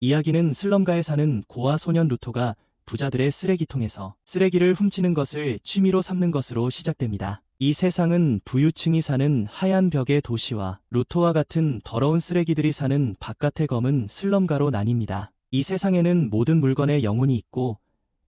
이야기는 슬럼가에 사는 고아 소년 루토가 부자들의 쓰레기통에서 쓰레기를 훔치는 것을 취미로 삼는 것으로 시작됩니다. 이 세상은 부유층이 사는 하얀 벽의 도시와 루토와 같은 더러운 쓰레기들이 사는 바깥의 검은 슬럼가로 나뉩니다. 이 세상에는 모든 물건에 영혼이 있고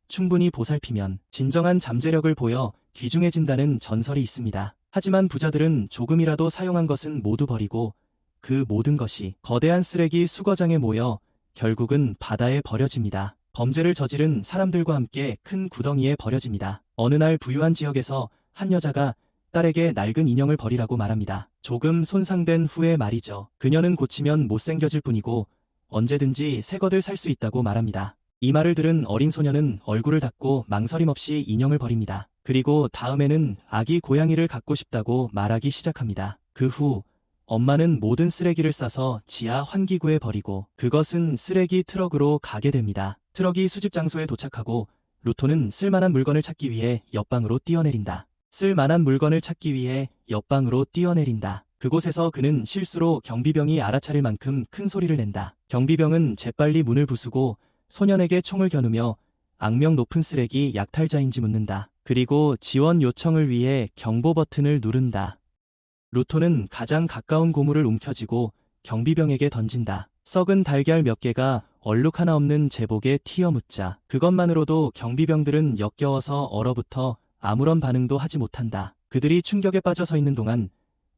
충분히 보살피면 진정한 잠재력을 보여 귀중해진다는 전설이 있습니다. 하지만 부자들은 조금이라도 사용한 것은 모두 버리고 그 모든 것이 거대한 쓰레기 수거장에 모여 결국은 바다에 버려집니다. 범죄를 저지른 사람들과 함께 큰 구덩이에 버려집니다. 어느 날 부유한 지역에서 한 여자가 딸에게 낡은 인형을 버리라고 말합니다. 조금 손상된 후에 말이죠. 그녀는 고치면 못생겨질 뿐이고 언제든지 새 것을 살 수 있다고 말합니다. 이 말을 들은 어린 소녀는 얼굴을 닫고 망설임 없이 인형을 버립니다. 그리고 다음에는 아기 고양이를 갖고 싶다고 말하기 시작합니다. 그 후 엄마는 모든 쓰레기를 싸서 지하 환기구에 버리고 그것은 쓰레기 트럭으로 가게 됩니다. 트럭이 수집 장소에 도착하고 루토는 쓸만한 물건을 찾기 위해 옆방으로 뛰어내린다. 쓸만한 물건을 찾기 위해 옆방으로 뛰어내린다. 그곳에서 그는 실수로 경비병이 알아차릴 만큼 큰 소리를 낸다. 경비병은 재빨리 문을 부수고 소년에게 총을 겨누며 악명 높은 쓰레기 약탈자인지 묻는다. 그리고 지원 요청을 위해 경보 버튼을 누른다. 루토는 가장 가까운 고무를 움켜쥐고 경비병에게 던진다. 썩은 달걀 몇 개가 얼룩 하나 없는 제복에 튀어묻자 그것만으로도 경비병들은 역겨워서 얼어붙어 아무런 반응도 하지 못한다. 그들이 충격에 빠져 서 있는 동안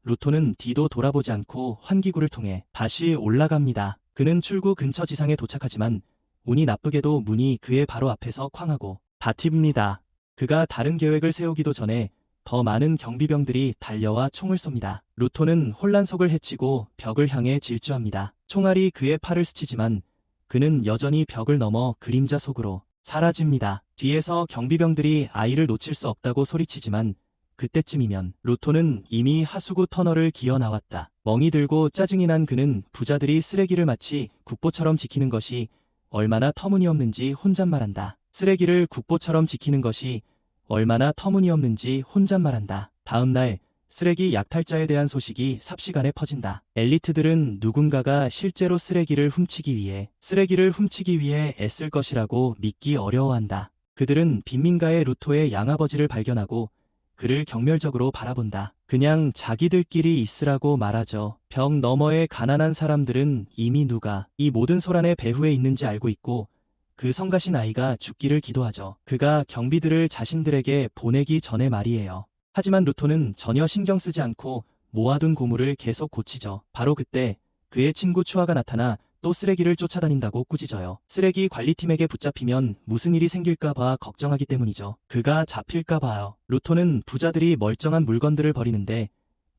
루토는 뒤도 돌아보지 않고 환기구를 통해 다시 올라갑니다. 그는 출구 근처 지상에 도착하지만 운이 나쁘게도 문이 그의 바로 앞에서 쾅하고 닫힙니다. 그가 다른 계획을 세우기도 전에 더 많은 경비병들이 달려와 총을 쏩니다. 루토는 혼란 속을 헤치고 벽을 향해 질주합니다. 총알이 그의 팔을 스치지만 그는 여전히 벽을 넘어 그림자 속으로 사라집니다. 뒤에서 경비병들이 아이를 놓칠 수 없다고 소리치지만 그때쯤이면 루토는 이미 하수구 터널을 기어 나왔다. 멍이 들고 짜증이 난 그는 부자들이 쓰레기를 마치 국보처럼 지키는 것이 얼마나 터무니없는지 혼잣말한다. 쓰레기를 국보처럼 지키는 것이 얼마나 터무니없는지 혼잣말한다. 다음 날 쓰레기 약탈자에 대한 소식이 삽시간에 퍼진다. 엘리트들은 누군가가 실제로 쓰레기를 훔치기 위해 애쓸 것이라고 믿기 어려워한다. 그들은 빈민가의 루토의 양아버지를 발견하고 그를 경멸적으로 바라본다. 그냥 자기들끼리 있으라고 말하죠. 벽 너머의 가난한 사람들은 이미 누가 이 모든 소란의 배후에 있는지 알고 있고 그 성가신 아이가 죽기를 기도하죠. 그가 경비들을 자신들에게 보내기 전에 말이에요. 하지만 루토는 전혀 신경 쓰지 않고 모아둔 고무를 계속 고치죠. 바로 그때 그의 친구 추아가 나타나 또 쓰레기를 쫓아다닌다고 꾸짖어요. 쓰레기 관리팀에게 붙잡히면 무슨 일이 생길까봐 걱정하기 때문이죠. 그가 잡힐까봐요. 루토는 부자들이 멀쩡한 물건들을 버리는데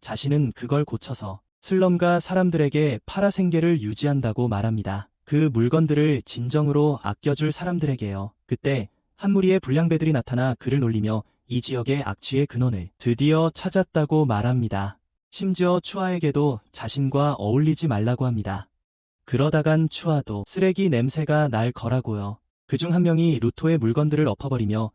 자신은 그걸 고쳐서 슬럼가 사람들에게 팔아생계를 유지한다고 말합니다. 그 물건들을 진정으로 아껴줄 사람들에게요. 그때 한 무리의 불량배들이 나타나 그를 놀리며 이 지역의 악취의 근원을 드디어 찾았다고 말합니다. 심지어 추아에게도 자신과 어울리지 말라고 합니다. 그러다간 추아도 쓰레기 냄새가 날 거라고요. 그중 한 명이 루토의 물건들을 엎어버리며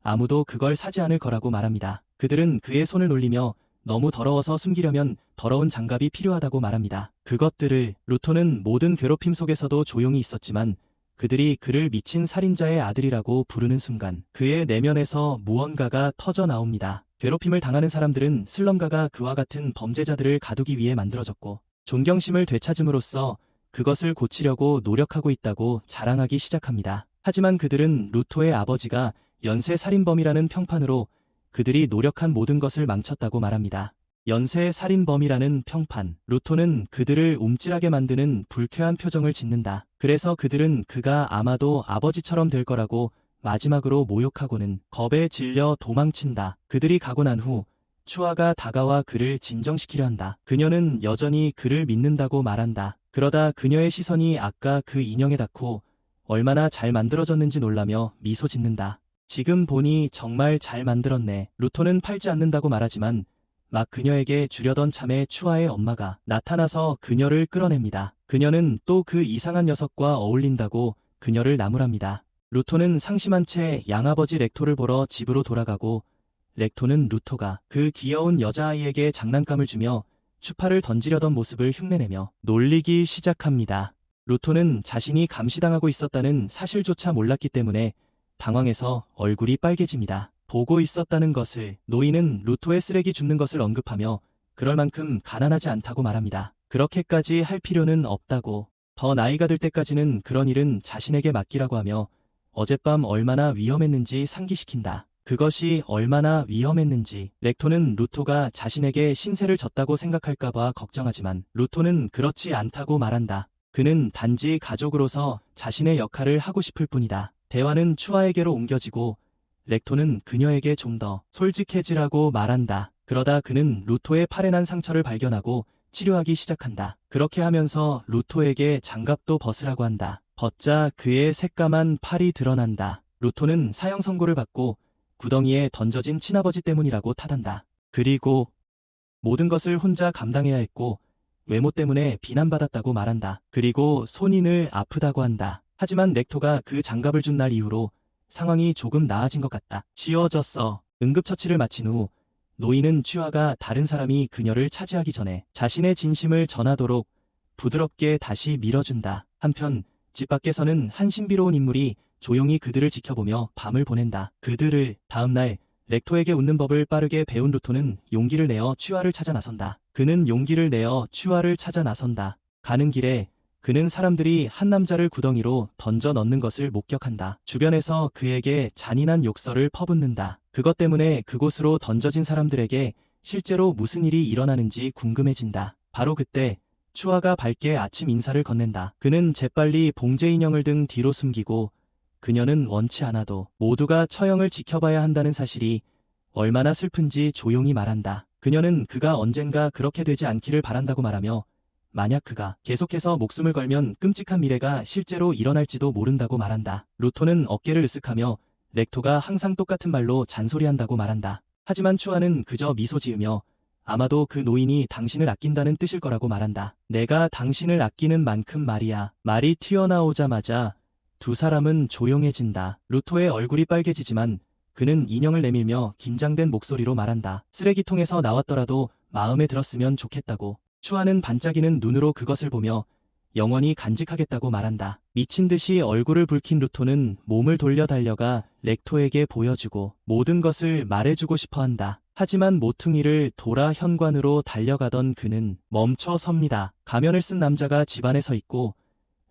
아무도 그걸 사지 않을 거라고 말합니다. 그들은 그의 손을 놀리며 너무 더러워서 숨기려면 더러운 장갑이 필요하다고 말합니다. 그것들을 루토는 모든 괴롭힘 속에서도 조용히 있었지만 그들이 그를 미친 살인자의 아들이라고 부르는 순간 그의 내면에서 무언가가 터져 나옵니다. 괴롭힘을 당하는 사람들은 슬럼가가 그와 같은 범죄자들을 가두기 위해 만들어졌고 존경심을 되찾음으로써 그것을 고치려고 노력하고 있다고 자랑하기 시작합니다. 하지만 그들은 루토의 아버지가 연쇄 살인범이라는 평판으로 그들이 노력한 모든 것을 망쳤다고 말합니다. 연쇄 살인범이라는 평판. 루토는 그들을 움찔하게 만드는 불쾌한 표정을 짓는다. 그래서 그들은 그가 아마도 아버지처럼 될 거라고 마지막으로 모욕하고는 겁에 질려 도망친다. 그들이 가고 난 후 추아가 다가와 그를 진정시키려 한다. 그녀는 여전히 그를 믿는다고 말한다. 그러다 그녀의 시선이 아까 그 인형에 닿고 얼마나 잘 만들어졌는지 놀라며 미소 짓는다. 지금 보니 정말 잘 만들었네. 루토는 팔지 않는다고 말하지만 막 그녀에게 주려던 참에 추아의 엄마가 나타나서 그녀를 끌어냅니다. 그녀는 또 그 이상한 녀석과 어울린다고 그녀를 나무랍니다. 루토는 상심한 채 양아버지 렉토를 보러 집으로 돌아가고 렉토는 루토가 그 귀여운 여자아이에게 장난감을 주며 추파를 던지려던 모습을 흉내내며 놀리기 시작합니다. 루토는 자신이 감시당하고 있었다는 사실조차 몰랐기 때문에 당황해서 얼굴이 빨개집니다. 보고 있었다는 것을 노인은 루토의 쓰레기 줍는 것을 언급하며 그럴 만큼 가난하지 않다고 말합니다. 그렇게까지 할 필요는 없다고. 더 나이가 들 때까지는 그런 일은 자신에게 맡기라고 하며 어젯밤 얼마나 위험했는지 상기시킨다. 그것이 얼마나 위험했는지. 렉토는 루토가 자신에게 신세를 졌다고 생각할까봐 걱정하지만 루토는 그렇지 않다고 말한다. 그는 단지 가족으로서 자신의 역할을 하고 싶을 뿐이다. 대화는 추아에게로 옮겨지고 렉토는 그녀에게 좀 더 솔직해지라고 말한다. 그러다 그는 루토의 팔에 난 상처를 발견하고 치료하기 시작한다. 그렇게 하면서 루토에게 장갑도 벗으라고 한다. 벗자 그의 새까만 팔이 드러난다. 루토는 사형 선고를 받고 구덩이에 던져진 친아버지 때문이라고 탓한다. 그리고 모든 것을 혼자 감당해야 했고 외모 때문에 비난받았다고 말한다. 그리고 손이 늘 아프다고 한다. 하지만 렉토가 그 장갑을 준 날 이후로 상황이 조금 나아진 것 같다. 쉬워졌어. 응급처치를 마친 후 노인은 취화가 다른 사람이 그녀를 차지하기 전에 자신의 진심을 전하도록 부드럽게 다시 밀어준다. 한편 집 밖에서는 한 신비로운 인물이 조용히 그들을 지켜보며 밤을 보낸다. 그들을 다음날 렉토에게 웃는 법을 빠르게 배운 루토는 용기를 내어 취화를 찾아 나선다. 그는 용기를 내어 취화를 찾아 나선다. 가는 길에 그는 사람들이 한 남자를 구덩이로 던져 넣는 것을 목격한다. 주변에서 그에게 잔인한 욕설을 퍼붓는다. 그것 때문에 그곳으로 던져진 사람들에게 실제로 무슨 일이 일어나는지 궁금해진다. 바로 그때 추아가 밝게 아침 인사를 건넨다. 그는 재빨리 봉제 인형을 등 뒤로 숨기고 그녀는 원치 않아도 모두가 처형을 지켜봐야 한다는 사실이 얼마나 슬픈지 조용히 말한다. 그녀는 그가 언젠가 그렇게 되지 않기를 바란다고 말하며 만약 그가 계속해서 목숨을 걸면 끔찍한 미래가 실제로 일어날지도 모른다고 말한다. 루토는 어깨를 으쓱하며 렉토가 항상 똑같은 말로 잔소리한다고 말한다. 하지만 추아는 그저 미소 지으며 아마도 그 노인이 당신을 아낀다는 뜻일 거라고 말한다. 내가 당신을 아끼는 만큼 말이야. 말이 튀어나오자마자 두 사람은 조용해진다. 루토의 얼굴이 빨개지지만 그는 인형을 내밀며 긴장된 목소리로 말한다. 쓰레기통에서 나왔더라도 마음에 들었으면 좋겠다고. 추아는 반짝이는 눈으로 그것을 보며 영원히 간직하겠다고 말한다. 미친 듯이 얼굴을 붉힌 루토는 몸을 돌려 달려가 렉토에게 보여주고 모든 것을 말해주고 싶어 한다. 하지만 모퉁이를 돌아 현관으로 달려가던 그는 멈춰 섭니다. 가면을 쓴 남자가 집 안에 서 있고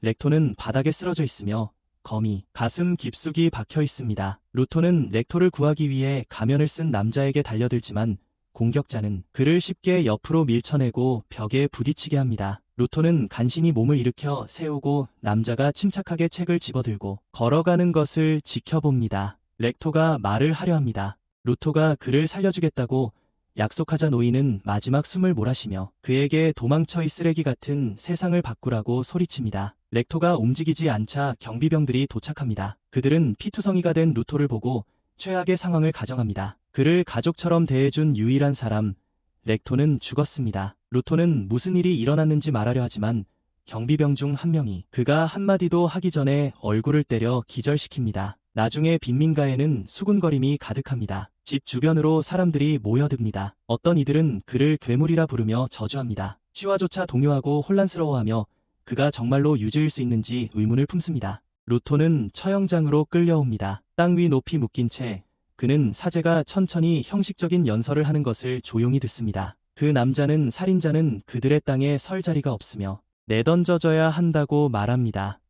렉토는 바닥에 쓰러져 있으며 검이 가슴 깊숙이 박혀 있습니다. 루토는 렉토를 구하기 위해 가면을 쓴 남자에게 달려들지만 공격자는 그를 쉽게 옆으로 밀쳐내고 벽에 부딪히게 합니다. 루토는 간신히 몸을 일으켜 세우고 남자가 침착하게 책을 집어들고 걸어가는 것을 지켜봅니다. 렉토가 말을 하려 합니다. 루토가 그를 살려주겠다고 약속하자 노인은 마지막 숨을 몰아쉬며 그에게 도망쳐 이 쓰레기 같은 세상을 바꾸라고 소리칩니다. 렉토가 움직이지 않자 경비병들이 도착합니다. 그들은 피투성이가 된 루토를 보고 최악의 상황을 가정합니다. 그를 가족처럼 대해준 유일한 사람, 렉토는 죽었습니다. 루토는 무슨 일이 일어났는지 말하려 하지만 경비병 중 한 명이 그가 한마디도 하기 전에 얼굴을 때려 기절시킵니다. 나중에 빈민가에는 수군거림이 가득합니다. 집 주변으로 사람들이 모여듭니다. 어떤 이들은 그를 괴물이라 부르며 저주합니다. 취화조차 동요하고 혼란스러워하며 그가 정말로 유죄일 수 있는지 의문을 품습니다. 루토는 처형장으로 끌려옵니다. 땅 위 높이 묶인 채 그는 사제가 천천히 형식적인 연설을 하는 것을 조용히 듣습니다. 그 남자는 살인자는 그들의 땅에 설 자리가 없으며 내던져져야 한다고 말합니다.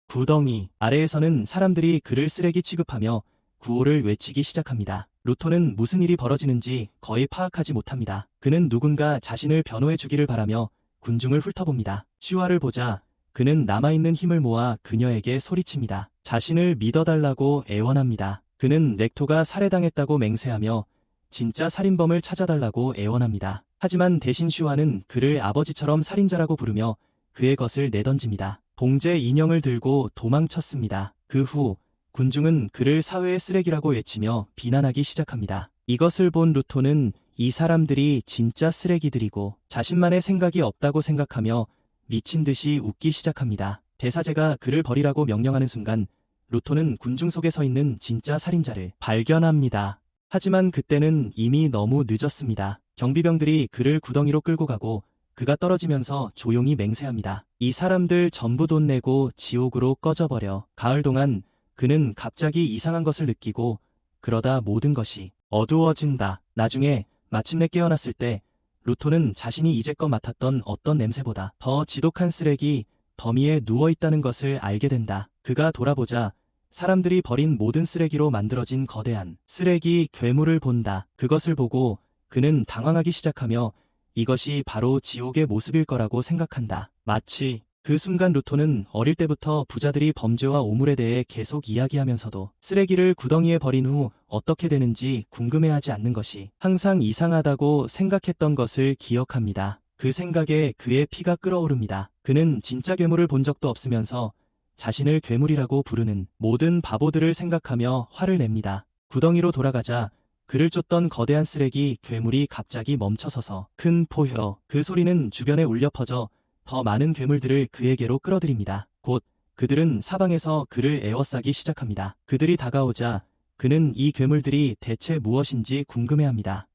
구덩이 아래에서는 사람들이 그를 쓰레기 취급하며 구호를 외치기 시작합니다. 루토는 무슨 일이 벌어지는지 거의 파악하지 못합니다. 그는 누군가 자신을 변호해 주기를 바라며 군중을 훑어봅니다. 슈아를 보자 그는 남아있는 힘을 모아 그녀에게 소리칩니다. 자신을 믿어달라고 애원합니다. 그는 렉토가 살해당했다고 맹세하며 진짜 살인범을 찾아달라고 애원합니다. 하지만 대신 슈아는 그를 아버지처럼 살인자라고 부르며 그의 것을 내던집니다. 봉제 인형을 들고 도망쳤습니다. 그 후 군중은 그를 사회의 쓰레기라고 외치며 비난하기 시작합니다. 이것을 본 루토는 이 사람들이 진짜 쓰레기들이고 자신만의 생각이 없다고 생각하며 미친 듯이 웃기 시작합니다. 대사제가 그를 버리라고 명령하는 순간 루토는 군중 속에 서 있는 진짜 살인자를 발견합니다. 하지만 그때는 이미 너무 늦었습니다. 경비병들이 그를 구덩이로 끌고 가고 그가 떨어지면서 조용히 맹세합니다. 이 사람들 전부 돈 내고 지옥으로 꺼져버려. 가을 동안 그는 갑자기 이상한 것을 느끼고 그러다 모든 것이 어두워진다. 나중에 마침내 깨어났을 때 루토는 자신이 이제껏 맡았던 어떤 냄새보다 더 지독한 쓰레기 더미에 누워있다는 것을 알게 된다. 그가 돌아보자 사람들이 버린 모든 쓰레기로 만들어진 거대한 쓰레기 괴물을 본다. 그것을 보고 그는 당황하기 시작하며 이것이 바로 지옥의 모습일 거라고 생각한다. 마치 그 순간 루토는 어릴 때부터 부자들이 범죄와 오물에 대해 계속 이야기하면서도 쓰레기를 구덩이에 버린 후 어떻게 되는지 궁금해하지 않는 것이 항상 이상하다고 생각했던 것을 기억합니다. 그 생각에 그의 피가 끓어오릅니다. 그는 진짜 괴물을 본 적도 없으면서 자신을 괴물이라고 부르는 모든 바보들을 생각하며 화를 냅니다. 구덩이로 돌아가자 그를 쫓던 거대한 쓰레기 괴물이 갑자기 멈춰서서 큰 포효, 그 소리는 주변에 울려 퍼져 더 많은 괴물들을 그에게로 끌어들입니다. 곧 그들은 사방에서 그를 에워싸기 시작합니다. 그들이 다가오자 그는 이 괴물들이 대체 무엇인지 궁금해합니다.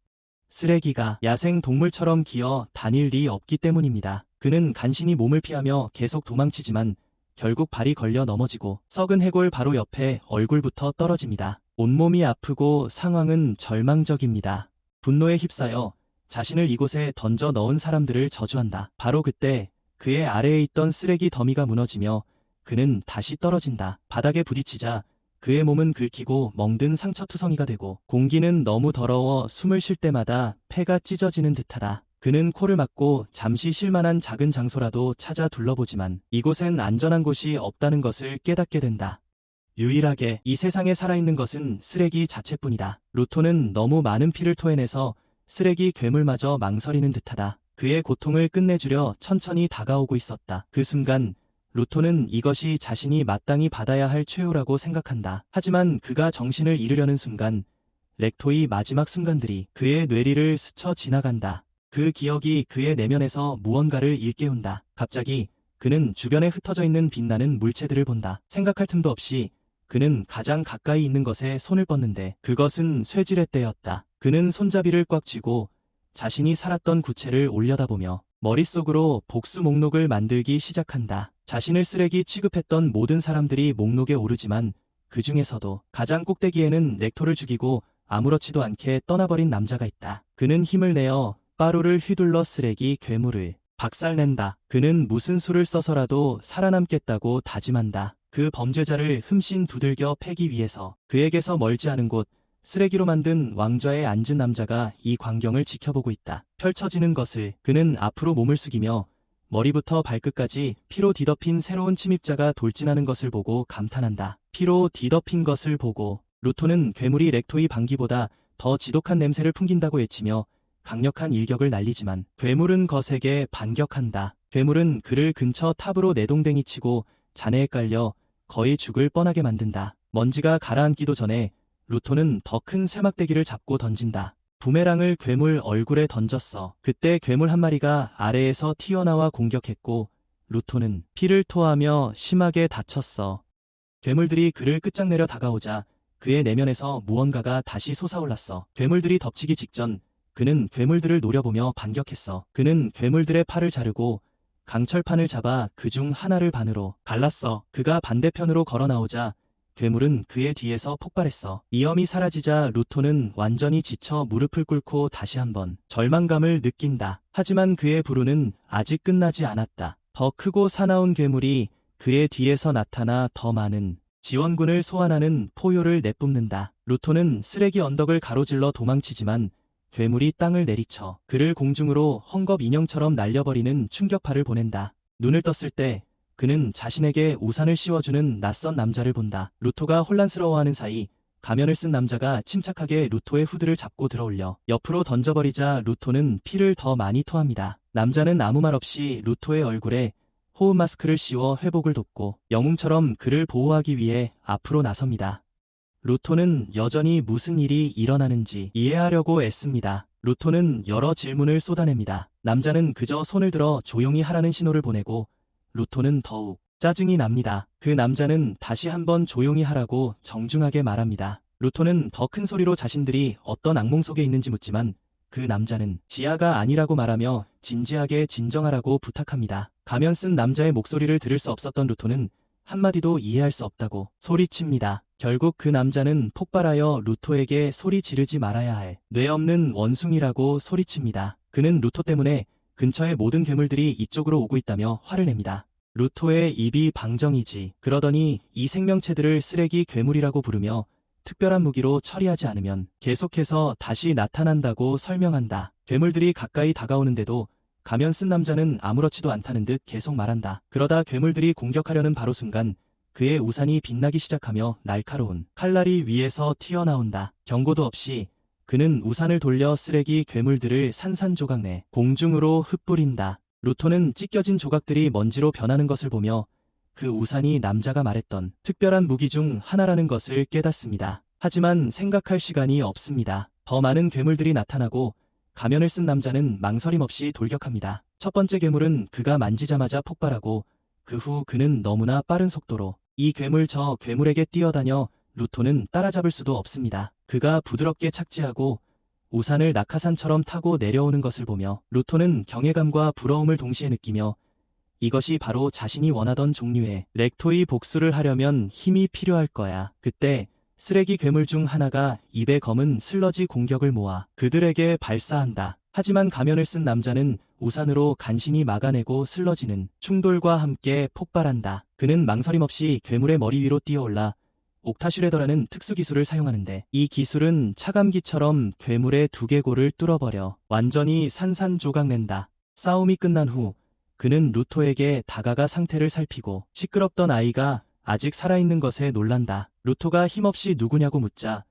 쓰레기가 야생 동물처럼 기어 다닐 리 없기 때문입니다. 그는 간신히 몸을 피하며 계속 도망치지만 결국 발이 걸려 넘어지고 썩은 해골 바로 옆에 얼굴부터 떨어집니다. 온몸이 아프고 상황은 절망적입니다. 분노에 휩싸여 자신을 이곳에 던져 넣은 사람들을 저주한다. 바로 그때 그의 아래에 있던 쓰레기 더미가 무너지며 그는 다시 떨어진다. 바닥에 부딪히자 그의 몸은 긁히고 멍든 상처투성이가 되고 공기는 너무 더러워 숨을 쉴 때마다 폐가 찢어지는 듯하다. 그는 코를 막고 잠시 쉴만한 작은 장소라도 찾아 둘러보지만 이곳엔 안전한 곳이 없다는 것을 깨닫게 된다. 유일하게 이 세상에 살아있는 것은 쓰레기 자체뿐이다. 루토는 너무 많은 피를 토해내서 쓰레기 괴물마저 망설이는 듯하다. 그의 고통을 끝내주려 천천히 다가오고 있었다. 그 순간 루토는 이것이 자신이 마땅히 받아야 할 최후라고 생각한다. 하지만 그가 정신을 잃으려는 순간 렉토의 마지막 순간들이 그의 뇌리를 스쳐 지나간다. 그 기억이 그의 내면에서 무언가를 일깨운다. 갑자기 그는 주변에 흩어져 있는 빛나는 물체들을 본다. 생각할 틈도 없이 그는 가장 가까이 있는 것에 손을 뻗는데 그것은 쇠지렛대였다. 그는 손잡이를 꽉 쥐고 자신이 살았던 구체를 올려다보며 머릿속으로 복수 목록을 만들기 시작한다. 자신을 쓰레기 취급했던 모든 사람들이 목록에 오르지만 그 중에서도 가장 꼭대기에는 렉토를 죽이고 아무렇지도 않게 떠나버린 남자가 있다. 그는 힘을 내어 빠루를 휘둘러 쓰레기 괴물을 박살낸다. 그는 무슨 수를 써서라도 살아남겠다고 다짐한다. 그 범죄자를 흠씬 두들겨 패기 위해서 그에게서 멀지 않은 곳 쓰레기로 만든 왕좌에 앉은 남자가 이 광경을 지켜보고 있다. 펼쳐지는 것을 그는 앞으로 몸을 숙이며 머리부터 발끝까지 피로 뒤덮인 새로운 침입자가 돌진하는 것을 보고 감탄한다. 피로 뒤덮인 것을 보고 루토는 괴물이 렉토의 방귀보다 더 지독한 냄새를 풍긴다고 외치며 강력한 일격을 날리지만 괴물은 거세게 반격한다. 괴물은 그를 근처 탑으로 내동댕이 치고 잔해에 깔려 거의 죽을 뻔하게 만든다. 먼지가 가라앉기도 전에 루토는 더 큰 쇠막대기를 잡고 던진다. 부메랑을 괴물 얼굴에 던졌어. 그때 괴물 한 마리가 아래에서 튀어나와 공격했고 루토는 피를 토하며 심하게 다쳤어. 괴물들이 그를 끝장내려 다가오자 그의 내면에서 무언가가 다시 솟아올랐어. 괴물들이 덮치기 직전 그는 괴물들을 노려보며 반격했어. 그는 괴물들의 팔을 자르고 강철판을 잡아 그중 하나를 반으로 갈랐어. 그가 반대편으로 걸어 나오자 괴물은 그의 뒤에서 폭발했어. 위험이 사라지자 루토는 완전히 지쳐 무릎을 꿇고 다시 한번 절망감을 느낀다. 하지만 그의 불운은 아직 끝나지 않았다. 더 크고 사나운 괴물이 그의 뒤에서 나타나 더 많은 지원군을 소환하는 포효를 내뿜는다. 루토는 쓰레기 언덕을 가로질러 도망치지만 괴물이 땅을 내리쳐 그를 공중으로 헝겊 인형처럼 날려버리는 충격파를 보낸다. 눈을 떴을 때 그는 자신에게 우산을 씌워주는 낯선 남자를 본다. 루토가 혼란스러워하는 사이 가면을 쓴 남자가 침착하게 루토의 후드를 잡고 들어올려 옆으로 던져버리자 루토는 피를 더 많이 토합니다. 남자는 아무 말 없이 루토의 얼굴에 호흡 마스크를 씌워 회복을 돕고 영웅처럼 그를 보호하기 위해 앞으로 나섭니다. 루토는 여전히 무슨 일이 일어나는지 이해하려고 애씁니다. 루토는 여러 질문을 쏟아냅니다. 남자는 그저 손을 들어 조용히 하라는 신호를 보내고 루토는 더욱 짜증이 납니다. 그 남자는 다시 한번 조용히 하라고 정중하게 말합니다. 루토는 더 큰 소리로 자신들이 어떤 악몽 속에 있는지 묻지만 그 남자는 지아가 아니라고 말하며 진지하게 진정하라고 부탁합니다. 가면 쓴 남자의 목소리를 들을 수 없었던 루토는 한마디도 이해할 수 없다고 소리칩니다. 결국 그 남자는 폭발하여 루토에게 소리 지르지 말아야 할 뇌 없는 원숭이라고 소리칩니다. 그는 루토 때문에 근처의 모든 괴물들이 이쪽으로 오고 있다며 화를 냅니다. 루토의 입이 방정이지. 그러더니 이 생명체들을 쓰레기 괴물이라고 부르며 특별한 무기로 처리하지 않으면 계속해서 다시 나타난다고 설명한다. 괴물들이 가까이 다가오는데도 가면 쓴 남자는 아무렇지도 않다는 듯 계속 말한다. 그러다 괴물들이 공격하려는 바로 순간 그의 우산이 빛나기 시작하며 날카로운 칼날이 위에서 튀어나온다. 경고도 없이 그는 우산을 돌려 쓰레기 괴물들을 산산조각 내 공중으로 흩뿌린다. 루토는 찢겨진 조각들이 먼지로 변하는 것을 보며 그 우산이 남자가 말했던 특별한 무기 중 하나라는 것을 깨닫습니다. 하지만 생각할 시간이 없습니다. 더 많은 괴물들이 나타나고 가면을 쓴 남자는 망설임 없이 돌격합니다. 첫 번째 괴물은 그가 만지자마자 폭발하고 그 후 그는 너무나 빠른 속도로 이 괴물 저 괴물에게 뛰어다녀 루토는 따라잡을 수도 없습니다. 그가 부드럽게 착지하고 우산을 낙하산처럼 타고 내려오는 것을 보며 루토는 경외감과 부러움을 동시에 느끼며 이것이 바로 자신이 원하던 종류의 렉토의 복수를 하려면 힘이 필요할 거야. 그때 쓰레기 괴물 중 하나가 입에 검은 슬러지 공격을 모아 그들에게 발사한다. 하지만 가면을 쓴 남자는 우산으로 간신히 막아내고 슬러지는 충돌과 함께 폭발한다. 그는 망설임 없이 괴물의 머리 위로 뛰어올라 옥타슈레더라는 특수기술을 사용하는데 이 기술은 차감기처럼 괴물의 두개골을 뚫어버려 완전히 산산조각 낸다. 싸움이 끝난 후 그는 루토에게 다가가 상태를 살피고 시끄럽던 아이가 아직 살아있는 것에 놀란다. 루토가 힘없이 누구냐고 묻자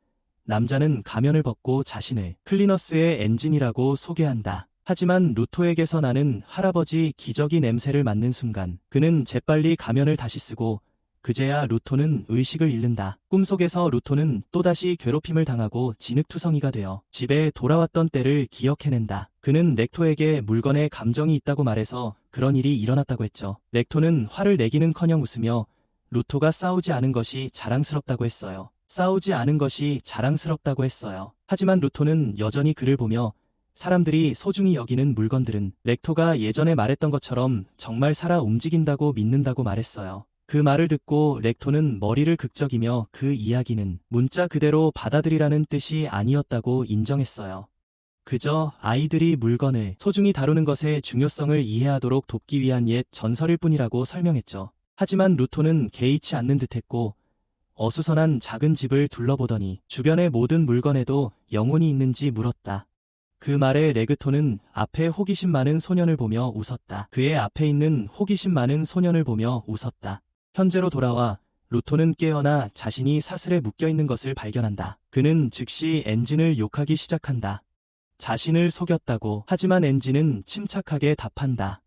남자는 가면을 벗고 자신을 클리너스의 엔진이라고 소개한다. 하지만 루토에게서 나는 할아버지 기저귀 냄새를 맡는 순간 그는 재빨리 가면을 다시 쓰고 그제야 루토는 의식을 잃는다. 꿈속에서 루토는 또다시 괴롭힘을 당하고 진흙투성이가 되어 집에 돌아왔던 때를 기억해낸다. 그는 렉토에게 물건에 감정이 있다고 말해서 그런 일이 일어났다고 했죠. 렉토는 화를 내기는커녕 웃으며 루토가 싸우지 않은 것이 자랑스럽다고 했어요. 싸우지 않은 것이 자랑스럽다고 했어요. 하지만 루토는 여전히 그를 보며 사람들이 소중히 여기는 물건들은 렉토가 예전에 말했던 것처럼 정말 살아 움직인다고 믿는다고 말했어요. 그 말을 듣고 렉토는 머리를 극적이며 그 이야기는 문자 그대로 받아들이라는 뜻이 아니었다고 인정했어요. 그저 아이들이 물건을 소중히 다루는 것의 중요성을 이해하도록 돕기 위한 옛 전설일 뿐이라고 설명했죠. 하지만 루토는 개의치 않는 듯했고 어수선한 작은 집을 둘러보더니 주변의 모든 물건에도 영혼이 있는지 물었다. 그 말에 레그토는 앞에 호기심 많은 소년을 보며 웃었다. 그의 앞에 있는 호기심 많은 소년을 보며 웃었다. 현재로 돌아와 루토는 깨어나 자신이 사슬에 묶여있는 것을 발견한다. 그는 즉시 엔진을 욕하기 시작한다. 자신을 속였다고. 하지만 엔진은 침착하게 답한다.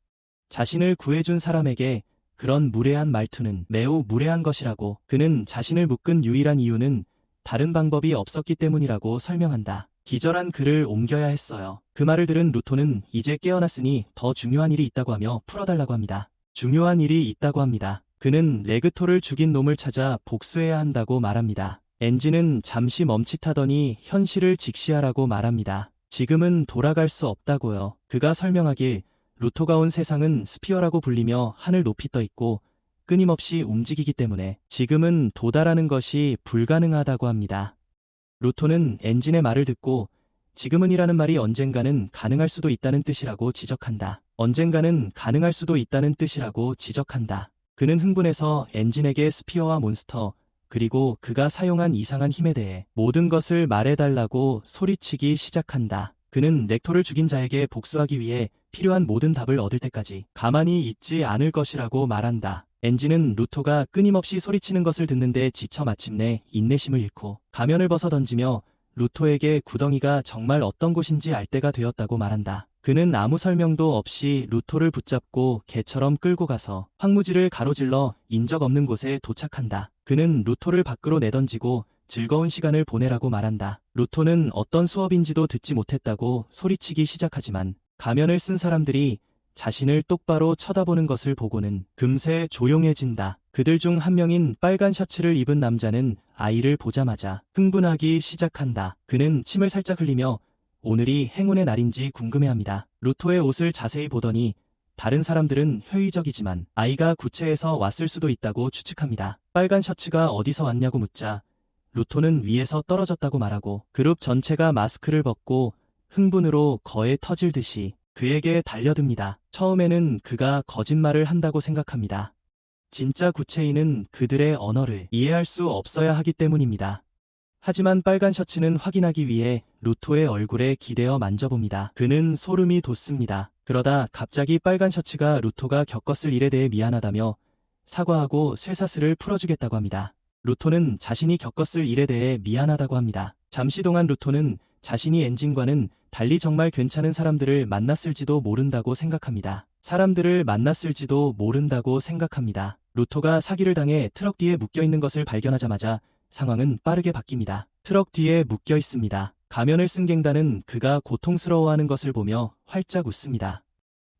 자신을 구해준 사람에게 그런 무례한 말투는 매우 무례한 것이라고. 그는 자신을 묶은 유일한 이유는 다른 방법이 없었기 때문이라고 설명한다. 기절한 그를 옮겨야 했어요. 그 말을 들은 루토는 이제 깨어났으니 더 중요한 일이 있다고 하며 풀어달라고 합니다. 중요한 일이 있다고 합니다. 그는 레그토를 죽인 놈을 찾아 복수해야 한다고 말합니다. 엔진은 잠시 멈칫하더니 현실을 직시하라고 말합니다. 지금은 돌아갈 수 없다고요. 그가 설명하길 루토가 온 세상은 스피어라고 불리며 하늘 높이 떠 있고 끊임없이 움직이기 때문에 지금은 도달하는 것이 불가능하다고 합니다. 루토는 엔진의 말을 듣고 지금은이라는 말이 언젠가는 가능할 수도 있다는 뜻이라고 지적한다. 언젠가는 가능할 수도 있다는 뜻이라고 지적한다. 그는 흥분해서 엔진에게 스피어와 몬스터 그리고 그가 사용한 이상한 힘에 대해 모든 것을 말해달라고 소리치기 시작한다. 그는 렉토를 죽인 자에게 복수하기 위해 필요한 모든 답을 얻을 때까지 가만히 있지 않을 것이라고 말한다. 엔진은 루토가 끊임없이 소리치는 것을 듣는데 지쳐 마침내 인내심을 잃고 가면을 벗어 던지며 루토에게 구덩이가 정말 어떤 곳인지 알 때가 되었다고 말한다. 그는 아무 설명도 없이 루토를 붙잡고 개처럼 끌고 가서 황무지를 가로질러 인적 없는 곳에 도착한다. 그는 루토를 밖으로 내던지고 즐거운 시간을 보내라고 말한다. 루토는 어떤 수업인지도 듣지 못했다고 소리치기 시작하지만 가면을 쓴 사람들이 자신을 똑바로 쳐다보는 것을 보고는 금세 조용해진다. 그들 중 한 명인 빨간 셔츠를 입은 남자는 아이를 보자마자 흥분하기 시작한다. 그는 침을 살짝 흘리며 오늘이 행운의 날인지 궁금해합니다. 루토의 옷을 자세히 보더니 다른 사람들은 회의적이지만 아이가 구체에서 왔을 수도 있다고 추측합니다. 빨간 셔츠가 어디서 왔냐고 묻자 루토는 위에서 떨어졌다고 말하고 그룹 전체가 마스크를 벗고 흥분으로 거에 터질 듯이 그에게 달려듭니다. 처음에는 그가 거짓말을 한다고 생각합니다. 진짜 구체인은 그들의 언어를 이해할 수 없어야 하기 때문입니다. 하지만 빨간 셔츠는 확인하기 위해 루토의 얼굴에 기대어 만져봅니다. 그는 소름이 돋습니다. 그러다 갑자기 빨간 셔츠가 루토가 겪었을 일에 대해 미안하다며 사과하고 쇠사슬을 풀어주겠다고 합니다. 루토는 자신이 겪었을 일에 대해 미안하다고 합니다. 잠시 동안 루토는 자신이 엔진과는 달리 정말 괜찮은 사람들을 만났을지도 모른다고 생각합니다. 사람들을 만났을지도 모른다고 생각합니다. 루토가 사기를 당해 트럭 뒤에 묶여있는 것을 발견하자마자 상황은 빠르게 바뀝니다. 트럭 뒤에 묶여 있습니다. 가면을 쓴 갱단은 그가 고통스러워하는 것을 보며 활짝 웃습니다.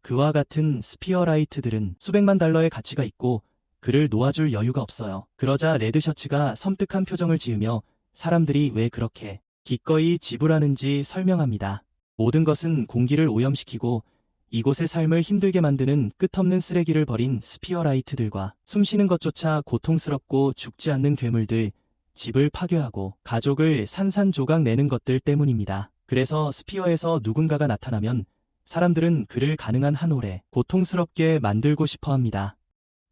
그와 같은 스피어라이트들은 수백만 달러의 가치가 있고 그를 놓아줄 여유가 없어요. 그러자 레드셔츠가 섬뜩한 표정을 지으며 사람들이 왜 그렇게 기꺼이 지불하는지 설명합니다. 모든 것은 공기를 오염시키고 이곳의 삶을 힘들게 만드는 끝없는 쓰레기를 버린 스피어라이트들과 숨쉬는 것조차 고통스럽고 죽지 않는 괴물들, 집을 파괴하고 가족을 산산조각 내는 것들 때문입니다. 그래서 스피어에서 누군가가 나타나면 사람들은 그를 가능한 한 오래 고통스럽게 만들고 싶어 합니다.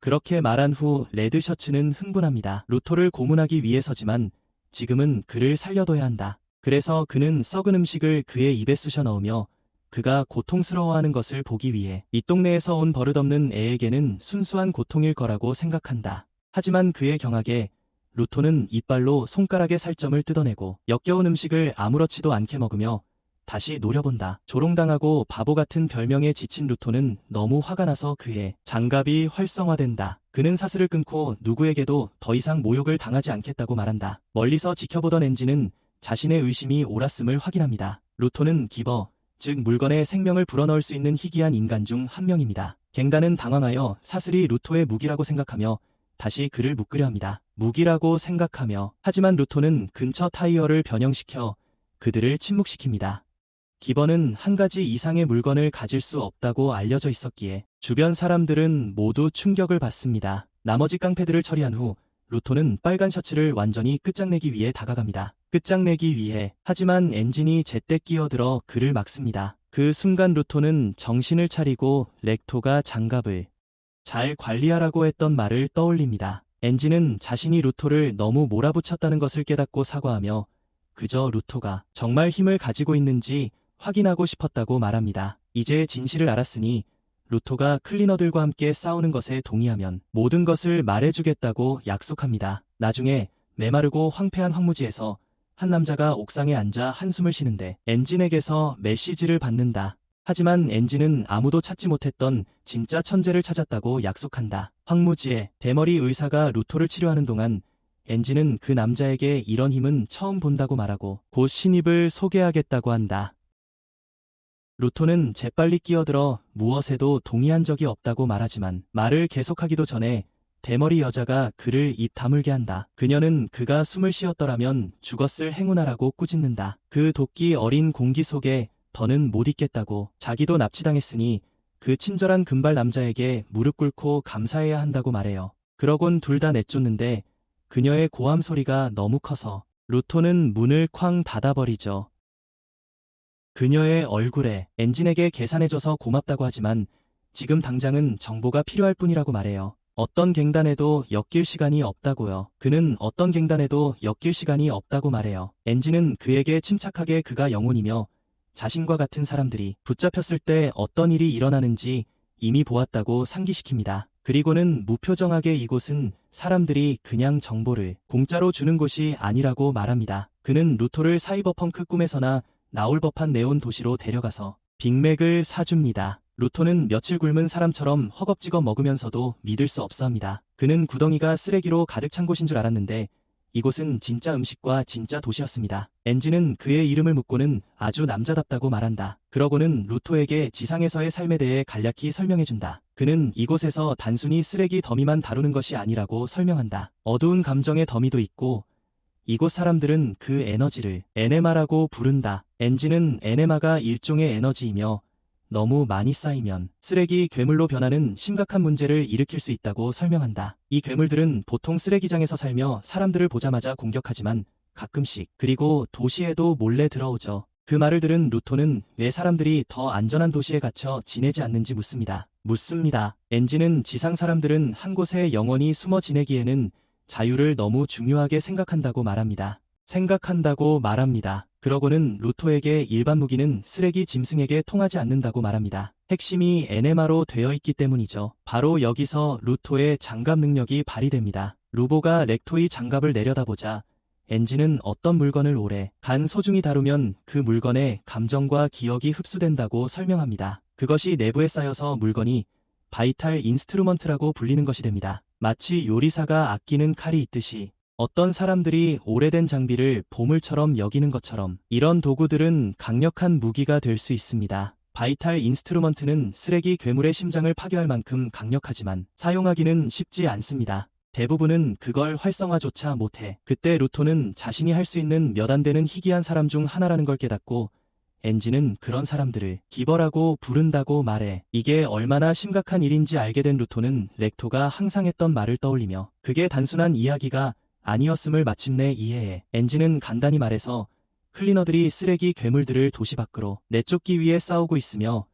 그렇게 말한 후 레드셔츠는 흥분합니다. 루토를 고문하기 위해서지만 지금은 그를 살려둬야 한다. 그래서 그는 썩은 음식을 그의 입에 쑤셔 넣으며 그가 고통스러워하는 것을 보기 위해 이 동네에서 온 버릇없는 애에게는 순수한 고통일 거라고 생각한다. 하지만 그의 경악에 루토는 이빨로 손가락의 살점을 뜯어내고 역겨운 음식을 아무렇지도 않게 먹으며 다시 노려본다. 조롱당하고 바보 같은 별명에 지친 루토는 너무 화가 나서 그의 장갑이 활성화된다. 그는 사슬을 끊고 누구에게도 더 이상 모욕을 당하지 않겠다고 말한다. 멀리서 지켜보던 엔진은 자신의 의심이 옳았음을 확인합니다. 루토는 기버, 즉 물건에 생명을 불어넣을 수 있는 희귀한 인간 중 한 명입니다. 갱단은 당황하여 사슬이 루토의 무기라고 생각하며 다시 그를 묶으려 합니다. 무기라고 생각하며 하지만 루토는 근처 타이어를 변형시켜 그들을 침묵시킵니다. 기버는 한 가지 이상의 물건을 가질 수 없다고 알려져 있었기에 주변 사람들은 모두 충격을 받습니다. 나머지 깡패들을 처리한 후 루토는 빨간 셔츠를 완전히 끝장내기 위해 다가갑니다. 끝장내기 위해. 하지만 엔진이 제때 끼어들어 그를 막습니다. 그 순간 루토는 정신을 차리고 렉토가 장갑을 잘 관리하라고 했던 말을 떠올립니다. 엔진은 자신이 루토를 너무 몰아붙였다는 것을 깨닫고 사과하며 그저 루토가 정말 힘을 가지고 있는지 확인하고 싶었다고 말합니다. 이제 진실을 알았으니 루토가 클리너들과 함께 싸우는 것에 동의하면 모든 것을 말해주겠다고 약속합니다. 나중에 메마르고 황폐한 황무지에서 한 남자가 옥상에 앉아 한숨을 쉬는데 엔진에게서 메시지를 받는다. 하지만 엔진은 아무도 찾지 못했던 진짜 천재를 찾았다고 약속한다. 황무지에 대머리 의사가 루토를 치료하는 동안 엔진은 그 남자에게 이런 힘은 처음 본다고 말하고 곧 신입을 소개하겠다고 한다. 루토는 재빨리 끼어들어 무엇에도 동의한 적이 없다고 말하지만 말을 계속하기도 전에 대머리 여자가 그를 입 다물게 한다. 그녀는 그가 숨을 쉬었더라면 죽었을 행운아라고 꾸짖는다. 그 도끼 어린 공기 속에 더는 못 있겠다고 자기도 납치당했으니 그 친절한 금발 남자에게 무릎 꿇고 감사해야 한다고 말해요. 그러곤 둘 다 내쫓는데 그녀의 고함 소리가 너무 커서 루토는 문을 쾅 닫아버리죠. 그녀의 얼굴에 엔진에게 계산해줘서 고맙다고 하지만 지금 당장은 정보가 필요할 뿐이라고 말해요. 어떤 갱단에도 엮일 시간이 없다고요. 그는 어떤 갱단에도 엮일 시간이 없다고 말해요. 엔진은 그에게 침착하게 그가 영혼이며 자신과 같은 사람들이 붙잡혔을 때 어떤 일이 일어나는지 이미 보았다고 상기시킵니다. 그리고는 무표정하게 이곳은 사람들이 그냥 정보를 공짜로 주는 곳이 아니라고 말합니다. 그는 루토를 사이버펑크 꿈에서나 나올 법한 네온 도시로 데려가서 빅맥을 사줍니다. 루토는 며칠 굶은 사람처럼 허겁지겁 먹으면서도 믿을 수 없어합니다. 그는 구덩이가 쓰레기로 가득 찬 곳인 줄 알았는데 이곳은 진짜 음식과 진짜 도시였습니다. 엔진은 그의 이름을 묻고는 아주 남자답다고 말한다. 그러고는 루토에게 지상에서의 삶에 대해 간략히 설명해준다. 그는 이곳에서 단순히 쓰레기 더미만 다루는 것이 아니라고 설명한다. 어두운 감정의 더미도 있고 이곳 사람들은 그 에너지를 에네마라고 부른다. 엔진은 에네마가 일종의 에너지이며 너무 많이 쌓이면 쓰레기 괴물로 변하는 심각한 문제를 일으킬 수 있다고 설명한다. 이 괴물들은 보통 쓰레기장에서 살며 사람들을 보자마자 공격하지만 가끔씩 그리고 도시에도 몰래 들어오죠. 그 말을 들은 루토는 왜 사람들이 더 안전한 도시에 갇혀 지내지 않는지 묻습니다. 엔진은 지상 사람들은 한 곳에 영원히 숨어 지내기에는 자유를 너무 중요하게 생각한다고 말합니다. 그러고는 루토에게 일반 무기는 쓰레기 짐승에게 통하지 않는다고 말합니다. 핵심이 에네마로 되어 있기 때문이죠. 바로 여기서 루토의 장갑 능력이 발휘됩니다. 루보가 렉토의 장갑을 내려다보자 엔진은 어떤 물건을 오래 간 소중히 다루면 그 물건의 감정과 기억이 흡수된다고 설명합니다. 그것이 내부에 쌓여서 물건이 바이탈 인스트루먼트라고 불리는 것이 됩니다. 마치 요리사가 아끼는 칼이 있듯이 어떤 사람들이 오래된 장비를 보물처럼 여기는 것처럼 이런 도구들은 강력한 무기가 될 수 있습니다. 바이탈 인스트루먼트는 쓰레기 괴물의 심장을 파괴할 만큼 강력하지만 사용하기는 쉽지 않습니다. 대부분은 그걸 활성화조차 못해. 그때 루토는 자신이 할 수 있는 몇 안 되는 희귀한 사람 중 하나라는 걸 깨닫고 엔진은 그런 사람들을 기버라고 부른다고 말해. 이게 얼마나 심각한 일인지 알게 된 루토는 렉토가 항상 했던 말을 떠올리며 그게 단순한 이야기가 아니었음을 마침내 이해해. 엔진은 간단히 말해서 클리너들이 쓰레기 괴물들을 도시 밖으로 내쫓기 위해 싸우고 있으며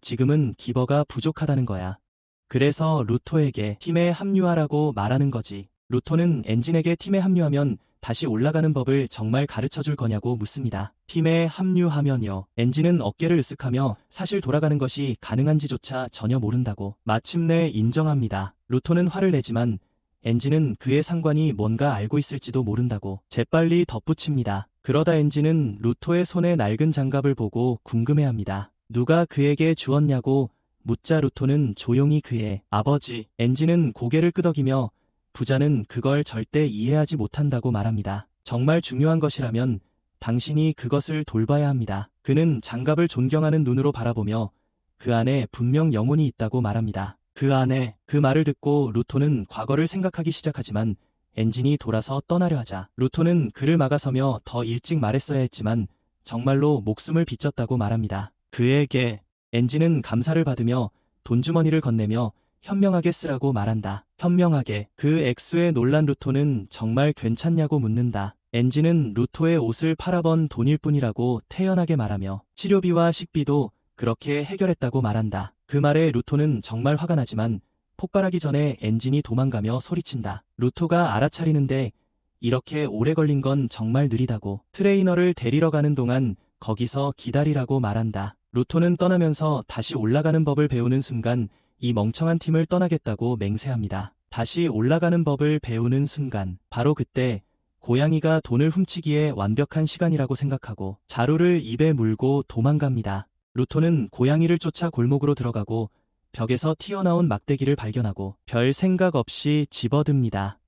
지금은 기버가 부족하다는 거야. 그래서 루토에게 팀에 합류하라고 말하는 거지. 루토는 엔진에게 팀에 합류하면 다시 올라가는 법을 정말 가르쳐줄 거냐고 묻습니다. 팀에 합류하면요. 엔진은 어깨를 으쓱하며 사실 돌아가는 것이 가능한지조차 전혀 모른다고 마침내 인정합니다. 루토는 화를 내지만 엔진은 그의 상관이 뭔가 알고 있을지도 모른다고 재빨리 덧붙입니다. 그러다 엔진은 루토의 손에 낡은 장갑을 보고 궁금해합니다. 누가 그에게 주었냐고 묻자 루토는 조용히 그의 아버지. 엔진은 고개를 끄덕이며 부자는 그걸 절대 이해하지 못한다고 말합니다. 정말 중요한 것이라면 당신이 그것을 돌봐야 합니다. 그는 장갑을 존경하는 눈으로 바라보며 그 안에 분명 영혼이 있다고 말합니다. 그 말을 듣고 루토는 과거를 생각하기 시작하지만 엔진이 돌아서 떠나려 하자 루토는 그를 막아서며 더 일찍 말했어야 했지만 정말로 목숨을 비쳤다고 말합니다. 그에게 엔진은 감사를 받으며 돈주머니를 건네며 현명하게 쓰라고 말한다. 현명하게. 그 액수에 놀란 루토는 정말 괜찮냐고 묻는다. 엔진은 루토의 옷을 팔아번 돈일 뿐이라고 태연하게 말하며 치료비와 식비도 그렇게 해결했다고 말한다. 그 말에 루토는 정말 화가 나지만 폭발하기 전에 엔진이 도망가며 소리친다. 루토가 알아차리는데 이렇게 오래 걸린 건 정말 느리다고. 트레이너를 데리러 가는 동안 거기서 기다리라고 말한다. 루토는 떠나면서 다시 올라가는 법을 배우는 순간 이 멍청한 팀을 떠나겠다고 맹세합니다. 다시 올라가는 법을 배우는 순간 바로 그때 고양이가 돈을 훔치기에 완벽한 시간이라고 생각하고 자루를 입에 물고 도망갑니다. 루토는 고양이를 쫓아 골목으로 들어가고 벽에서 튀어나온 막대기를 발견하고 별 생각 없이 집어듭니다.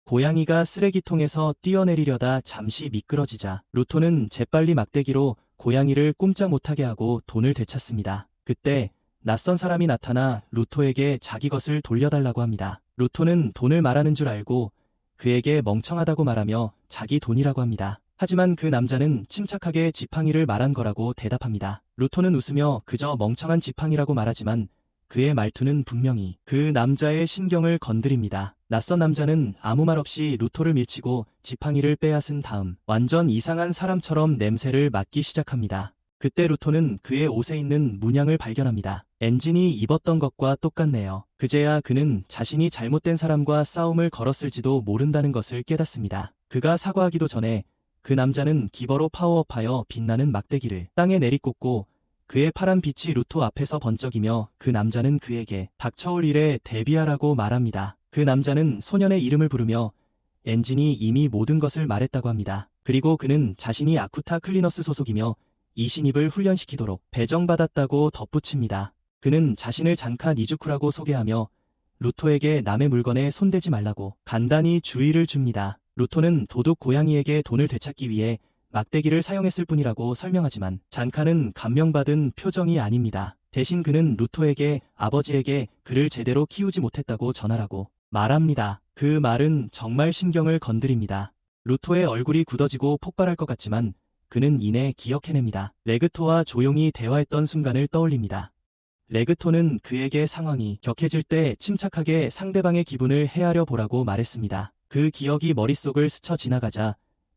고양이가 쓰레기통에서 뛰어내리려다 잠시 미끄러지자 루토는 재빨리 막대기로 고양이를 꼼짝 못하게 하고 돈을 되찾습니다. 그때 낯선 사람이 나타나 루토에게 자기 것을 돌려달라고 합니다. 루토는 돈을 말하는 줄 알고 그에게 멍청하다고 말하며 자기 돈이라고 합니다. 하지만 그 남자는 침착하게 지팡이를 말한 거라고 대답합니다. 루토는 웃으며 그저 멍청한 지팡이라고 말하지만 그의 말투는 분명히 그 남자의 신경을 건드립니다. 낯선 남자는 아무 말 없이 루토를 밀치고 지팡이를 빼앗은 다음 완전 이상한 사람처럼 냄새를 맡기 시작합니다. 그때 루토는 그의 옷에 있는 문양을 발견합니다. 엔진이 입었던 것과 똑같네요. 그제야 그는 자신이 잘못된 사람과 싸움을 걸었을지도 모른다는 것을 깨닫습니다. 그가 사과하기도 전에 그 남자는 기버로 파워업하여 빛나는 막대기를 땅에 내리꽂고 그의 파란 빛이 루토 앞에서 번쩍이며 그 남자는 그에게 닥쳐올 일에 대비하라고 말합니다. 그 남자는 소년의 이름을 부르며 엔진이 이미 모든 것을 말했다고 합니다. 그리고 그는 자신이 아쿠타 클리너스 소속이며 이 신입을 훈련시키도록 배정받았다고 덧붙입니다. 그는 자신을 장카 니주쿠라고 소개하며 루토에게 남의 물건에 손대지 말라고 간단히 주의를 줍니다. 루토는 도둑 고양이에게 돈을 되찾기 위해 막대기를 사용했을 뿐이라고 설명하지만 장카는 감명받은 표정이 아닙니다. 대신 그는 루토에게 아버지에게 그를 제대로 키우지 못했다고 전하라고 말합니다. 그 말은 정말 신경을 건드립니다. 루토의 얼굴이 굳어지고 폭발할 것 같지만 그는 이내 기억해냅니다. 레그토와 조용히 대화했던 순간을 떠올립니다. 레그토는 그에게 상황이 격해질 때 침착하게 상대방의 기분을 헤아려 보라고 말했습니다. 그 기억이 머릿속을 스쳐 지나가자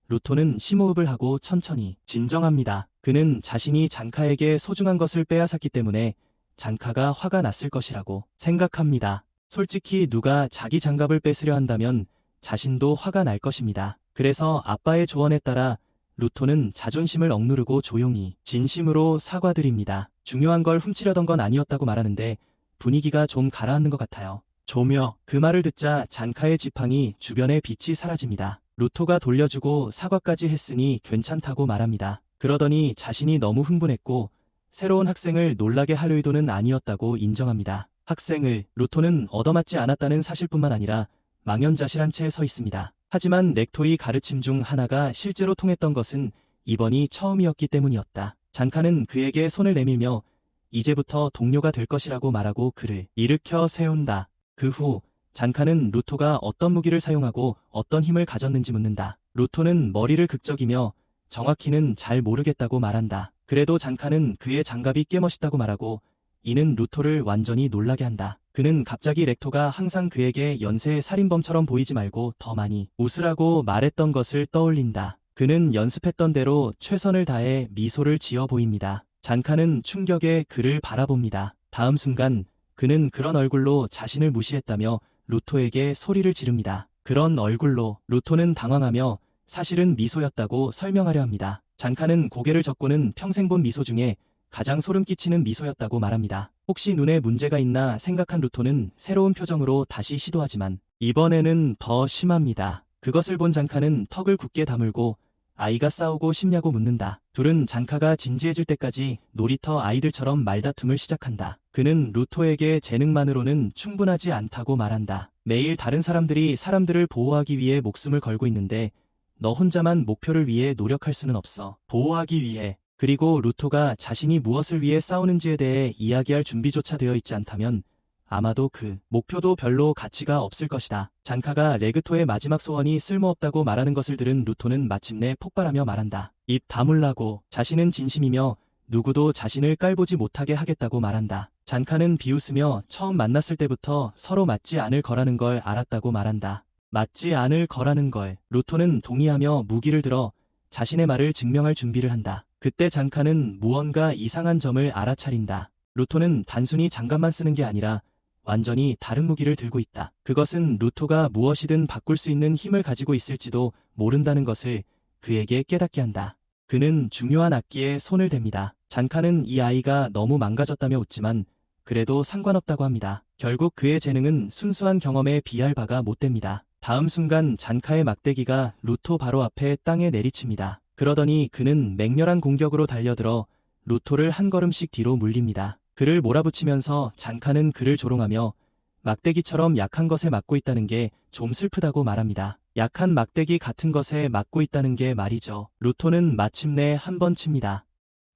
루토는 심호흡을 하고 천천히 진정합니다. 그는 자신이 장카에게 소중한 것을 빼앗았기 때문에 장카가 화가 났을 것이라고 생각합니다. 솔직히 누가 자기 장갑을 뺏으려 한다면 자신도 화가 날 것입니다. 그래서 아빠의 조언에 따라 루토는 자존심을 억누르고 조용히 진심으로 사과드립니다. 중요한 걸 훔치려던 건 아니었다고 말하는데 분위기가 좀 가라앉는 것 같아요. 조며 그 말을 듣자 장카의 지팡이 주변에 빛이 사라집니다. 루토가 돌려주고 사과까지 했으니 괜찮다고 말합니다. 그러더니 자신이 너무 흥분했고 새로운 학생을 놀라게 할 의도는 아니었다고 인정합니다. 학생을 루토는 얻어맞지 않았다는 사실뿐만 아니라 망연자실한 채 서 있습니다. 하지만 렉토의 가르침 중 하나가 실제로 통했던 것은 이번이 처음이었기 때문이었다. 장카는 그에게 손을 내밀며 이제부터 동료가 될 것이라고 말하고 그를 일으켜 세운다. 그 후 장카는 루토가 어떤 무기를 사용하고 어떤 힘을 가졌는지 묻는다. 루토는 머리를 극적이며 정확히는 잘 모르겠다고 말한다. 그래도 장카는 그의 장갑이 꽤 멋있다고 말하고 이는 루토를 완전히 놀라게 한다. 그는 갑자기 렉토가 항상 그에게 연쇄 살인범처럼 보이지 말고 더 많이 웃으라고 말했던 것을 떠올린다. 그는 연습했던 대로 최선을 다해 미소를 지어 보입니다. 장카는 충격에 그를 바라봅니다. 다음 순간 그는 그런 얼굴로 자신을 무시했다며 루토에게 소리를 지릅니다. 그런 얼굴로 루토는 당황하며 사실은 미소였다고 설명하려 합니다. 장카는 고개를 젓고는 평생 본 미소 중에 가장 소름 끼치는 미소였다고 말합니다. 혹시 눈에 문제가 있나 생각한 루토는 새로운 표정으로 다시 시도하지만 이번에는 더 심합니다. 그것을 본 장카는 턱을 굳게 다물고 아이가 싸우고 싶냐고 묻는다. 둘은 장카가 진지해질 때까지 놀이터 아이들처럼 말다툼을 시작한다. 그는 루토에게 재능만으로는 충분하지 않다고 말한다. 매일 다른 사람들이 사람들을 보호하기 위해 목숨을 걸고 있는데 너 혼자만 목표를 위해 노력할 수는 없어. 보호하기 위해. 그리고 루토가 자신이 무엇을 위해 싸우는지에 대해 이야기할 준비조차 되어 있지 않다면 아마도 그 목표도 별로 가치가 없을 것이다. 장카가 레그토의 마지막 소원이 쓸모없다고 말하는 것을 들은 루토는 마침내 폭발하며 말한다. 입 다물라고. 자신은 진심이며 누구도 자신을 깔보지 못하게 하겠다고 말한다. 장카는 비웃으며 처음 만났을 때부터 서로 맞지 않을 거라는 걸 알았다고 말한다. 맞지 않을 거라는 걸. 루토는 동의하며 무기를 들어 자신의 말을 증명할 준비를 한다. 그때 장카는 무언가 이상한 점을 알아차린다. 루토는 단순히 장갑만 쓰는 게 아니라 완전히 다른 무기를 들고 있다. 그것은 루토가 무엇이든 바꿀 수 있는 힘을 가지고 있을지도 모른다는 것을 그에게 깨닫게 한다. 그는 중요한 악기에 손을 댑니다. 장카는 이 아이가 너무 망가졌다며 웃지만 그래도 상관없다고 합니다. 결국 그의 재능은 순수한 경험에 비할 바가 못 됩니다. 다음 순간 장카의 막대기가 루토 바로 앞에 땅에 내리칩니다. 그러더니 그는 맹렬한 공격으로 달려들어 루토를 한 걸음씩 뒤로 물립니다. 그를 몰아붙이면서 장카는 그를 조롱하며 막대기처럼 약한 것에 맞고 있다는 게 좀 슬프다고 말합니다. 약한 막대기 같은 것에 맞고 있다는 게 말이죠. 루토는 마침내 한 번 칩니다.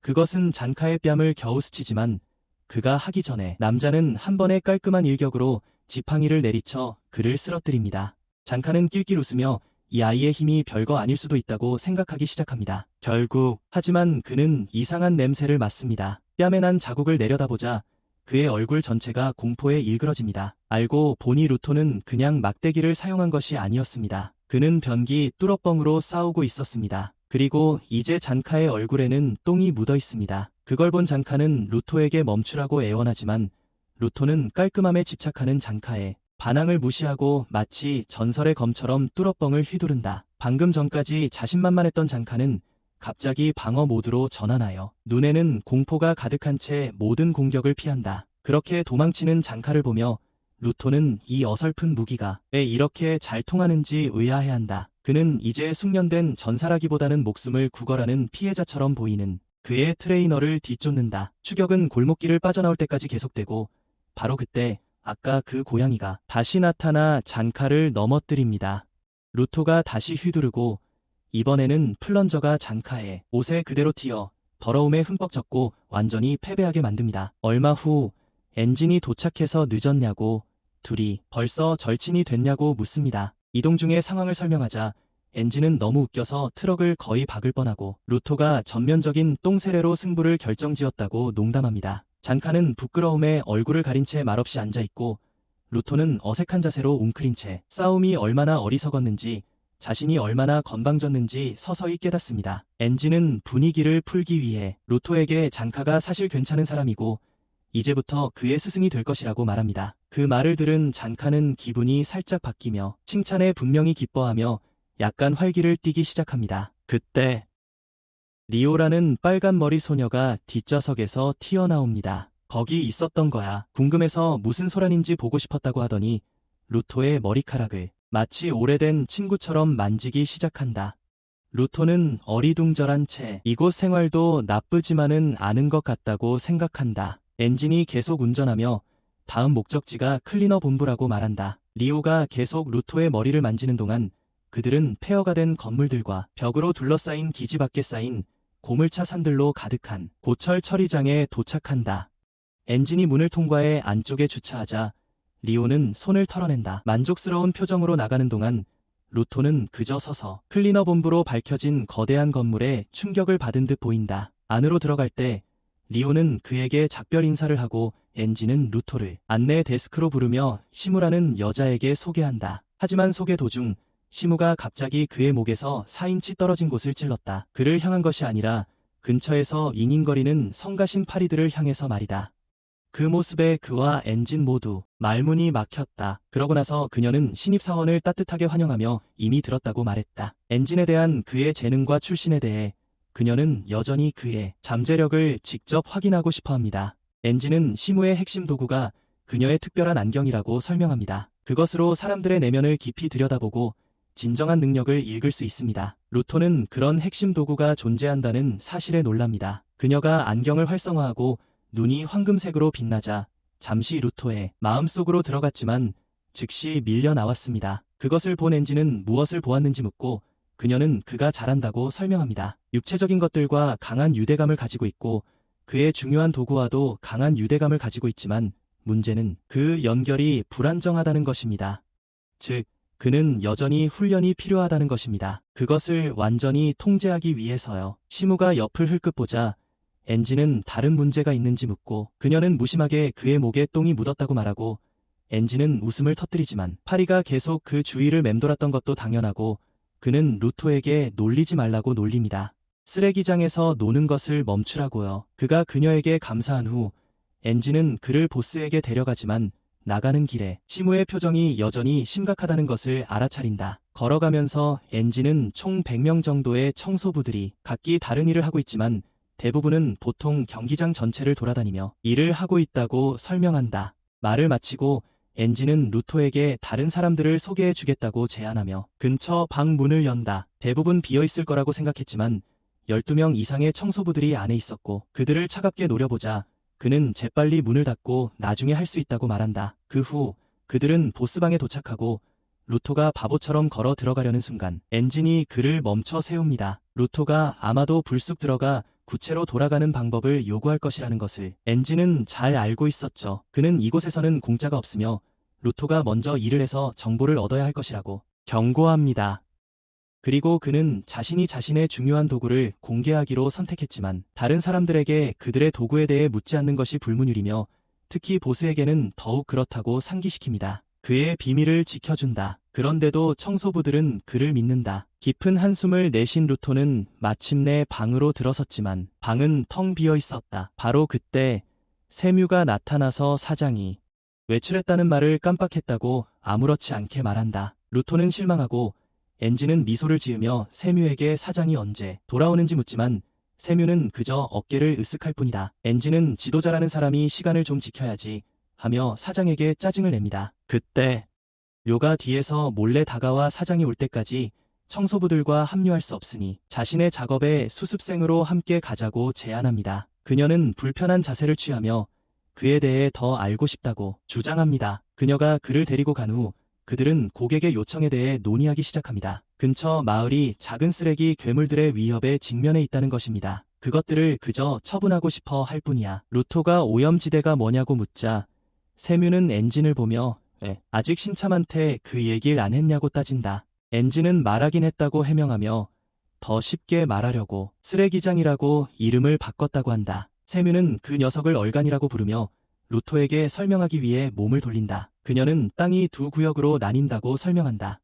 그것은 장카의 뺨을 겨우 스치지만 그가 하기 전에 남자는 한 번의 깔끔한 일격으로 지팡이를 내리쳐 그를 쓰러뜨립니다. 장카는 낄낄 웃으며 이 아이의 힘이 별거 아닐 수도 있다고 생각하기 시작합니다. 결국 하지만 그는 이상한 냄새를 맡습니다. 뺨에 난 자국을 내려다보자 그의 얼굴 전체가 공포에 일그러집니다. 알고 보니 루토는 그냥 막대기를 사용한 것이 아니었습니다. 그는 변기 뚫어뻥으로 싸우고 있었습니다. 그리고 이제 장카의 얼굴에는 똥이 묻어 있습니다. 그걸 본 장카는 루토에게 멈추라고 애원하지만 루토는 깔끔함에 집착하는 장카의 반항을 무시하고 마치 전설의 검처럼 뚫어뻥을 휘두른다. 방금 전까지 자신만만했던 장카는 갑자기 방어 모드로 전환하여 눈에는 공포가 가득한 채 모든 공격을 피한다. 그렇게 도망치는 장카를 보며 루토는 이 어설픈 무기가 왜 이렇게 잘 통하는지 의아해한다. 그는 이제 숙련된 전사라기보다는 목숨을 구걸하는 피해자처럼 보이는 그의 트레이너를 뒤쫓는다. 추격은 골목길을 빠져나올 때까지 계속되고 바로 그때 아까 그 고양이가 다시 나타나 장카를 넘어뜨립니다. 루토가 다시 휘두르고 이번에는 플런저가 장카의 옷에 그대로 튀어 더러움에 흠뻑 젖고 완전히 패배하게 만듭니다. 얼마 후 엔진이 도착해서 늦었냐고 둘이 벌써 절친이 됐냐고 묻습니다. 이동 중에 상황을 설명하자 엔진은 너무 웃겨서 트럭을 거의 박을 뻔하고 루토가 전면적인 똥세례로 승부를 결정지었다고 농담합니다. 잔카는 부끄러움에 얼굴을 가린 채 말없이 앉아있고 루토는 어색한 자세로 웅크린 채 싸움이 얼마나 어리석었는지 자신이 얼마나 건방졌는지 서서히 깨닫습니다. 엔진은 분위기를 풀기 위해 루토에게 잔카가 사실 괜찮은 사람이고 이제부터 그의 스승이 될 것이라고 말합니다. 그 말을 들은 잔카는 기분이 살짝 바뀌며 칭찬에 분명히 기뻐하며 약간 활기를 띠기 시작합니다. 그때 리오라는 빨간 머리 소녀가 뒷좌석에서 튀어나옵니다. 거기 있었던 거야. 궁금해서 무슨 소란인지 보고 싶었다고 하더니 루토의 머리카락을 마치 오래된 친구처럼 만지기 시작한다. 루토는 어리둥절한 채 이곳 생활도 나쁘지만은 않은 것 같다고 생각한다. 엔진이 계속 운전하며 다음 목적지가 클리너 본부라고 말한다. 리오가 계속 루토의 머리를 만지는 동안 그들은 폐허가 된 건물들과 벽으로 둘러싸인 기지 밖에 쌓인 고물차 산들로 가득한 고철 처리장에 도착한다. 엔진이 문을 통과해 안쪽에 주차하자 리오는 손을 털어낸다. 만족스러운 표정으로 나가는 동안 루토는 그저 서서 클리너 본부로 밝혀진 거대한 건물에 충격을 받은 듯 보인다. 안으로 들어갈 때 리오는 그에게 작별 인사를 하고 엔진은 루토를 안내 데스크로 부르며 시무라는 여자에게 소개한다. 하지만 소개 도중 시무가 갑자기 그의 목에서 4인치 떨어진 곳을 찔렀다. 그를 향한 것이 아니라 근처에서 잉잉거리는 성가신 파리들을 향해서 말이다. 그 모습에 그와 엔진 모두 말문이 막혔다. 그러고 나서 그녀는 신입사원을 따뜻하게 환영하며 이미 들었다고 말했다. 엔진에 대한 그의 재능과 출신에 대해 그녀는 여전히 그의 잠재력을 직접 확인하고 싶어합니다. 엔진은 시무의 핵심 도구가 그녀의 특별한 안경이라고 설명합니다. 그것으로 사람들의 내면을 깊이 들여다보고 진정한 능력을 읽을 수 있습니다. 루토는 그런 핵심 도구가 존재한다는 사실에 놀랍니다. 그녀가 안경을 활성화하고 눈이 황금색으로 빛나자 잠시 루토의 마음속으로 들어갔지만 즉시 밀려 나왔습니다. 그것을 본 엔진은 무엇을 보았는지 묻고 그녀는 그가 잘한다고 설명합니다. 육체적인 것들과 강한 유대감을 가지고 있고 그의 중요한 도구와도 강한 유대감을 가지고 있지만 문제는 그 연결이 불안정하다는 것입니다. 즉, 그는 여전히 훈련이 필요하다는 것입니다. 그것을 완전히 통제하기 위해서요. 시무가 옆을 흘끗 보자 엔진은 다른 문제가 있는지 묻고 그녀는 무심하게 그의 목에 똥이 묻었다고 말하고 엔진은 웃음을 터뜨리지만 파리가 계속 그 주위를 맴돌았던 것도 당연하고 그는 루토에게 놀리지 말라고 놀립니다. 쓰레기장에서 노는 것을 멈추라고요. 그가 그녀에게 감사한 후 엔진은 그를 보스에게 데려가지만 나가는 길에 시무의 표정이 여전히 심각하다는 것을 알아차린다. 걸어가면서 엔진은 총 100명 정도의 청소부들이 각기 다른 일을 하고 있지만 대부분은 보통 경기장 전체를 돌아다니며 일을 하고 있다고 설명한다. 말을 마치고 엔진은 루토에게 다른 사람들을 소개해 주겠다고 제안하며 근처 방 문을 연다. 대부분 비어있을 거라고 생각했지만 12명 이상의 청소부들이 안에 있었고 그들을 차갑게 노려보자 그는 재빨리 문을 닫고 나중에 할 수 있다고 말한다. 그 후 그들은 보스방에 도착하고 루토가 바보처럼 걸어 들어가려는 순간 엔진이 그를 멈춰 세웁니다. 루토가 아마도 불쑥 들어가 구체로 돌아가는 방법을 요구할 것이라는 것을 엔진은 잘 알고 있었죠. 그는 이곳에서는 공짜가 없으며 루토가 먼저 일을 해서 정보를 얻어야 할 것이라고 경고합니다. 그리고 그는 자신이 자신의 중요한 도구를 공개하기로 선택했지만 다른 사람들에게 그들의 도구에 대해 묻지 않는 것이 불문율이며 특히 보스에게는 더욱 그렇다고 상기시킵니다. 그의 비밀을 지켜준다. 그런데도 청소부들은 그를 믿는다. 깊은 한숨을 내쉰 루토는 마침내 방으로 들어섰지만 방은 텅 비어 있었다. 바로 그때 세뮤가 나타나서 사장이 외출했다는 말을 깜빡했다고 아무렇지 않게 말한다. 루토는 실망하고 엔진은 미소를 지으며 세뮤에게 사장이 언제 돌아오는지 묻지만 세뮤는 그저 어깨를 으쓱할 뿐이다. 엔진은 지도자라는 사람이 시간을 좀 지켜야지 하며 사장에게 짜증을 냅니다. 그때 료가 뒤에서 몰래 다가와 사장이 올 때까지 청소부들과 합류할 수 없으니 자신의 작업에 수습생으로 함께 가자고 제안합니다. 그녀는 불편한 자세를 취하며 그에 대해 더 알고 싶다고 주장합니다. 그녀가 그를 데리고 간 후 그들은 고객의 요청에 대해 논의하기 시작합니다. 근처 마을이 작은 쓰레기 괴물들의 위협에 직면해 있다는 것입니다. 그것들을 그저 처분하고 싶어 할 뿐이야. 루토가 오염지대가 뭐냐고 묻자 세뮤는 엔진을 보며 왜 아직 신참한테 그 얘기를 안 했냐고 따진다. 엔지는 말하긴 했다고 해명하며 더 쉽게 말하려고 쓰레기장이라고 이름을 바꿨다고 한다. 세뮤는 그 녀석을 얼간이라고 부르며 루토에게 설명하기 위해 몸을 돌린다. 그녀는 땅이 두 구역으로 나뉜다고 설명한다.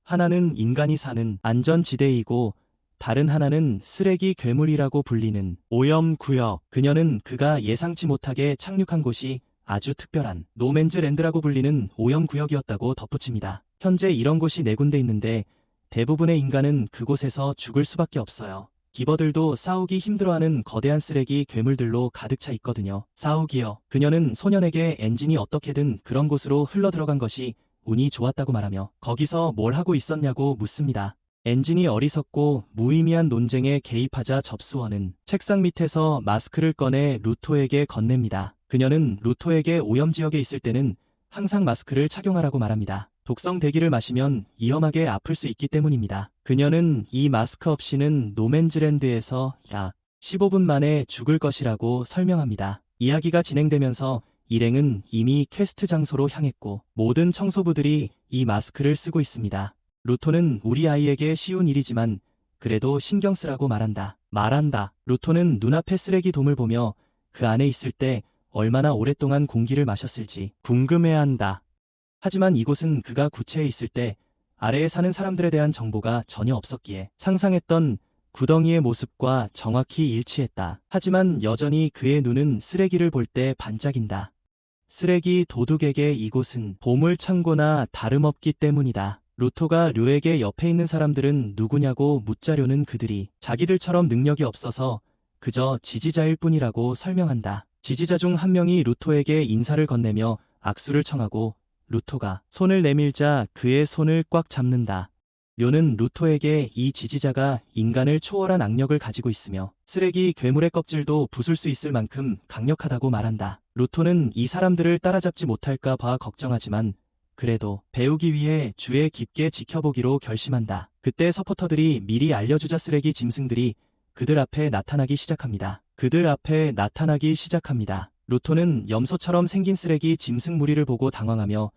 하나는 인간이 사는 안전지대이고 다른 하나는 쓰레기 괴물이라고 불리는 오염구역. 그녀는 그가 예상치 못하게 착륙한 곳이 아주 특별한 노맨즈랜드라고 불리는 오염구역이었다고 덧붙입니다. 현재 이런 곳이 4군데 있는데 대부분의 인간은 그곳에서 죽을 수밖에 없어요. 기버들도 싸우기 힘들어하는 거대한 쓰레기 괴물들로 가득 차 있거든요. 싸우기요. 그녀는 소년에게 엔진이 어떻게든 그런 곳으로 흘러들어간 것이 운이 좋았다고 말하며 거기서 뭘 하고 있었냐고 묻습니다. 엔진이 어리석고 무의미한 논쟁에 개입하자 접수원은 책상 밑에서 마스크를 꺼내 루토에게 건넵니다. 그녀는 루토에게 오염지역에 있을 때는 항상 마스크를 착용하라고 말합니다. 독성 대기를 마시면 위험하게 아플 수 있기 때문입니다. 그녀는 이 마스크 없이는 노맨즈랜드에서 약 15분 만에 죽을 것이라고 설명합니다. 이야기가 진행되면서 일행은 이미 퀘스트 장소로 향했고 모든 청소부들이 이 마스크를 쓰고 있습니다. 루토는 우리 아이에게 쉬운 일이지만 그래도 신경 쓰라고 말한다. 루토는 눈앞의 쓰레기 돔을 보며 그 안에 있을 때 얼마나 오랫동안 공기를 마셨을지 궁금해한다. 하지만 이곳은 그가 구체에 있을 때 아래에 사는 사람들에 대한 정보가 전혀 없었기에 상상했던 구덩이의 모습과 정확히 일치했다. 하지만 여전히 그의 눈은 쓰레기를 볼 때 반짝인다. 쓰레기 도둑에게 이곳은 보물창고나 다름없기 때문이다. 루토가 료에게 옆에 있는 사람들은 누구냐고 묻자료는 그들이 자기들처럼 능력이 없어서 그저 지지자일 뿐이라고 설명한다. 지지자 중 한 명이 루토에게 인사를 건네며 악수를 청하고 루토가 손을 내밀자 그의 손을 꽉 잡는다. 료는 루토에게 이 지지자가 인간을 초월한 악력을 가지고 있으며 쓰레기 괴물의 껍질도 부술 수 있을 만큼 강력하다고 말한다. 루토는 이 사람들을 따라잡지 못할까 봐 걱정하지만 그래도 배우기 위해 주에 깊게 지켜보기로 결심한다. 그때 서포터들이 미리 알려주자 쓰레기 짐승들이 그들 앞에 나타나기 시작합니다. 루토는 염소처럼 생긴 쓰레기 짐승 무리를 보고 당황하며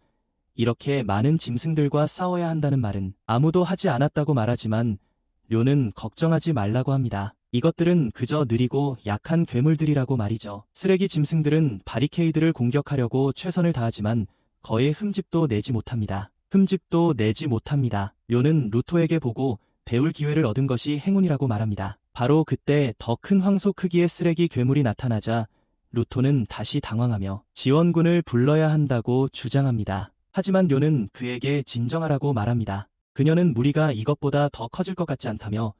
이렇게 많은 짐승들과 싸워야 한다는 말은 아무도 하지 않았다고 말하지만 료는 걱정하지 말라고 합니다. 이것들은 그저 느리고 약한 괴물들이라고 말이죠. 쓰레기 짐승들은 바리케이드를 공격하려고 최선을 다하지만 거의 흠집도 내지 못합니다. 료는 루토에게 보고 배울 기회를 얻은 것이 행운이라고 말합니다. 바로 그때 더 큰 황소 크기의 쓰레기 괴물이 나타나자 루토는 다시 당황하며 지원군을 불러야 한다고 주장합니다. 하지만 료는 그에게 진정하라고 말합니다. 그녀는 무리가 이것보다 더 커질 것 같지 않다며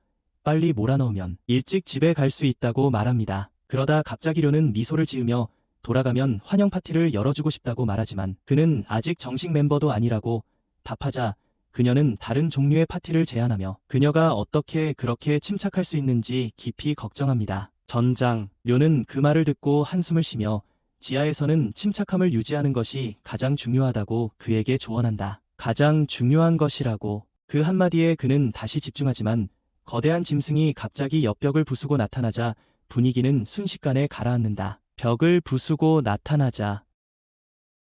빨리 몰아넣으면 일찍 집에 갈 수 있다고 말합니다. 그러다 갑자기 료는 미소를 지으며 돌아가면 환영 파티를 열어주고 싶다고 말하지만 그는 아직 정식 멤버도 아니라고 답하자 그녀는 다른 종류의 파티를 제안하며 그녀가 어떻게 그렇게 침착할 수 있는지 깊이 걱정합니다. 전장, 료는 그 말을 듣고 한숨을 쉬며 지하에서는 침착함을 유지하는 것이 가장 중요하다고 그에게 조언한다. 가장 중요한 것이라고. 그 한마디에 그는 다시 집중하지만 거대한 짐승이 갑자기 옆벽을 부수고 나타나자 분위기는 순식간에 가라앉는다. 벽을 부수고 나타나자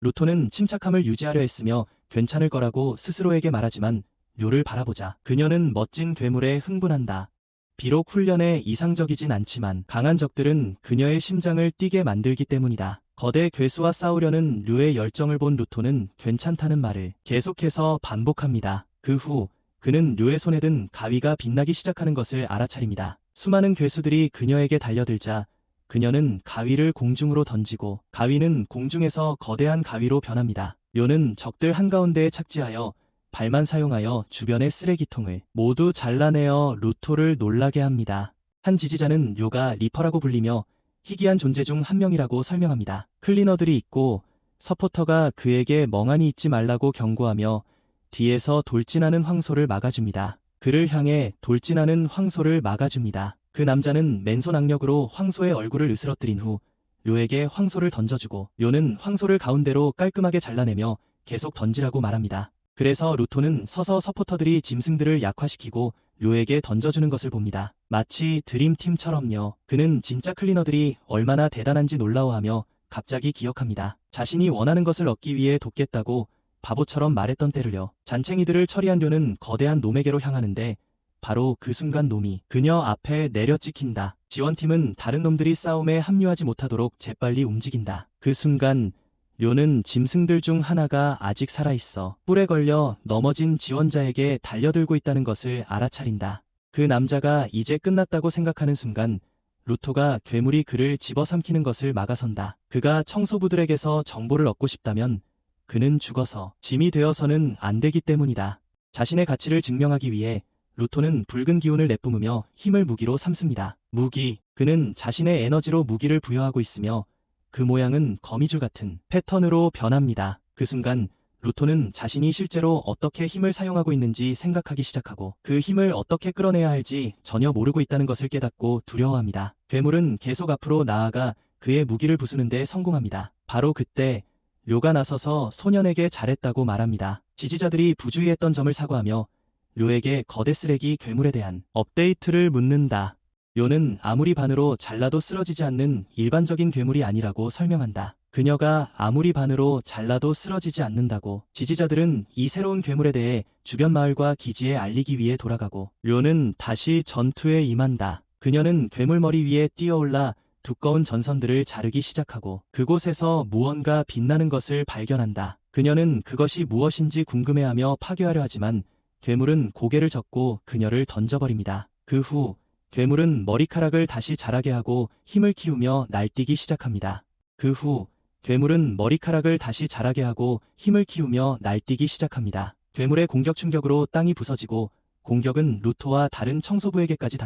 루토는 침착함을 유지하려 했으며 괜찮을 거라고 스스로에게 말하지만 료를 바라보자 그녀는 멋진 괴물에 흥분한다. 비록 훈련에 이상적이진 않지만 강한 적들은 그녀의 심장을 뛰게 만들기 때문이다. 거대 괴수와 싸우려는 료의 열정을 본 루토는 괜찮다는 말을 계속해서 반복합니다. 그 후 그는 료의 손에 든 가위가 빛나기 시작하는 것을 알아차립니다. 수많은 괴수들이 그녀에게 달려들자 그녀는 가위를 공중으로 던지고 가위는 공중에서 거대한 가위로 변합니다. 료는 적들 한가운데에 착지하여 발만 사용하여 주변의 쓰레기통을 모두 잘라내어 루토를 놀라게 합니다. 한 지지자는 료가 리퍼라고 불리며 희귀한 존재 중 한 명이라고 설명합니다. 클리너들이 있고 서포터가 그에게 멍하니 있지 말라고 경고하며 뒤에서 돌진하는 황소를 막아줍니다. 그를 향해 돌진하는 황소를 막아줍니다. 그 남자는 맨손 악력으로 황소의 얼굴을 으스러뜨린 후 료에게 황소를 던져주고 료는 황소를 가운데로 깔끔하게 잘라내며 계속 던지라고 말합니다. 그래서 루토는 서서 서포터들이 짐승들을 약화시키고 료에게 던져주는 것을 봅니다. 마치 드림팀처럼요. 그는 진짜 클리너들이 얼마나 대단한지 놀라워하며 갑자기 기억합니다. 자신이 원하는 것을 얻기 위해 돕겠다고 바보처럼 말했던 때를요. 잔챙이들을 처리한 료는 거대한 놈에게로 향하는데 바로 그 순간 놈이 그녀 앞에 내려 찍힌다. 지원팀은 다른 놈들이 싸움에 합류하지 못하도록 재빨리 움직인다. 그 순간 료는 짐승들 중 하나가 아직 살아있어 뿔에 걸려 넘어진 지원자에게 달려들고 있다는 것을 알아차린다. 그 남자가 이제 끝났다고 생각하는 순간 루토가 괴물이 그를 집어삼키는 것을 막아선다. 그가 청소부들에게서 정보를 얻고 싶다면 그는 죽어서 짐이 되어서는 안 되기 때문이다. 자신의 가치를 증명하기 위해 루토는 붉은 기운을 내뿜으며 힘을 무기로 삼습니다. 무기. 그는 자신의 에너지로 무기를 부여하고 있으며 그 모양은 거미줄 같은 패턴으로 변합니다. 그 순간 루토는 자신이 실제로 어떻게 힘을 사용하고 있는지 생각하기 시작하고 그 힘을 어떻게 끌어내야 할지 전혀 모르고 있다는 것을 깨닫고 두려워합니다. 괴물은 계속 앞으로 나아가 그의 무기를 부수는 데 성공합니다. 바로 그때 료가 나서서 소년에게 잘했다고 말합니다. 지지자들이 부주의했던 점을 사과하며 료에게 거대 쓰레기 괴물에 대한 업데이트를 묻는다. 료는 아무리 반으로 잘라도 쓰러지지 않는 일반적인 괴물이 아니라고 설명한다. 그녀가 아무리 반으로 잘라도 쓰러지지 않는다고. 지지자들은 이 새로운 괴물에 대해 주변 마을과 기지에 알리기 위해 돌아가고 료는 다시 전투에 임한다. 그녀는 괴물 머리 위에 뛰어올라 두꺼운 전선들을 자르기 시작하고 그곳에서 무언가 빛나는 것을 발견한다. 그녀는 그것이 무엇인지 궁금해하며 파괴하려 하지만 괴물은 고개를 젓고 그녀를 던져버립니다. 그 후 괴물은 머리카락을 다시 자라게 하고 힘을 키우며 날뛰기 시작합니다. 그 후 괴물은 머리카락을 다시 자라게 하고 힘을 키우며 날뛰기 시작합니다. 괴물의 공격 충격으로 땅이 부서지고 공격은 루토와 다른 청소부에게까지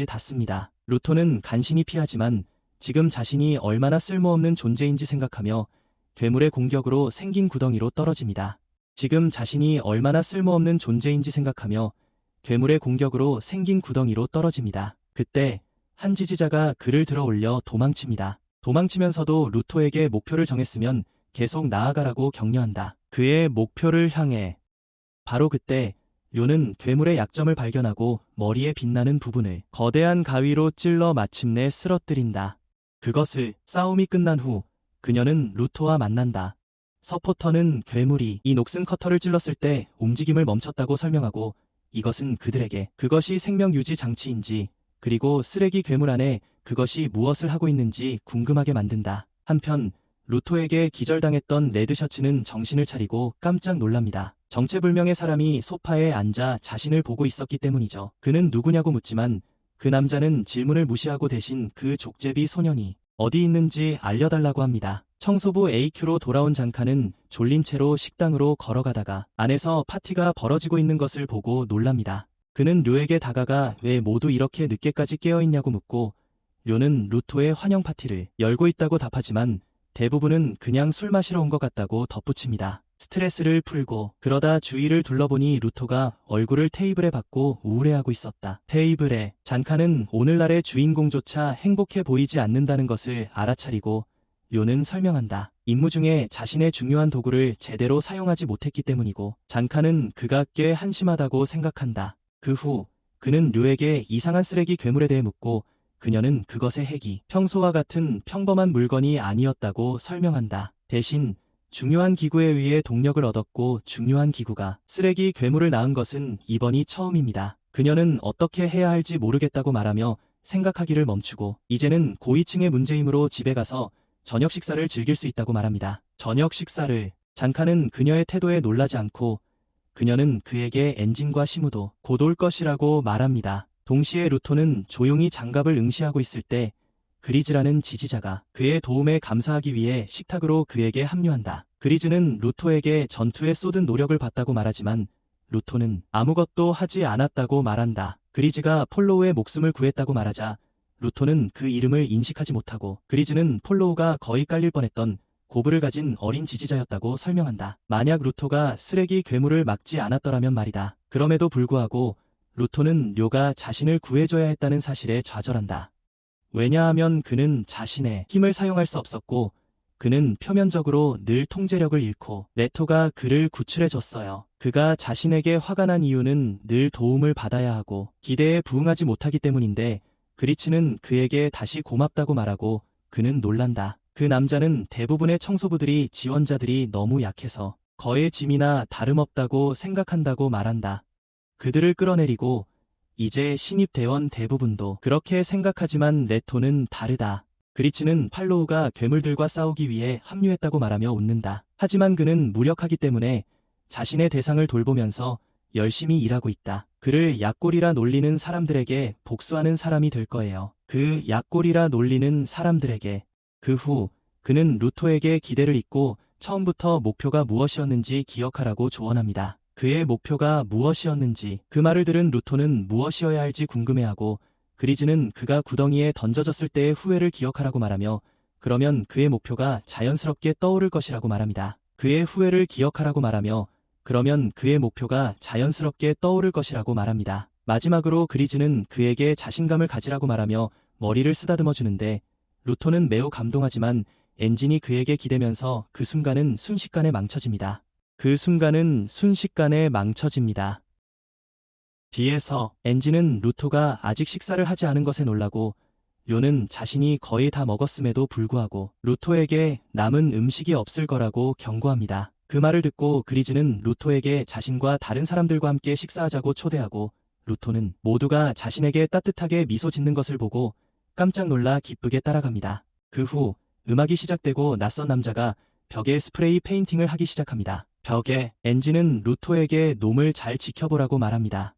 닿습니다. 루토는 간신히 피하지만 지금 자신이 얼마나 쓸모없는 존재인지 생각하며 괴물의 공격으로 생긴 구덩이로 떨어집니다. 괴물의 공격으로 생긴 구덩이로 떨어집니다. 그때 한 지지자가 그를 들어 올려 도망칩니다. 도망치면서도 루토에게 목표를 정했으면 계속 나아가라고 격려한다. 그의 목표를 향해. 바로 그때 료는 괴물의 약점을 발견하고 머리에 빛나는 부분을 거대한 가위로 찔러 마침내 쓰러뜨린다. 그것을 싸움이 끝난 후 그녀는 루토와 만난다. 서포터는 괴물이 이 녹슨 커터를 찔렀을 때 움직임을 멈췄다고 설명하고 이것은 그들에게 그것이 생명 유지 장치인지 그리고 쓰레기 괴물 안에 그것이 무엇을 하고 있는지 궁금하게 만든다. 한편 루토에게 기절당했던 레드셔츠는 정신을 차리고 깜짝 놀랍니다. 정체불명의 사람이 소파에 앉아 자신을 보고 있었기 때문이죠. 그는 누구냐고 묻지만 그 남자는 질문을 무시하고 대신 그 족제비 소년이 어디 있는지 알려달라고 합니다. 청소부 AQ로 돌아온 장카는 졸린 채로 식당으로 걸어가다가 안에서 파티가 벌어지고 있는 것을 보고 놀랍니다. 그는 료에게 다가가 왜 모두 이렇게 늦게까지 깨어있냐고 묻고 료는 루토의 환영 파티를 열고 있다고 답하지만 대부분은 그냥 술 마시러 온 것 같다고 덧붙입니다. 스트레스를 풀고 그러다 주위를 둘러보니 루토가 얼굴을 테이블에 박고 우울해하고 있었다. 테이블에 잔카는 오늘날의 주인공조차 행복해 보이지 않는다는 것을 알아차리고 료는 설명한다. 임무 중에 자신의 중요한 도구를 제대로 사용하지 못했기 때문이고 잔카는 그가 꽤 한심하다고 생각한다. 그 후 그는 료에게 이상한 쓰레기 괴물에 대해 묻고 그녀는 그것의 핵이 평소와 같은 평범한 물건이 아니었다고 설명한다. 대신 중요한 기구에 의해 동력을 얻었고 중요한 기구가 쓰레기 괴물을 낳은 것은 이번이 처음입니다. 그녀는 어떻게 해야 할지 모르겠다고 말하며 생각하기를 멈추고 이제는 고위층의 문제이므로 집에 가서 저녁 식사를 즐길 수 있다고 말합니다. 저녁 식사를. 잔카는 그녀의 태도에 놀라지 않고 그녀는 그에게 엔진과 시무도 곧 올 것이라고 말합니다. 동시에 루토는 조용히 장갑을 응시하고 있을 때 그리즈라는 지지자가 그의 도움에 감사하기 위해 식탁으로 그에게 합류한다. 그리즈는 루토에게 전투에 쏟은 노력을 봤다고 말하지만 루토는 아무것도 하지 않았다고 말한다. 그리즈가 폴로우의 목숨을 구했다고 말하자 루토는 그 이름을 인식하지 못하고 그리즈는 폴로우가 거의 깔릴 뻔했던 고브를 가진 어린 지지자였다고 설명한다. 만약 루토가 쓰레기 괴물을 막지 않았더라면 말이다. 그럼에도 불구하고 루토는 료가 자신을 구해줘야 했다는 사실에 좌절한다. 왜냐하면 그는 자신의 힘을 사용할 수 없었고 그는 표면적으로 늘 통제력을 잃고 레토가 그를 구출해줬어요. 그가 자신에게 화가 난 이유는 늘 도움을 받아야 하고 기대에 부응하지 못하기 때문인데 그리츠는 그에게 다시 고맙다고 말하고 그는 놀란다. 그 남자는 대부분의 청소부들이 지원자들이 너무 약해서 거의 짐이나 다름없다고 생각한다고 말한다. 그들을 끌어내리고 이제 신입 대원 대부분도 그렇게 생각하지만 레토는 다르다. 그리치는 팔로우가 괴물들과 싸우기 위해 합류했다고 말하며 웃는다. 하지만 그는 무력하기 때문에 자신의 대상을 돌보면서 열심히 일하고 있다. 그를 약골이라 놀리는 사람들에게 복수하는 사람이 될 거예요. 그 약골이라 놀리는 사람들에게. 그 후 그는 루토에게 기대를 잇고 처음부터 목표가 무엇이었는지 기억하라고 조언합니다. 그의 목표가 무엇이었는지 그 말을 들은 루토는 무엇이어야 할지 궁금해하고 그리즈는 그가 구덩이에 던져졌을 때의 후회를 기억하라고 말하며 그러면 그의 목표가 자연스럽게 떠오를 것이라고 말합니다. 그의 후회를 기억하라고 말하며 그러면 그의 목표가 자연스럽게 떠오를 것이라고 말합니다. 마지막으로 그리즈는 그에게 자신감을 가지라고 말하며 머리를 쓰다듬어 주는데 루토는 매우 감동하지만 엔진이 그에게 기대면서 그 순간은 순식간에 망쳐집니다. 그 순간은 순식간에 망쳐집니다. 뒤에서 엔진은 루토가 아직 식사를 하지 않은 것에 놀라고 료는 자신이 거의 다 먹었음에도 불구하고 루토에게 남은 음식이 없을 거라고 경고합니다. 그 말을 듣고 그리즈는 루토에게 자신과 다른 사람들과 함께 식사하자고 초대하고 루토는 모두가 자신에게 따뜻하게 미소 짓는 것을 보고 깜짝 놀라 기쁘게 따라갑니다. 그 후 음악이 시작되고 낯선 남자가 벽에 스프레이 페인팅을 하기 시작합니다. 벽에 엔진은 루토에게 놈을 잘 지켜보라고 말합니다.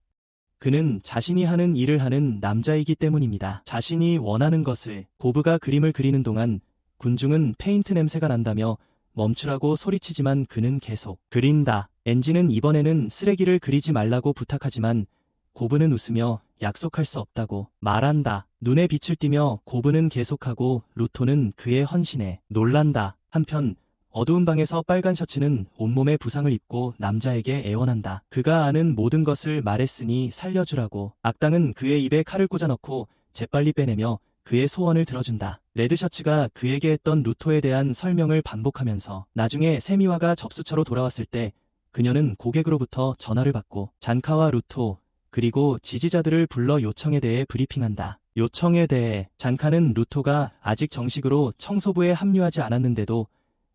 그는 자신이 하는 일을 하는 남자이기 때문입니다. 자신이 원하는 것을 고브가 그림을 그리는 동안 군중은 페인트 냄새가 난다며 멈추라고 소리치지만 그는 계속 그린다. 엔진은 이번에는 쓰레기를 그리지 말라고 부탁하지만 고브는 웃으며 약속할 수 없다고 말한다. 눈에 빛을 띠며 고브는 계속하고 루토는 그의 헌신에 놀란다. 한편 어두운 방에서 빨간 셔츠는 온몸에 부상을 입고 남자에게 애원한다. 그가 아는 모든 것을 말했으니 살려주라고. 악당은 그의 입에 칼을 꽂아넣고 재빨리 빼내며 그의 소원을 들어준다. 레드 셔츠가 그에게 했던 루토에 대한 설명을 반복하면서 나중에 세미와가 접수처로 돌아왔을 때 그녀는 고객으로부터 전화를 받고 잔카와 루토 그리고 지지자들을 불러 요청에 대해 브리핑한다. 요청에 대해 잔카는 루토가 아직 정식으로 청소부에 합류하지 않았는데도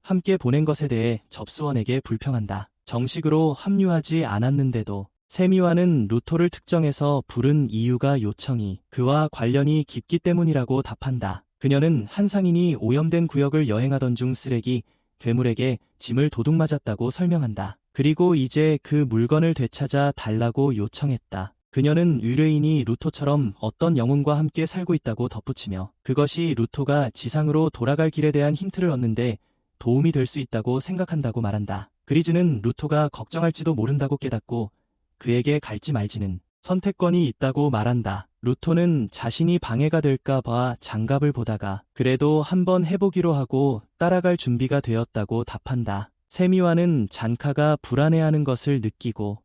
함께 보낸 것에 대해 접수원에게 불평한다. 정식으로 합류하지 않았는데도 세미와는 루토를 특정해서 부른 이유가 요청이 그와 관련이 깊기 때문이라고 답한다. 그녀는 한 상인이 오염된 구역을 여행하던 중 쓰레기, 괴물에게 짐을 도둑맞았다고 설명한다. 그리고 이제 그 물건을 되찾아 달라고 요청했다. 그녀는 의뢰인이 루토처럼 어떤 영웅과 함께 살고 있다고 덧붙이며 그것이 루토가 지상으로 돌아갈 길에 대한 힌트를 얻는데 도움이 될 수 있다고 생각한다고 말한다. 그리즈는 루토가 걱정할지도 모른다고 깨닫고 그에게 갈지 말지는 선택권이 있다고 말한다. 루토는 자신이 방해가 될까 봐 장갑을 보다가 그래도 한번 해보기로 하고 따라갈 준비가 되었다고 답한다. 세미와는 잔카가 불안해하는 것을 느끼고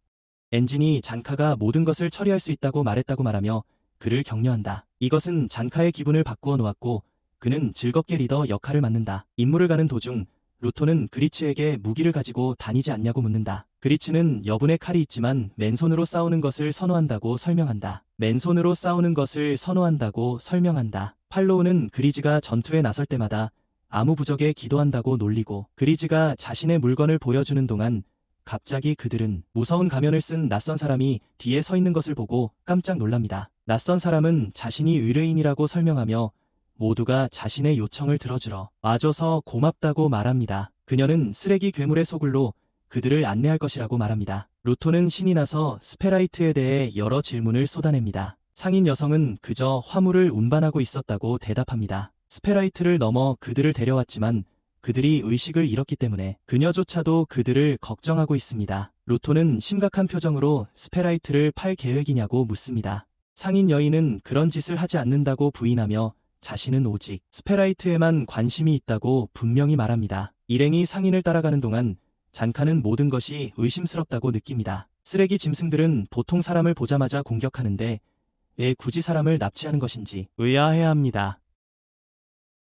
엔진이 잔카가 모든 것을 처리할 수 있다고 말했다고 말하며 그를 격려한다. 이것은 잔카의 기분을 바꾸어 놓았고 그는 즐겁게 리더 역할을 맡는다. 임무를 가는 도중 루토는 그리츠에게 무기를 가지고 다니지 않냐고 묻는다. 그리츠는 여분의 칼이 있지만 맨손으로 싸우는 것을 선호한다고 설명한다. 맨손으로 싸우는 것을 선호한다고 설명한다. 팔로우는 그리즈가 전투에 나설 때마다 아무 부적에 기도한다고 놀리고 그리즈가 자신의 물건을 보여주는 동안 갑자기 그들은 무서운 가면을 쓴 낯선 사람이 뒤에 서 있는 것을 보고 깜짝 놀랍니다. 낯선 사람은 자신이 의뢰인이라고 설명하며 모두가 자신의 요청을 들어주러 와줘서 고맙다고 말합니다. 그녀는 쓰레기 괴물의 소굴로 그들을 안내할 것이라고 말합니다. 루토는 신이 나서 스페라이트에 대해 여러 질문을 쏟아냅니다. 상인 여성은 그저 화물을 운반하고 있었다고 대답합니다. 스페라이트를 넘어 그들을 데려왔지만 그들이 의식을 잃었기 때문에 그녀조차도 그들을 걱정하고 있습니다. 루토는 심각한 표정으로 스페라이트를 팔 계획이냐고 묻습니다. 상인 여인은 그런 짓을 하지 않는다고 부인하며 자신은 오직 스페라이트에만 관심이 있다고 분명히 말합니다. 일행이 상인을 따라가는 동안 잔카는 모든 것이 의심스럽다고 느낍니다. 쓰레기 짐승들은 보통 사람을 보자마자 공격하는데 왜 굳이 사람을 납치하는 것인지 의아해합니다.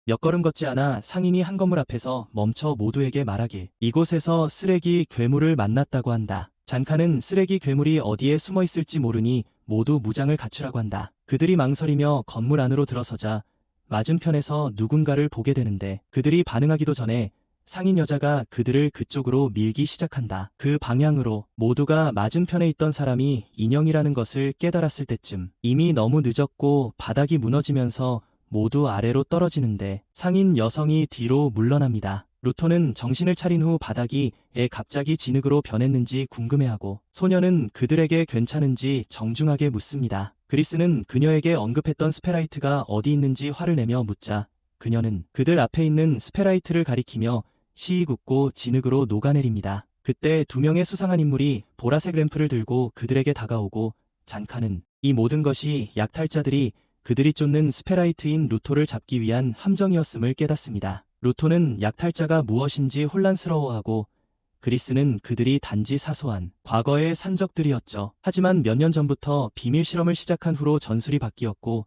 몇 걸음 걷지 않아 상인이 한 건물 앞에서 멈춰 모두에게 말하길 이곳에서 쓰레기 괴물을 만났다고 한다. 잔카는 쓰레기 괴물이 어디에 숨어 있을지 모르니 모두 무장을 갖추라고 한다. 그들이 망설이며 건물 안으로 들어서자 맞은편에서 누군가를 보게 되는데 그들이 반응하기도 전에 상인 여자가 그들을 그쪽으로 밀기 시작한다. 그 방향으로. 모두가 맞은편에 있던 사람이 인형이라는 것을 깨달았을 때쯤 이미 너무 늦었고 바닥이 무너지면서 모두 아래로 떨어지는데 상인 여성이 뒤로 물러납니다. 루토는 정신을 차린 후 바닥이 갑자기 진흙으로 변했는지 궁금해하고 소녀는 그들에게 괜찮은지 정중하게 묻습니다. 그리스는 그녀에게 언급했던 스페라이트가 어디 있는지 화를 내며 묻자 그녀는 그들 앞에 있는 스페라이트를 가리키며 시익 웃고 진흙으로 녹아내립니다. 그때 두 명의 수상한 인물이 보라색 램프를 들고 그들에게 다가오고 잔카는 이 모든 것이 약탈자들이 그들이 쫓는 스페라이트인 루토를 잡기 위한 함정이었음을 깨닫습니다. 루토는 약탈자가 무엇인지 혼란스러워하고 그리스는 그들이 단지 사소한 과거의 산적들이었죠. 하지만 몇 년 전부터 비밀 실험을 시작한 후로 전술이 바뀌었고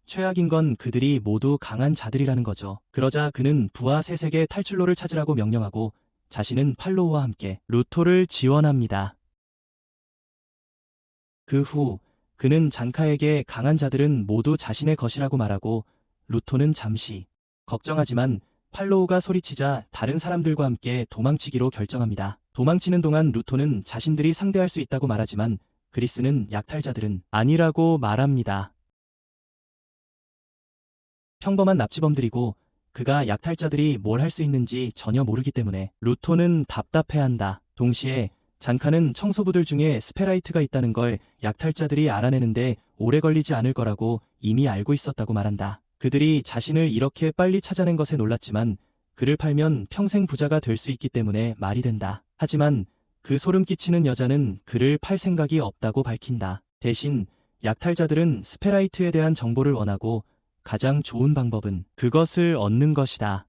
최악인 건 그들이 모두 강한 자들이라는 거죠. 그러자 그는 부하 셋에게 탈출로를 찾으라고 명령하고 자신은 팔로우와 함께 루토를 지원합니다. 그 후 그는 잔카에게 강한 자들은 모두 자신의 것이라고 말하고 루토는 잠시 걱정하지만 팔로우가 소리치자 다른 사람들과 함께 도망치기로 결정합니다. 도망치는 동안 루토는 자신들이 상대할 수 있다고 말하지만 그리스는 약탈자들은 아니라고 말합니다. 평범한 납치범들이고 그가 약탈자들이 뭘 할 수 있는지 전혀 모르기 때문에 루토는 답답해한다. 동시에 잔카는 청소부들 중에 스페라이트가 있다는 걸 약탈자들이 알아내는데 오래 걸리지 않을 거라고 이미 알고 있었다고 말한다. 그들이 자신을 이렇게 빨리 찾아낸 것에 놀랐지만 그를 팔면 평생 부자가 될 수 있기 때문에 말이 된다. 하지만 그 소름 끼치는 여자는 그를 팔 생각이 없다고 밝힌다. 대신 약탈자들은 스페라이트에 대한 정보를 원하고 가장 좋은 방법은 그것을 얻는 것이다.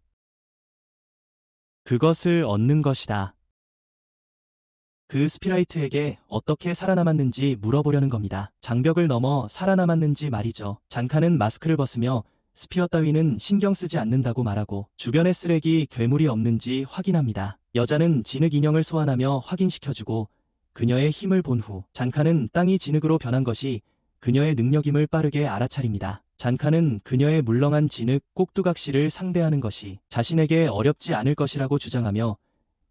그것을 얻는 것이다. 그 스피라이트에게 어떻게 살아남았는지 물어보려는 겁니다. 장벽을 넘어 살아남았는지 말이죠. 잔카는 마스크를 벗으며 스피어 따위는 신경 쓰지 않는다고 말하고 주변에 쓰레기, 괴물이 없는지 확인합니다. 여자는 진흙 인형을 소환하며 확인시켜주고 그녀의 힘을 본 후 잔카는 땅이 진흙으로 변한 것이 그녀의 능력임을 빠르게 알아차립니다. 잔카는 그녀의 물렁한 진흙 꼭두각시를 상대하는 것이 자신에게 어렵지 않을 것이라고 주장하며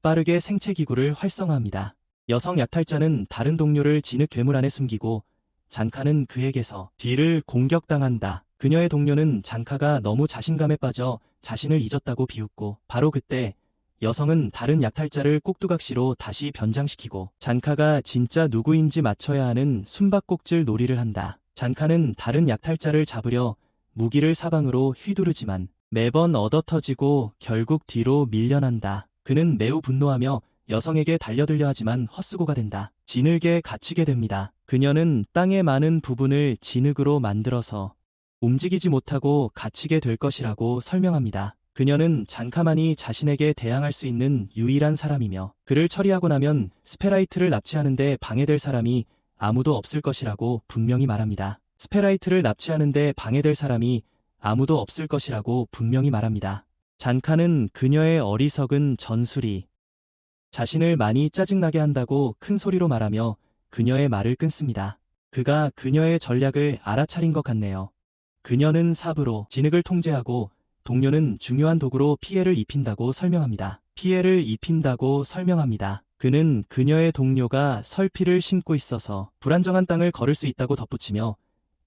빠르게 생체기구를 활성화합니다. 여성 약탈자는 다른 동료를 진흙 괴물 안에 숨기고 잔카는 그에게서 뒤를 공격당한다. 그녀의 동료는 잔카가 너무 자신감에 빠져 자신을 잊었다고 비웃고 바로 그때 여성은 다른 약탈자를 꼭두각시로 다시 변장시키고 잔카가 진짜 누구인지 맞춰야 하는 숨바꼭질 놀이를 한다. 잔카는 다른 약탈자를 잡으려 무기를 사방으로 휘두르지만 매번 얻어터지고 결국 뒤로 밀려난다. 그는 매우 분노하며 여성에게 달려들려 하지만 헛수고가 된다. 진흙에 갇히게 됩니다. 그녀는 땅의 많은 부분을 진흙으로 만들어서 움직이지 못하고 갇히게 될 것이라고 설명합니다. 그녀는 잔카만이 자신에게 대항할 수 있는 유일한 사람이며 그를 처리하고 나면 스페라이트를 납치하는데 방해될 사람이 아무도 없을 것이라고 분명히 말합니다. 스페라이트를 납치하는데 방해될 사람이 아무도 없을 것이라고 분명히 말합니다. 잔카는 그녀의 어리석은 전술이 자신을 많이 짜증나게 한다고 큰 소리로 말하며 그녀의 말을 끊습니다. 그가 그녀의 전략을 알아차린 것 같네요. 그녀는 삽으로 진흙을 통제하고 동료는 중요한 도구로 피해를 입힌다고 설명합니다. 피해를 입힌다고 설명합니다. 그는 그녀의 동료가 설피를 신고 있어서 불안정한 땅을 걸을 수 있다고 덧붙이며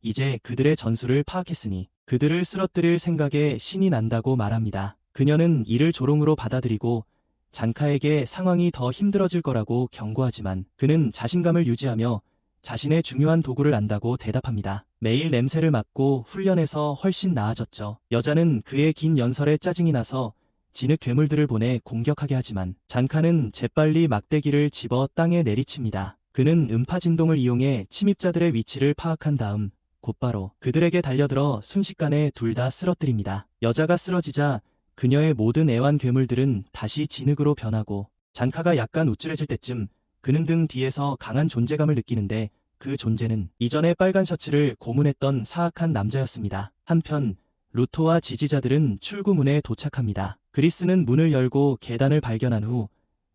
이제 그들의 전술을 파악했으니 그들을 쓰러뜨릴 생각에 신이 난다고 말합니다. 그녀는 이를 조롱으로 받아들이고 잔카에게 상황이 더 힘들어질 거라고 경고하지만 그는 자신감을 유지하며 자신의 중요한 도구를 안다고 대답합니다. 매일 냄새를 맡고 훈련해서 훨씬 나아졌죠. 여자는 그의 긴 연설에 짜증이 나서 진흙 괴물들을 보내 공격하게 하지만 잔카는 재빨리 막대기를 집어 땅에 내리칩니다. 그는 음파 진동을 이용해 침입자들의 위치를 파악한 다음 곧바로 그들에게 달려들어 순식간에 둘 다 쓰러뜨립니다. 여자가 쓰러지자 그녀의 모든 애완 괴물들은 다시 진흙으로 변하고 잔카가 약간 우쭐해질 때쯤 그는 등 뒤에서 강한 존재감을 느끼는데 그 존재는 이전에 빨간 셔츠를 고문했던 사악한 남자였습니다. 한편 루토와 지지자들은 출구문에 도착합니다. 그리스는 문을 열고 계단을 발견한 후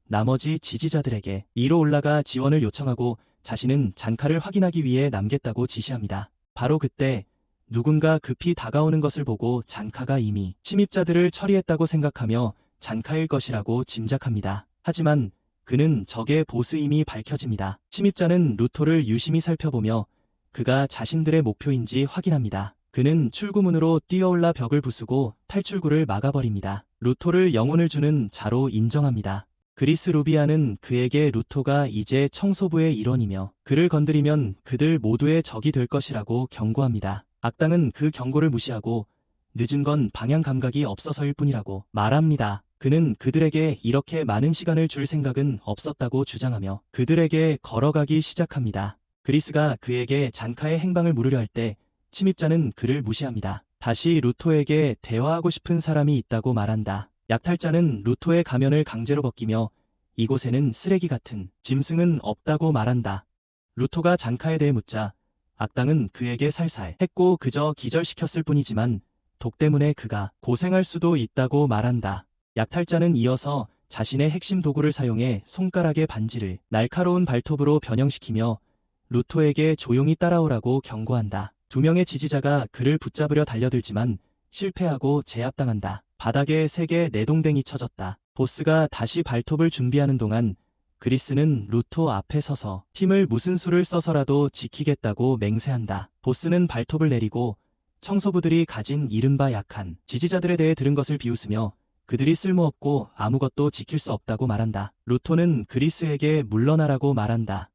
나머지 지지자들에게 위로 올라가 지원을 요청하고 자신은 잔카를 확인하기 위해 남겠다고 지시합니다. 바로 그때 누군가 급히 다가오는 것을 보고 잔카가 이미 침입자들을 처리했다고 생각하며 잔카일 것이라고 짐작합니다. 하지만 그는 적의 보스임이 밝혀집니다. 침입자는 루토를 유심히 살펴보며 그가 자신들의 목표인지 확인합니다. 그는 출구문으로 뛰어올라 벽을 부수고 탈출구를 막아버립니다. 루토를 영혼을 주는 자로 인정합니다. 그리스 루비아는 그에게 루토가 이제 청소부의 일원이며 그를 건드리면 그들 모두의 적이 될 것이라고 경고합니다. 악당은 그 경고를 무시하고 늦은 건 방향 감각이 없어서일 뿐이라고 말합니다. 그는 그들에게 이렇게 많은 시간을 줄 생각은 없었다고 주장하며 그들에게 걸어가기 시작합니다. 그리스가 그에게 잔카의 행방을 물으려 할 때 침입자는 그를 무시합니다. 다시 루토에게 대화하고 싶은 사람이 있다고 말한다. 약탈자는 루토의 가면을 강제로 벗기며 이곳에는 쓰레기 같은 짐승은 없다고 말한다. 루토가 잔카에 대해 묻자 악당은 그에게 살살 했고 그저 기절시켰을 뿐이지만 독 때문에 그가 고생할 수도 있다고 말한다. 약탈자는 이어서 자신의 핵심 도구를 사용해 손가락의 반지를 날카로운 발톱으로 변형시키며 루토에게 조용히 따라오라고 경고한다. 두 명의 지지자가 그를 붙잡으려 달려들지만 실패하고 제압당한다. 바닥에 색의 내동댕이 쳐졌다. 보스가 다시 발톱을 준비하는 동안 그리스는 루토 앞에 서서 팀을 무슨 수를 써서라도 지키겠다고 맹세한다. 보스는 발톱을 내리고 청소부들이 가진 이른바 약한 지지자들에 대해 들은 것을 비웃으며 그들이 쓸모없고 아무것도 지킬 수 없다고 말한다. 루토는 그리스에게 물러나라고 말한다.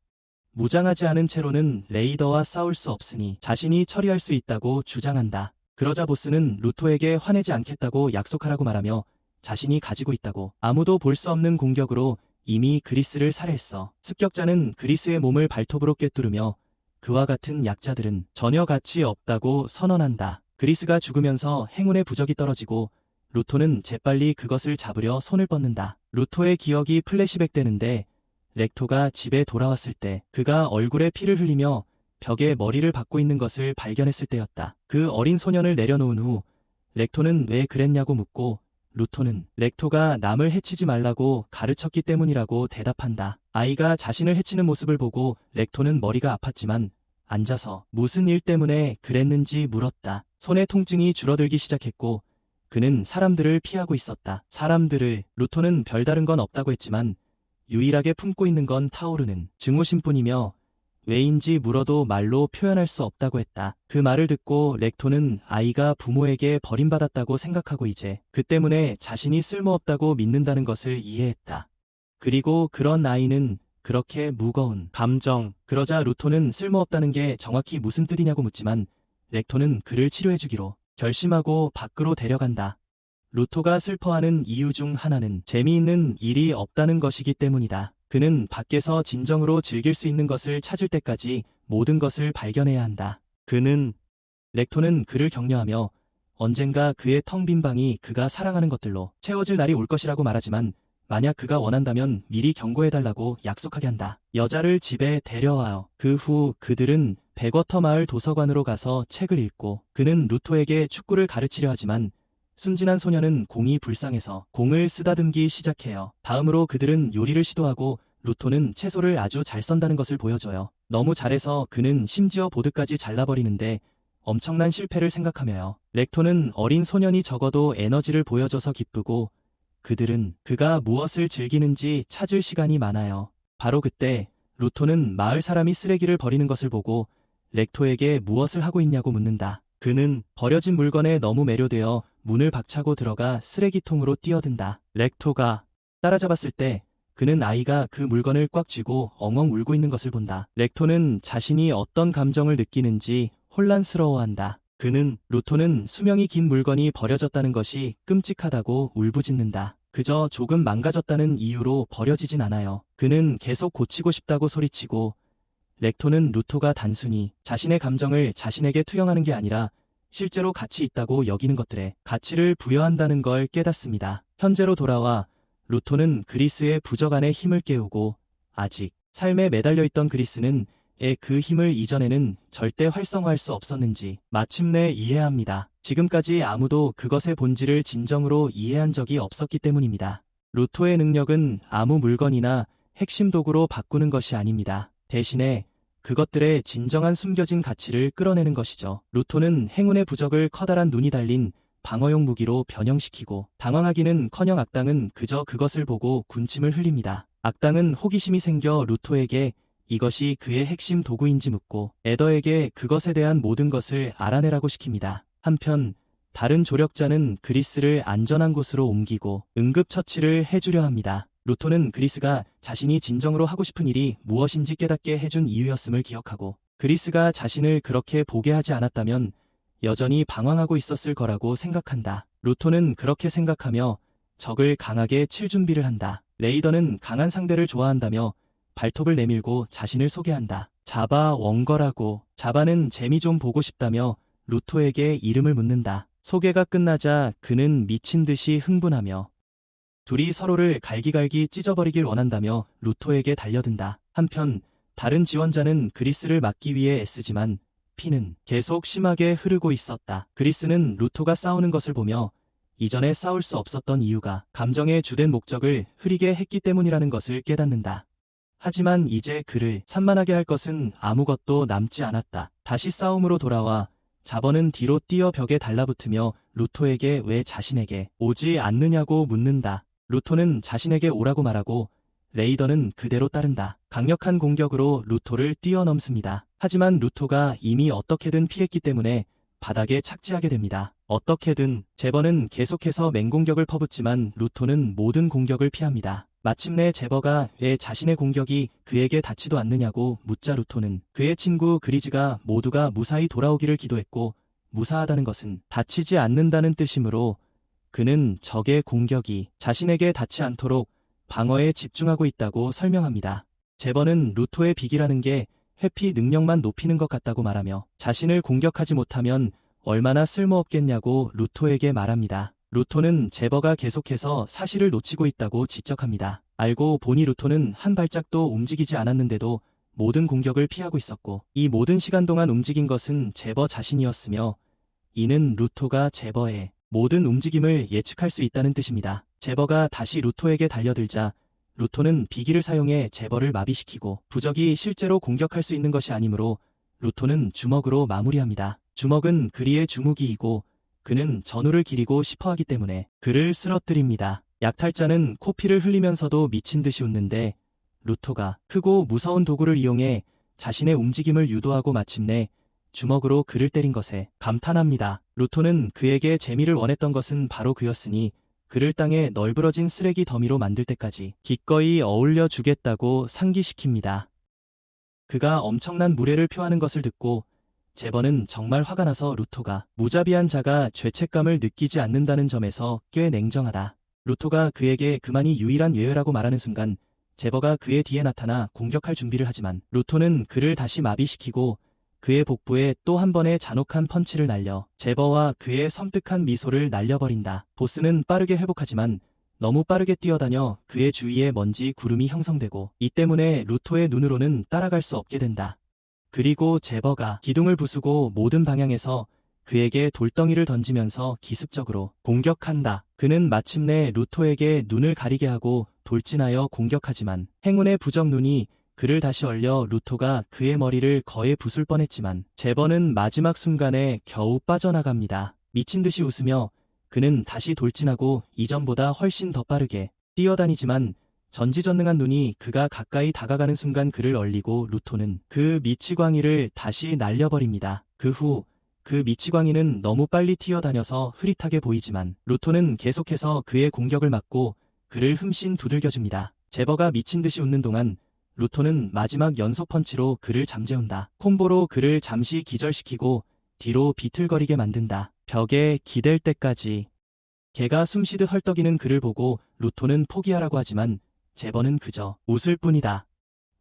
무장하지 않은 채로는 레이더와 싸울 수 없으니 자신이 처리할 수 있다고 주장한다. 그러자 보스는 루토에게 화내지 않겠다고 약속하라고 말하며 자신이 가지고 있다고 아무도 볼 수 없는 공격으로 이미 그리스를 살해했어. 습격자는 그리스의 몸을 발톱으로 꿰뚫으며 그와 같은 약자들은 전혀 가치 없다고 선언한다. 그리스가 죽으면서 행운의 부적이 떨어지고 루토는 재빨리 그것을 잡으려 손을 뻗는다. 루토의 기억이 플래시백되는데 렉토가 집에 돌아왔을 때 그가 얼굴에 피를 흘리며 벽에 머리를 박고 있는 것을 발견했을 때였다. 그 어린 소년을 내려놓은 후 렉토는 왜 그랬냐고 묻고 루토는 렉토가 남을 해치지 말라고 가르쳤기 때문이라고 대답한다. 아이가 자신을 해치는 모습을 보고 렉토는 머리가 아팠지만 앉아서 무슨 일 때문에 그랬는지 물었다. 손의 통증이 줄어들기 시작했고 그는 사람들을 피하고 있었다. 사람들을 루토는 별다른 건 없다고 했지만 유일하게 품고 있는 건 타오르는 증오심뿐이며 왜인지 물어도 말로 표현할 수 없다고 했다. 그 말을 듣고 렉토는 아이가 부모에게 버림받았다고 생각하고 이제 그 때문에 자신이 쓸모없다고 믿는다는 것을 이해했다. 그리고 그런 아이는 그렇게 무거운 감정. 그러자 루토는 쓸모없다는 게 정확히 무슨 뜻이냐고 묻지만 렉토는 그를 치료해주기로 결심하고 밖으로 데려간다. 루토가 슬퍼하는 이유 중 하나는 재미있는 일이 없다는 것이기 때문이다. 그는 밖에서 진정으로 즐길 수 있는 것을 찾을 때까지 모든 것을 발견해야 한다. 렉토는 그를 격려하며 언젠가 그의 텅 빈 방이 그가 사랑하는 것들로 채워질 날이 올 것이라고 말하지만 만약 그가 원한다면 미리 경고해달라고 약속하게 한다. 여자를 집에 데려와요. 그 후 그들은 백워터 마을 도서관으로 가서 책을 읽고 그는 루토에게 축구를 가르치려 하지만 순진한 소녀는 공이 불쌍해서 공을 쓰다듬기 시작해요. 다음으로 그들은 요리를 시도하고 루토는 채소를 아주 잘 썬다는 것을 보여줘요. 너무 잘해서 그는 심지어 보드까지 잘라버리는데 엄청난 실패를 생각하며요. 렉토는 어린 소년이 적어도 에너지를 보여줘서 기쁘고 그들은 그가 무엇을 즐기는지 찾을 시간이 많아요. 바로 그때 루토는 마을 사람이 쓰레기를 버리는 것을 보고 렉토에게 무엇을 하고 있냐고 묻는다. 그는 버려진 물건에 너무 매료되어 문을 박차고 들어가 쓰레기통으로 뛰어든다. 렉토가 따라잡았을 때 그는 아이가 그 물건을 꽉 쥐고 엉엉 울고 있는 것을 본다. 렉토는 자신이 어떤 감정을 느끼는지 혼란스러워한다. 루토는 수명이 긴 물건이 버려졌다는 것이 끔찍하다고 울부짖는다. 그저 조금 망가졌다는 이유로 버려지진 않아요. 그는 계속 고치고 싶다고 소리치고 렉토는 루토가 단순히 자신의 감정을 자신에게 투영하는 게 아니라 실제로 가치 있다고 여기는 것들에 가치를 부여한다는 걸 깨닫습니다. 현재로 돌아와 루토는 그리스의 부적 안에 힘을 깨우고 아직 삶에 매달려 있던 그리스는 그 힘을 이전에는 절대 활성화할 수 없었는지 마침내 이해합니다. 지금까지 아무도 그것의 본질을 진정으로 이해한 적이 없었기 때문입니다. 루토의 능력은 아무 물건이나 핵심 도구로 바꾸는 것이 아닙니다. 대신에 그것들의 진정한 숨겨진 가치를 끌어내는 것이죠. 루토는 행운의 부적을 커다란 눈이 달린 방어용 무기로 변형시키고 당황하기는커녕 악당은 그저 그것을 보고 군침을 흘립니다. 악당은 호기심이 생겨 루토에게 이것이 그의 핵심 도구인지 묻고 에더에게 그것에 대한 모든 것을 알아내라고 시킵니다. 한편 다른 조력자는 그리스를 안전한 곳으로 옮기고 응급처치를 해주려 합니다. 루토는 그리스가 자신이 진정으로 하고 싶은 일이 무엇인지 깨닫게 해준 이유였음을 기억하고 그리스가 자신을 그렇게 보게 하지 않았다면 여전히 방황하고 있었을 거라고 생각한다. 루토는 그렇게 생각하며 적을 강하게 칠 준비를 한다. 레이더는 강한 상대를 좋아한다며 발톱을 내밀고 자신을 소개한다. 자바 원거라고. 자바는 재미 좀 보고 싶다며 루토에게 이름을 묻는다. 소개가 끝나자 그는 미친 듯이 흥분하며 둘이 서로를 갈기갈기 찢어버리길 원한다며 루토에게 달려든다. 한편 다른 지원자는 그리스를 막기 위해 애쓰지만 피는 계속 심하게 흐르고 있었다. 그리스는 루토가 싸우는 것을 보며 이전에 싸울 수 없었던 이유가 감정의 주된 목적을 흐리게 했기 때문이라는 것을 깨닫는다. 하지만 이제 그를 산만하게 할 것은 아무것도 남지 않았다. 다시 싸움으로 돌아와 자버는 뒤로 뛰어 벽에 달라붙으며 루토에게 왜 자신에게 오지 않느냐고 묻는다. 루토는 자신에게 오라고 말하고 레이더는 그대로 따른다. 강력한 공격으로 루토를 뛰어넘습니다. 하지만 루토가 이미 어떻게든 피했기 때문에 바닥에 착지하게 됩니다. 어떻게든 제버는 계속해서 맹공격을 퍼붓지만 루토는 모든 공격을 피합니다. 마침내 제버가 왜 자신의 공격이 그에게 닿지도 않느냐고 묻자 루토는 그의 친구 그리즈가 모두가 무사히 돌아오기를 기도했고 무사하다는 것은 다치지 않는다는 뜻이므로 그는 적의 공격이 자신에게 닿지 않도록 방어에 집중하고 있다고 설명합니다. 제버는 루토의 비기라는 게 회피 능력만 높이는 것 같다고 말하며 자신을 공격하지 못하면 얼마나 쓸모없겠냐고 루토에게 말합니다. 루토는 제버가 계속해서 사실을 놓치고 있다고 지적합니다. 알고 보니 루토는 한 발짝도 움직이지 않았는데도 모든 공격을 피하고 있었고 이 모든 시간 동안 움직인 것은 제버 자신이었으며 이는 루토가 제버의 모든 움직임을 예측할 수 있다는 뜻입니다. 제버가 다시 루토에게 달려들자 루토는 비기를 사용해 제버를 마비시키고 부적이 실제로 공격할 수 있는 것이 아니므로 루토는 주먹으로 마무리합니다. 주먹은 그리의 주무기이고 그는 전우를 기리고 싶어하기 때문에 그를 쓰러뜨립니다. 약탈자는 코피를 흘리면서도 미친 듯이 웃는데 루토가 크고 무서운 도구를 이용해 자신의 움직임을 유도하고 마침내 주먹으로 그를 때린 것에 감탄합니다. 루토는 그에게 재미를 원했던 것은 바로 그였으니 그를 땅에 널브러진 쓰레기 더미로 만들 때까지 기꺼이 어울려 주겠다고 상기시킵니다. 그가 엄청난 무례를 표하는 것을 듣고 제버는 정말 화가 나서 루토가 무자비한 자가 죄책감을 느끼지 않는다는 점에서 꽤 냉정하다. 루토가 그에게 그만이 유일한 예외라고 말하는 순간 제버가 그의 뒤에 나타나 공격할 준비를 하지만 루토는 그를 다시 마비시키고 그의 복부에 또 한 번의 잔혹한 펀치를 날려 제버와 그의 섬뜩한 미소를 날려버린다. 보스는 빠르게 회복하지만 너무 빠르게 뛰어다녀 그의 주위에 먼지 구름이 형성되고 이 때문에 루토의 눈으로는 따라갈 수 없게 된다. 그리고 제버가 기둥을 부수고 모든 방향에서 그에게 돌덩이를 던지면서 기습적으로 공격한다. 그는 마침내 루토에게 눈을 가리게 하고 돌진하여 공격하지만 행운의 부적 눈이 그를 다시 얼려 루토가 그의 머리를 거의 부술 뻔했지만 제버는 마지막 순간에 겨우 빠져나갑니다. 미친 듯이 웃으며 그는 다시 돌진하고 이전보다 훨씬 더 빠르게 뛰어다니지만 전지전능한 눈이 그가 가까이 다가가는 순간 그를 얼리고 루토는 그 미치광이를 다시 날려버립니다. 그 후 그 미치광이는 너무 빨리 튀어다녀서 흐릿하게 보이지만 루토는 계속해서 그의 공격을 막고 그를 흠씬 두들겨줍니다. 제버가 미친 듯이 웃는 동안 루토는 마지막 연속 펀치로 그를 잠재운다. 콤보로 그를 잠시 기절시키고 뒤로 비틀거리게 만든다. 벽에 기댈 때까지. 개가 숨쉬듯 헐떡이는 그를 보고 루토는 포기하라고 하지만 제버는 그저 웃을 뿐이다.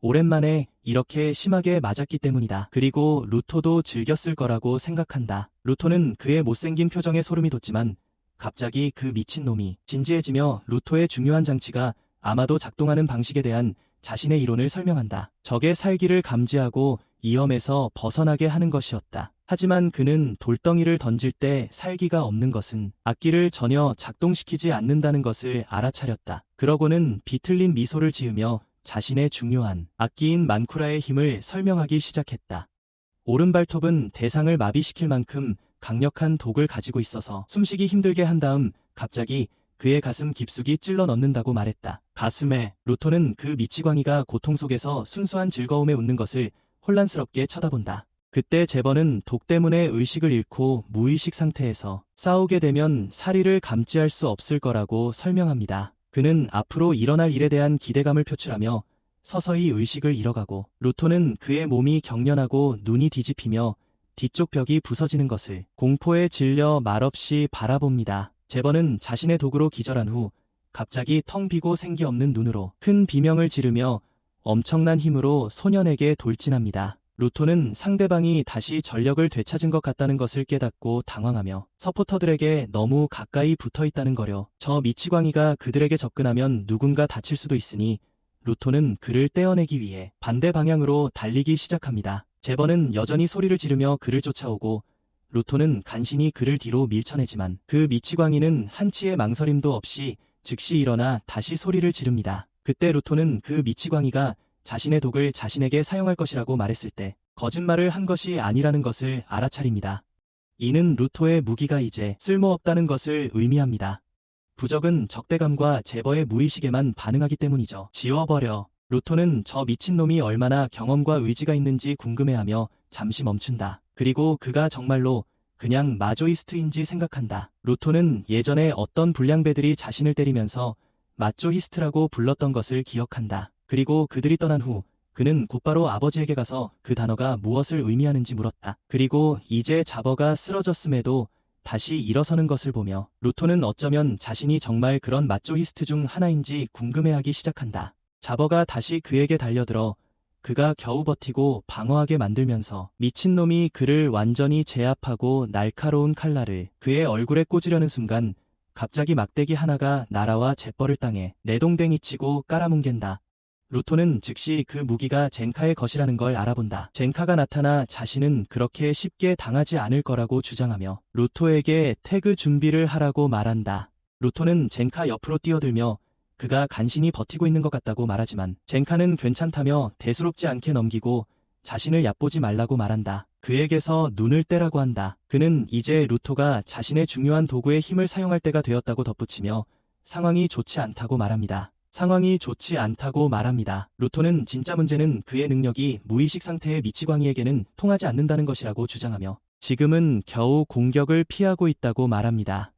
오랜만에 이렇게 심하게 맞았기 때문이다. 그리고 루토도 즐겼을 거라고 생각한다. 루토는 그의 못생긴 표정에 소름이 돋지만 갑자기 그 미친놈이 진지해지며 루토의 중요한 장치가 아마도 작동하는 방식에 대한 자신의 이론을 설명한다. 적의 살기를 감지하고 위험에서 벗어나게 하는 것이었다. 하지만 그는 돌덩이를 던질 때 살기가 없는 것은 악기를 전혀 작동시키지 않는다는 것을 알아차렸다. 그러고는 비틀린 미소를 지으며 자신의 중요한 악기인 만쿠라의 힘을 설명하기 시작했다. 오른발톱은 대상을 마비시킬 만큼 강력한 독을 가지고 있어서 숨쉬기 힘들게 한 다음 갑자기 그의 가슴 깊숙이 찔러 넣는다고 말했다. 가슴에. 루토는 그 미치광이가 고통 속에서 순수한 즐거움에 웃는 것을 혼란스럽게 쳐다본다. 그때 제버는 독 때문에 의식을 잃고 무의식 상태에서 싸우게 되면 사리를 감지할 수 없을 거라고 설명합니다. 그는 앞으로 일어날 일에 대한 기대감을 표출하며 서서히 의식을 잃어가고 루토는 그의 몸이 경련하고 눈이 뒤집히며 뒤쪽 벽이 부서지는 것을 공포에 질려 말없이 바라봅니다. 제버는 자신의 독으로 기절한 후 갑자기 텅 비고 생기 없는 눈으로 큰 비명을 지르며 엄청난 힘으로 소년에게 돌진합니다. 루토는 상대방이 다시 전력을 되찾은 것 같다는 것을 깨닫고 당황하며 서포터들에게 너무 가까이 붙어 있다는 거려. 저 미치광이가 그들에게 접근하면 누군가 다칠 수도 있으니 루토는 그를 떼어내기 위해 반대 방향으로 달리기 시작합니다. 제버는 여전히 소리를 지르며 그를 쫓아오고 루토는 간신히 그를 뒤로 밀쳐내지만 그 미치광이는 한치의 망설임도 없이 즉시 일어나 다시 소리를 지릅니다. 그때 루토는 그 미치광이가 자신의 독을 자신에게 사용할 것이라고 말했을 때 거짓말을 한 것이 아니라는 것을 알아차립니다. 이는 루토의 무기가 이제 쓸모없다는 것을 의미합니다. 부적은 적대감과 제버의 무의식에만 반응하기 때문이죠. 지워버려. 루토는 저 미친놈이 얼마나 경험과 의지가 있는지 궁금해하며 잠시 멈춘다. 그리고 그가 정말로 그냥 마조이스트인지 생각한다. 루토는 예전에 어떤 불량배들이 자신을 때리면서 마조이스트라고 불렀던 것을 기억한다. 그리고 그들이 떠난 후 그는 곧바로 아버지에게 가서 그 단어가 무엇을 의미하는지 물었다. 그리고 이제 자버가 쓰러졌음에도 다시 일어서는 것을 보며 루토는 어쩌면 자신이 정말 그런 마조이스트 중 하나인지 궁금해하기 시작한다. 자버가 다시 그에게 달려들어 그가 겨우 버티고 방어하게 만들면서 미친놈이 그를 완전히 제압하고 날카로운 칼날을 그의 얼굴에 꽂으려는 순간 갑자기 막대기 하나가 날아와 잿벌을 땅에 내동댕이 치고 깔아뭉갠다. 루토는 즉시 그 무기가 젠카의 것이라는 걸 알아본다. 젠카가 나타나 자신은 그렇게 쉽게 당하지 않을 거라고 주장하며 루토에게 태그 준비를 하라고 말한다. 루토는 젠카 옆으로 뛰어들며 그가 간신히 버티고 있는 것 같다고 말하지만 젠카는 괜찮다며 대수롭지 않게 넘기고 자신을 얕보지 말라고 말한다. 그에게서 눈을 떼라고 한다. 그는 이제 루토가 자신의 중요한 도구의 힘을 사용할 때가 되었다고 덧붙이며 상황이 좋지 않다고 말합니다. 상황이 좋지 않다고 말합니다. 루토는 진짜 문제는 그의 능력이 무의식 상태의 미치광이에게는 통하지 않는다는 것이라고 주장하며 지금은 겨우 공격을 피하고 있다고 말합니다.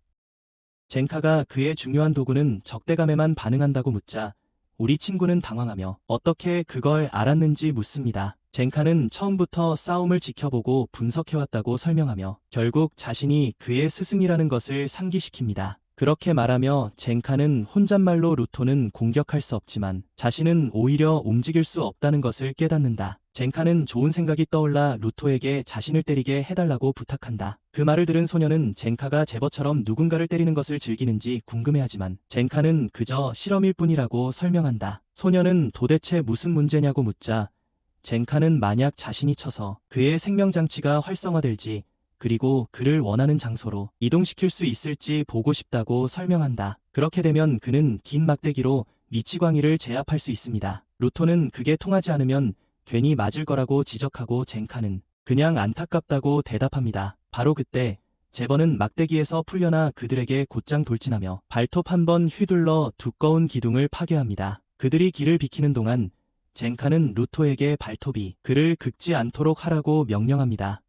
젠카가 그의 중요한 도구는 적대감에만 반응한다고 묻자 우리 친구는 당황하며 어떻게 그걸 알았는지 묻습니다. 젠카는 처음부터 싸움을 지켜보고 분석해왔다고 설명하며 결국 자신이 그의 스승이라는 것을 상기시킵니다. 그렇게 말하며 젠카는 혼잣말로 루토는 공격할 수 없지만 자신은 오히려 움직일 수 없다는 것을 깨닫는다. 젠카는 좋은 생각이 떠올라 루토에게 자신을 때리게 해달라고 부탁한다. 그 말을 들은 소녀는 젠카가 제버처럼 누군가를 때리는 것을 즐기는지 궁금해하지만 젠카는 그저 실험일 뿐이라고 설명한다. 소녀는 도대체 무슨 문제냐고 묻자 젠카는 만약 자신이 쳐서 그의 생명장치가 활성화될지 그리고 그를 원하는 장소로 이동시킬 수 있을지 보고 싶다고 설명한다. 그렇게 되면 그는 긴 막대기로 미치광이를 제압할 수 있습니다. 루토는 그게 통하지 않으면 괜히 맞을 거라고 지적하고 젠카는 그냥 안타깝다고 대답합니다. 바로 그때 제버는 막대기에서 풀려나 그들에게 곧장 돌진하며 발톱 한 번 휘둘러 두꺼운 기둥을 파괴합니다. 그들이 길을 비키는 동안 젠카는 루토에게 발톱이 그를 긁지 않도록 하라고 명령합니다.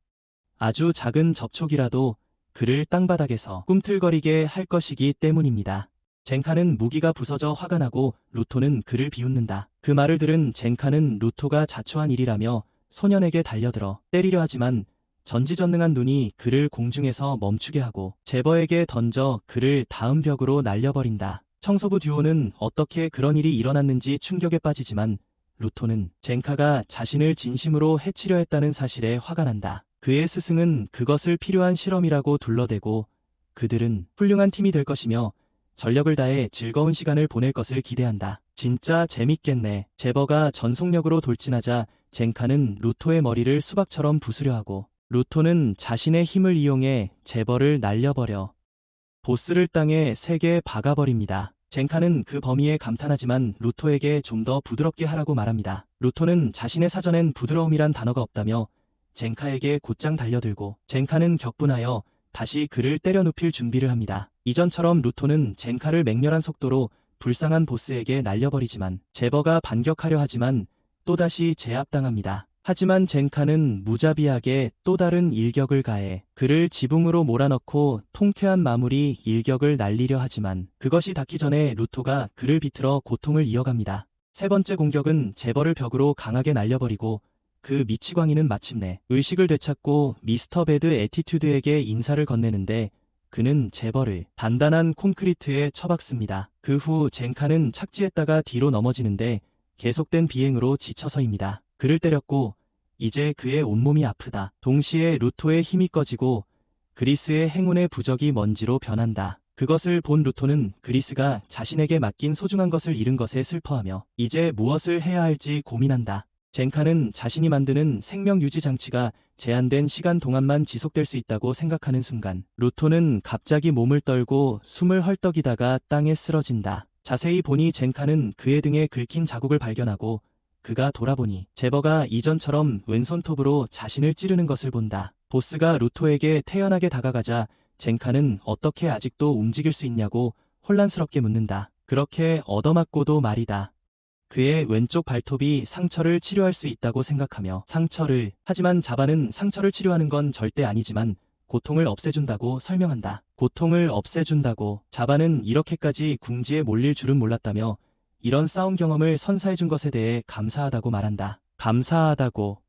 아주 작은 접촉이라도 그를 땅바닥에서 꿈틀거리게 할 것이기 때문입니다. 젠카는 무기가 부서져 화가 나고 루토는 그를 비웃는다. 그 말을 들은 젠카는 루토가 자초한 일이라며 소년에게 달려들어 때리려 하지만 전지전능한 눈이 그를 공중에서 멈추게 하고 제버에게 던져 그를 다음 벽으로 날려버린다. 청소부 듀오는 어떻게 그런 일이 일어났는지 충격에 빠지지만 루토는 젠카가 자신을 진심으로 해치려 했다는 사실에 화가 난다. 그의 스승은 그것을 필요한 실험이라고 둘러대고 그들은 훌륭한 팀이 될 것이며 전력을 다해 즐거운 시간을 보낼 것을 기대한다. 진짜 재밌겠네. 제버가 전속력으로 돌진하자 젠카는 루토의 머리를 수박처럼 부수려 하고 루토는 자신의 힘을 이용해 제버를 날려버려 보스를 땅에 세게 박아버립니다. 젠카는 그 범위에 감탄하지만 루토에게 좀 더 부드럽게 하라고 말합니다. 루토는 자신의 사전엔 부드러움이란 단어가 없다며 젠카에게 곧장 달려들고 젠카는 격분하여 다시 그를 때려 눕힐 준비를 합니다. 이전처럼 루토는 젠카를 맹렬한 속도로 불쌍한 보스에게 날려버리지만 제버가 반격하려 하지만 또다시 제압당합니다. 하지만 젠카는 무자비하게 또 다른 일격을 가해 그를 지붕으로 몰아넣고 통쾌한 마무리 일격을 날리려 하지만 그것이 닿기 전에 루토가 그를 비틀어 고통을 이어갑니다. 세 번째 공격은 제버를 벽으로 강하게 날려버리고 그 미치광이는 마침내 의식을 되찾고 미스터 배드 애티튜드에게 인사를 건네는데 그는 제버를 단단한 콘크리트에 처박습니다. 그 후 젠카는 착지했다가 뒤로 넘어지는데 계속된 비행으로 지쳐서입니다. 그를 때렸고 이제 그의 온몸이 아프다. 동시에 루토의 힘이 꺼지고 그리스의 행운의 부적이 먼지로 변한다. 그것을 본 루토는 그리스가 자신에게 맡긴 소중한 것을 잃은 것에 슬퍼하며 이제 무엇을 해야 할지 고민한다. 젠카는 자신이 만드는 생명 유지 장치가 제한된 시간 동안만 지속될 수 있다고 생각하는 순간 루토는 갑자기 몸을 떨고 숨을 헐떡이다가 땅에 쓰러진다. 자세히 보니 젠카는 그의 등에 긁힌 자국을 발견하고 그가 돌아보니 제버가 이전처럼 왼손톱으로 자신을 찌르는 것을 본다. 보스가 루토에게 태연하게 다가가자 젠카는 어떻게 아직도 움직일 수 있냐고 혼란스럽게 묻는다. 그렇게 얻어맞고도 말이다. 그의 왼쪽 발톱이 상처를 치료할 수 있다고 생각하며 하지만 자바는 상처를 치료하는 건 절대 아니지만 고통을 없애준다고 설명한다. 고통을 없애준다고. 자바는 이렇게까지 궁지에 몰릴 줄은 몰랐다며 이런 싸움 경험을 선사해준 것에 대해 감사하다고 말한다. 감사하다고.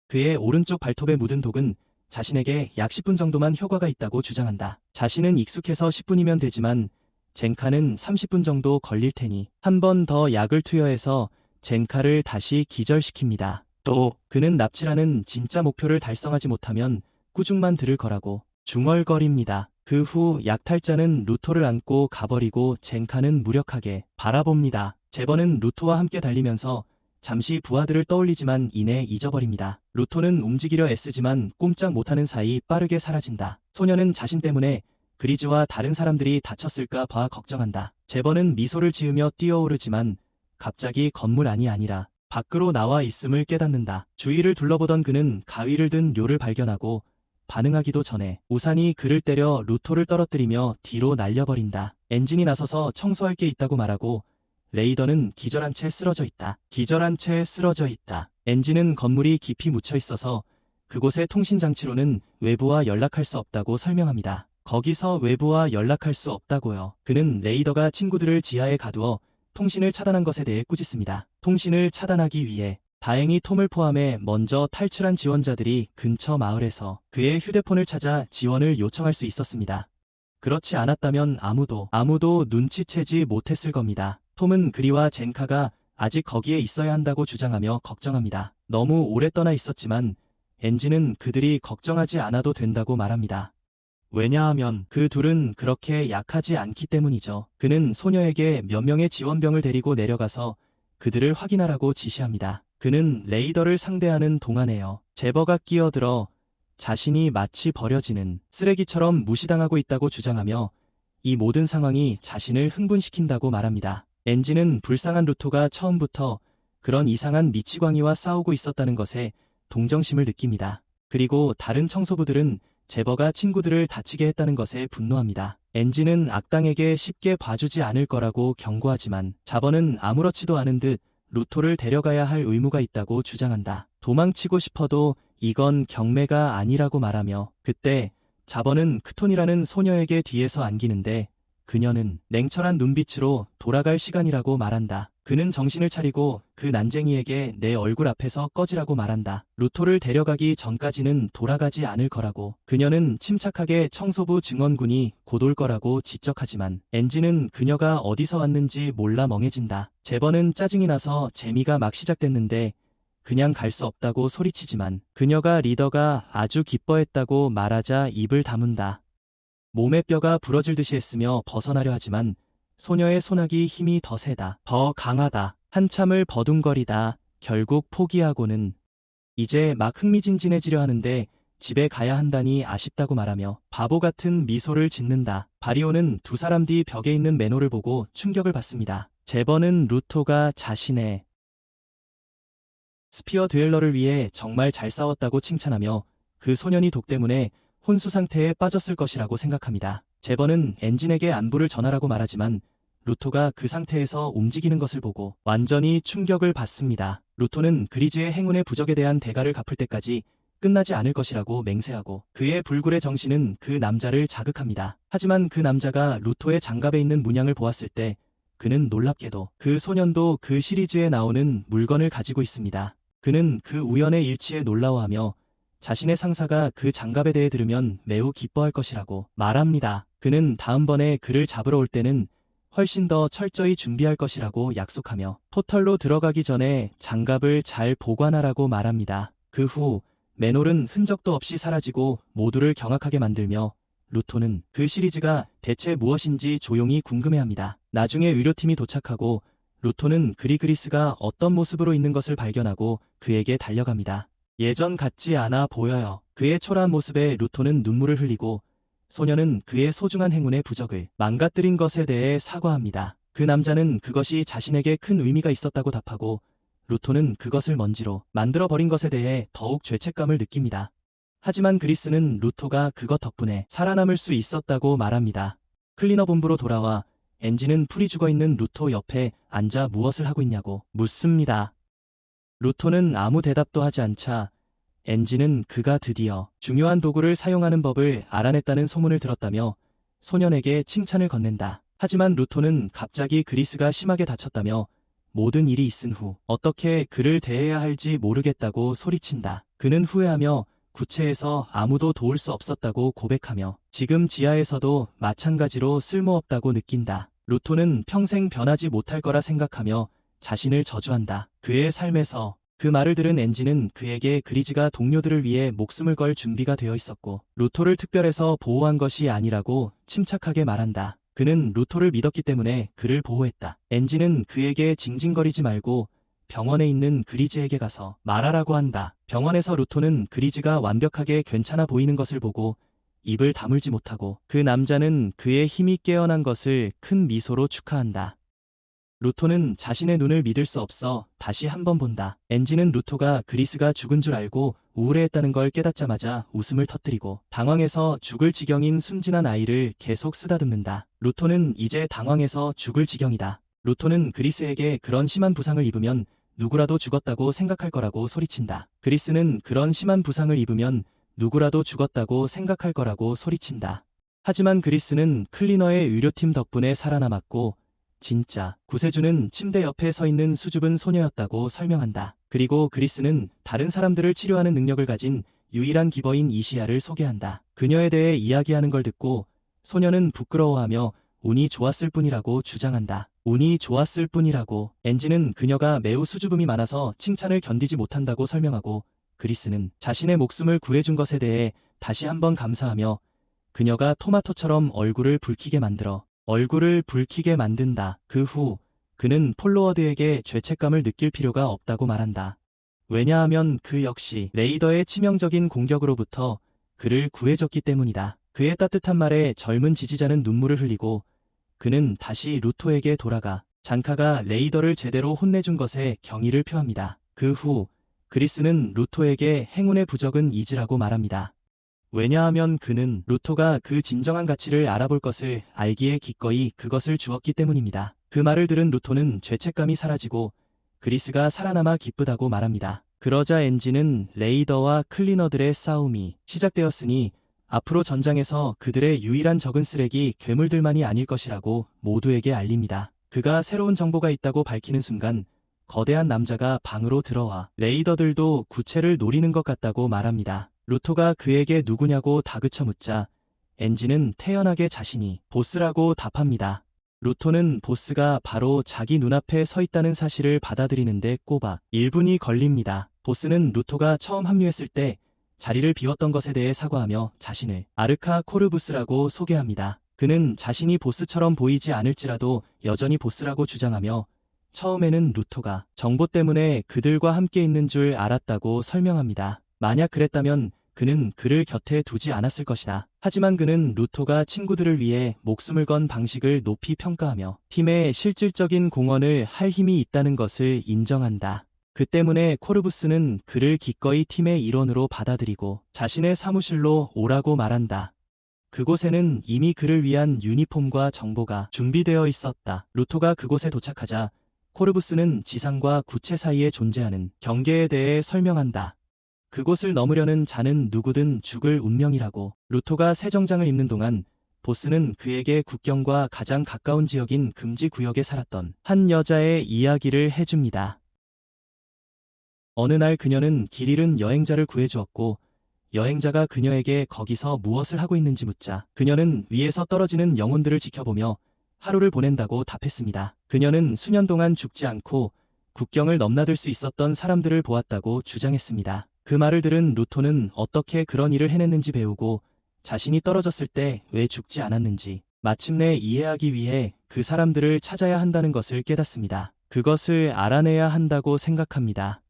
그의 오른쪽 발톱에 묻은 독은 자신에게 약 10분 정도만 효과가 있다고 주장한다. 자신은 익숙해서 10분이면 되지만 젠카는 30분 정도 걸릴 테니 한 번 더 약을 투여해서 젠카를 다시 기절시킵니다. 또 그는 납치라는 진짜 목표를 달성하지 못하면 꾸중만 들을 거라고 중얼거립니다. 그 후 약탈자는 루토를 안고 가버리고 젠카는 무력하게 바라봅니다. 제버는 루토와 함께 달리면서 잠시 부하들을 떠올리지만 이내 잊어버립니다. 루토는 움직이려 애쓰지만 꼼짝 못하는 사이 빠르게 사라진다. 소녀는 자신 때문에 그리즈와 다른 사람들이 다쳤을까 봐 걱정한다. 제버는 미소를 지으며 뛰어오르지만 갑자기 건물 안이 아니라 밖으로 나와 있음을 깨닫는다. 주위를 둘러보던 그는 가위를 든 료를 발견하고 반응하기도 전에 우산이 그를 때려 루토를 떨어뜨리며 뒤로 날려버린다. 엔진이 나서서 청소할 게 있다고 말하고 레이더는 기절한 채 쓰러져 있다. 엔진은 건물이 깊이 묻혀 있어서 그곳의 통신장치로는 외부와 연락할 수 없다고 설명합니다. 거기서 외부와 연락할 수 없다고요. 그는 레이더가 친구들을 지하에 가두어 통신을 차단한 것에 대해 꾸짖습니다. 통신을 차단하기 위해 다행히 톰을 포함해 먼저 탈출한 지원자들이 근처 마을에서 그의 휴대폰을 찾아 지원을 요청할 수 있었습니다. 그렇지 않았다면 아무도 눈치채지 못했을 겁니다. 톰은 그리와 젠카가 아직 거기에 있어야 한다고 주장하며 걱정합니다. 너무 오래 떠나 있었지만 엔진은 그들이 걱정하지 않아도 된다고 말합니다. 왜냐하면 그 둘은 그렇게 약하지 않기 때문이죠. 그는 소녀에게 몇 명의 지원병을 데리고 내려가서 그들을 확인하라고 지시합니다. 그는 레이더를 상대하는 동안에요. 제버가 끼어들어 자신이 마치 버려지는 쓰레기처럼 무시당하고 있다고 주장하며 이 모든 상황이 자신을 흥분시킨다고 말합니다. 엔진은 불쌍한 루토가 처음부터 그런 이상한 미치광이와 싸우고 있었다는 것에 동정심을 느낍니다. 그리고 다른 청소부들은 제버가 친구들을 다치게 했다는 것에 분노합니다. 엔진은 악당에게 쉽게 봐주지 않을 거라고 경고하지만 자버는 아무렇지도 않은 듯 루토를 데려가야 할 의무가 있다고 주장한다. 도망치고 싶어도 이건 경매가 아니라고 말하며 그때 자버는 크톤이라는 소녀에게 뒤에서 안기는데 그녀는 냉철한 눈빛으로 돌아갈 시간이라고 말한다. 그는 정신을 차리고 그 난쟁이에게 내 얼굴 앞에서 꺼지라고 말한다. 루토를 데려가기 전까지는 돌아가지 않을 거라고. 그녀는 침착하게 청소부 증원군이 곧 올 거라고 지적하지만 엔진은 그녀가 어디서 왔는지 몰라 멍해진다. 제버는 짜증이 나서 재미가 막 시작됐는데 그냥 갈 수 없다고 소리치지만 그녀가 리더가 아주 기뻐했다고 말하자 입을 다문다. 몸의 뼈가 부러질 듯이 했으며 벗어나려 하지만 소녀의 소나기 힘이 더 세다. 더 강하다. 한참을 버둥거리다 결국 포기하고는 이제 막 흥미진진해지려 하는데 집에 가야 한다니 아쉽다고 말하며 바보 같은 미소를 짓는다. 바리오는 두 사람 뒤 벽에 있는 매노를 보고 충격을 받습니다. 제버는 루토가 자신의 스피어 듀엘러를 위해 정말 잘 싸웠다고 칭찬하며 그 소년이 독 때문에 혼수 상태에 빠졌을 것이라고 생각합니다. 제버는 엔진에게 안부를 전하라고 말하지만 루토가 그 상태에서 움직이는 것을 보고 완전히 충격을 받습니다. 루토는 그리즈의 행운의 부적에 대한 대가를 갚을 때까지 끝나지 않을 것이라고 맹세하고 그의 불굴의 정신은 그 남자를 자극합니다. 하지만 그 남자가 루토의 장갑에 있는 문양을 보았을 때 그는 놀랍게도 그 소년도 그 시리즈에 나오는 물건을 가지고 있습니다. 그는 그 우연의 일치에 놀라워하며 자신의 상사가 그 장갑에 대해 들으면 매우 기뻐할 것이라고 말합니다. 그는 다음번에 그를 잡으러 올 때는 훨씬 더 철저히 준비할 것이라고 약속하며 포털로 들어가기 전에 장갑을 잘 보관하라고 말합니다. 그 후 매놀은 흔적도 없이 사라지고 모두를 경악하게 만들며 루토는 그 시리즈가 대체 무엇인지 조용히 궁금해합니다. 나중에 의료팀이 도착하고 루토는 그리그리스가 어떤 모습으로 있는 것을 발견하고 그에게 달려갑니다. 예전 같지 않아 보여요. 그의 초라한 모습에 루토는 눈물을 흘리고 소녀는 그의 소중한 행운의 부적을 망가뜨린 것에 대해 사과합니다. 그 남자는 그것이 자신에게 큰 의미가 있었다고 답하고 루토는 그것을 먼지로 만들어버린 것에 대해 더욱 죄책감을 느낍니다. 하지만 그리스는 루토가 그것 덕분에 살아남을 수 있었다고 말합니다. 클리너 본부로 돌아와 엔지는 풀이 죽어있는 루토 옆에 앉아 무엇을 하고 있냐고 묻습니다. 루토는 아무 대답도 하지 않자 엔지는 그가 드디어 중요한 도구를 사용하는 법을 알아냈다는 소문을 들었다며 소년에게 칭찬을 건넨다. 하지만 루토는 갑자기 그리스가 심하게 다쳤다며 모든 일이 있은 후 어떻게 그를 대해야 할지 모르겠다고 소리친다. 그는 후회하며 구체에서 아무도 도울 수 없었다고 고백하며 지금 지하에서도 마찬가지로 쓸모없다고 느낀다. 루토는 평생 변하지 못할 거라 생각하며 자신을 저주한다. 그의 삶에서 그 말을 들은 엔지는 그에게 그리즈가 동료들을 위해 목숨을 걸 준비가 되어 있었고 루토를 특별해서 보호한 것이 아니라고 침착하게 말한다. 그는 루토를 믿었기 때문에 그를 보호했다. 엔지는 그에게 징징거리지 말고 병원에 있는 그리즈에게 가서 말하라고 한다. 병원에서 루토는 그리즈가 완벽하게 괜찮아 보이는 것을 보고 입을 다물지 못하고 그 남자는 그의 힘이 깨어난 것을 큰 미소로 축하한다. 루토는 자신의 눈을 믿을 수 없어 다시 한번 본다. 엔지는 루토가 그리스가 죽은 줄 알고 우울해했다는 걸 깨닫자마자 웃음을 터뜨리고 당황해서 죽을 지경인 순진한 아이를 계속 쓰다듬는다. 루토는 이제 당황해서 죽을 지경이다. 루토는 그리스에게 그런 심한 부상을 입으면 누구라도 죽었다고 생각할 거라고 소리친다. 그리스는 그런 심한 부상을 입으면 누구라도 죽었다고 생각할 거라고 소리친다. 하지만 그리스는 클리너의 의료팀 덕분에 살아남았고 진짜 구세주는 침대 옆에 서 있는 수줍은 소녀였다고 설명한다. 그리고 그리스는 다른 사람들을 치료하는 능력을 가진 유일한 기버인 이시아를 소개한다. 그녀에 대해 이야기하는 걸 듣고 소녀는 부끄러워하며 운이 좋았을 뿐이라고 주장한다. 운이 좋았을 뿐이라고. 엔지는 그녀가 매우 수줍음이 많아서 칭찬을 견디지 못한다고 설명하고 그리스는 자신의 목숨을 구해준 것에 대해 다시 한번 감사하며 그녀가 토마토처럼 얼굴을 붉히게 만든다. 그 후 그는 폴로워드에게 죄책감을 느낄 필요가 없다고 말한다. 왜냐하면 그 역시 레이더의 치명적인 공격으로부터 그를 구해줬기 때문이다. 그의 따뜻한 말에 젊은 지지자는 눈물을 흘리고 그는 다시 루토에게 돌아가 장카가 레이더를 제대로 혼내준 것에 경의를 표합니다. 그 후 그리스는 루토에게 행운의 부적은 잊으라고 말합니다. 왜냐하면 그는 루토가 그 진정한 가치를 알아볼 것을 알기에 기꺼이 그것을 주었기 때문입니다. 그 말을 들은 루토는 죄책감이 사라지고 그리스가 살아남아 기쁘다고 말합니다. 그러자 엔지는 레이더와 클리너들의 싸움이 시작되었으니 앞으로 전장에서 그들의 유일한 적은 쓰레기 괴물들만이 아닐 것이라고 모두에게 알립니다. 그가 새로운 정보가 있다고 밝히는 순간 거대한 남자가 방으로 들어와 레이더들도 구체를 노리는 것 같다고 말합니다. 루토가 그에게 누구냐고 다그쳐 묻자 엔지는 태연하게 자신이 보스라고 답합니다. 루토는 보스가 바로 자기 눈앞에 서 있다는 사실을 받아들이는데 꼬박 1분이 걸립니다. 보스는 루토가 처음 합류했을 때 자리를 비웠던 것에 대해 사과하며 자신을 아르카 코르부스라고 소개합니다. 그는 자신이 보스처럼 보이지 않을지라도 여전히 보스라고 주장하며 처음에는 루토가 정보 때문에 그들과 함께 있는 줄 알았다고 설명합니다. 만약 그랬다면 그는 그를 곁에 두지 않았을 것이다. 하지만 그는 루토가 친구들을 위해 목숨을 건 방식을 높이 평가하며 팀의 실질적인 공헌을 할 힘이 있다는 것을 인정한다. 그 때문에 코르부스는 그를 기꺼이 팀의 일원으로 받아들이고 자신의 사무실로 오라고 말한다. 그곳에는 이미 그를 위한 유니폼과 정보가 준비되어 있었다. 루토가 그곳에 도착하자 코르부스는 지상과 구체 사이에 존재하는 경계에 대해 설명한다. 그곳을 넘으려는 자는 누구든 죽을 운명이라고. 루토가 새 정장을 입는 동안 보스는 그에게 국경과 가장 가까운 지역인 금지 구역에 살았던 한 여자의 이야기를 해줍니다. 어느 날 그녀는 길 잃은 여행자를 구해주었고 여행자가 그녀에게 거기서 무엇을 하고 있는지 묻자 그녀는 위에서 떨어지는 영혼들을 지켜보며 하루를 보낸다고 답했습니다. 그녀는 수년 동안 죽지 않고 국경을 넘나들 수 있었던 사람들을 보았다고 주장했습니다. 그 말을 들은 루토는 어떻게 그런 일을 해냈는지 배우고 자신이 떨어졌을 때 왜 죽지 않았는지 마침내 이해하기 위해 그 사람들을 찾아야 한다는 것을 깨닫습니다. 그것을 알아내야 한다고 생각합니다.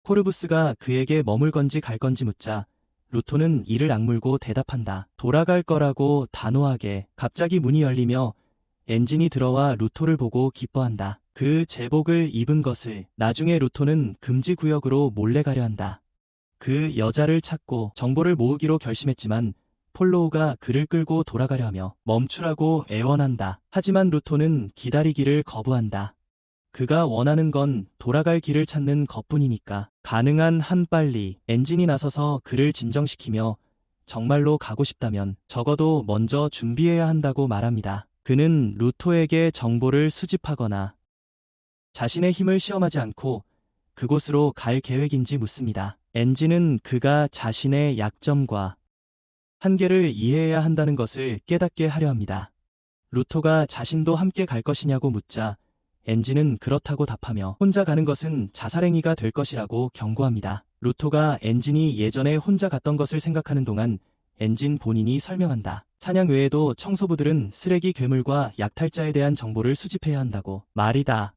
코르부스가 그에게 머물 건지 갈 건지 묻자 루토는 이를 악물고 대답한다. 돌아갈 거라고 단호하게. 갑자기 문이 열리며 엔진이 들어와 루토를 보고 기뻐한다. 그 제복을 입은 것을. 나중에 루토는 금지 구역으로 몰래 가려 한다. 그 여자를 찾고 정보를 모으기로 결심했지만 폴로우가 그를 끌고 돌아가려 하며 멈추라고 애원한다. 하지만 루토는 기다리기를 거부한다. 그가 원하는 건 돌아갈 길을 찾는 것뿐이니까. 가능한 한 빨리 엔진이 나서서 그를 진정시키며 정말로 가고 싶다면 적어도 먼저 준비해야 한다고 말합니다. 그는 루토에게 정보를 수집하거나 자신의 힘을 시험하지 않고 그곳으로 갈 계획인지 묻습니다. 엔진은 그가 자신의 약점과 한계를 이해해야 한다는 것을 깨닫게 하려 합니다. 루토가 자신도 함께 갈 것이냐고 묻자 엔진은 그렇다고 답하며 혼자 가는 것은 자살행위가 될 것이라고 경고합니다. 루토가 엔진이 예전에 혼자 갔던 것을 생각하는 동안 엔진 본인이 설명한다. 사냥 외에도 청소부들은 쓰레기 괴물과 약탈자에 대한 정보를 수집해야 한다고 말이다.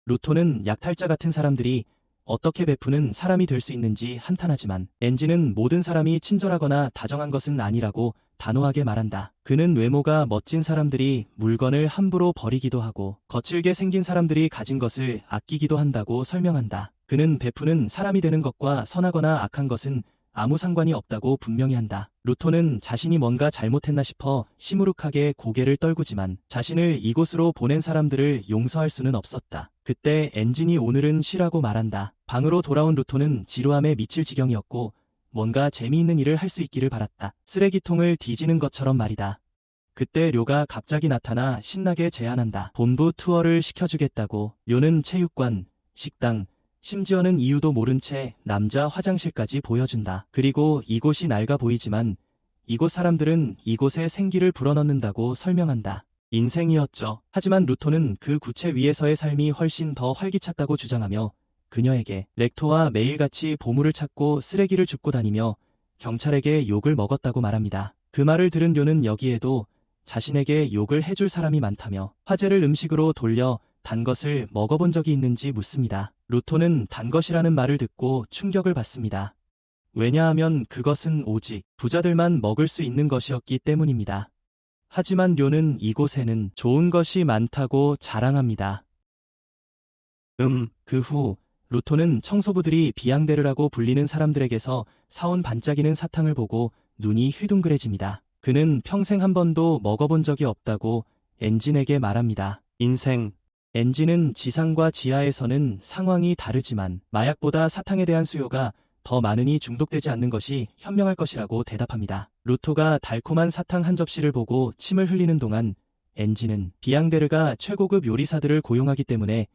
루토는 약탈자 같은 사람들이 어떻게 베푸는 사람이 될 수 있는지 한탄하지만 엔진은 모든 사람이 친절하거나 다정한 것은 아니라고 단호하게 말한다. 그는 외모가 멋진 사람들이 물건을 함부로 버리기도 하고 거칠게 생긴 사람들이 가진 것을 아끼기도 한다고 설명한다. 그는 베푸는 사람이 되는 것과 선하거나 악한 것은 아무 상관이 없다고 분명히 한다. 루토는 자신이 뭔가 잘못했나 싶어 시무룩하게 고개를 떨구지만 자신을 이곳으로 보낸 사람들을 용서할 수는 없었다. 그때 엔진이 오늘은 쉬라고 말한다. 방으로 돌아온 루토는 지루함에 미칠 지경이었고 뭔가 재미있는 일을 할 수 있기를 바랐다. 쓰레기통을 뒤지는 것처럼 말이다. 그때 료가 갑자기 나타나 신나게 제안한다. 본부 투어를 시켜주겠다고. 료는 체육관, 식당, 심지어는 이유도 모른 채 남자 화장실까지 보여준다. 그리고 이곳이 낡아 보이지만 이곳 사람들은 이곳에 생기를 불어넣는다고 설명한다. 인생이었죠. 하지만 루토는 그 구체 위에서의 삶이 훨씬 더 활기찼다고 주장하며 그녀에게 렉토와 매일같이 보물을 찾고 쓰레기를 줍고 다니며 경찰에게 욕을 먹었다고 말합니다. 그 말을 들은 료는 여기에도 자신에게 욕을 해줄 사람이 많다며 화제를 음식으로 돌려 단 것을 먹어본 적이 있는지 묻습니다. 루토는 단 것이라는 말을 듣고 충격을 받습니다. 왜냐하면 그것은 오직 부자들만 먹을 수 있는 것이었기 때문입니다. 하지만 료는 이곳에는 좋은 것이 많다고 자랑합니다. 그 후 루토는 청소부들이 비앙데르라고 불리는 사람들에게서 사온 반짝이는 사탕을 보고 눈이 휘둥그레집니다. 그는 평생 한 번도 먹어본 적이 없다고 엔진에게 말합니다. 인생. 엔진은 지상과 지하에서는 상황이 다르지만 마약보다 사탕에 대한 수요가 더 많으니 중독되지 않는 것이 현명할 것이라고 대답합니다. 루토가 달콤한 사탕 한 접시를 보고 침을 흘리는 동안 엔진은 비앙데르가 최고급 요리사들을 고용하기 때문에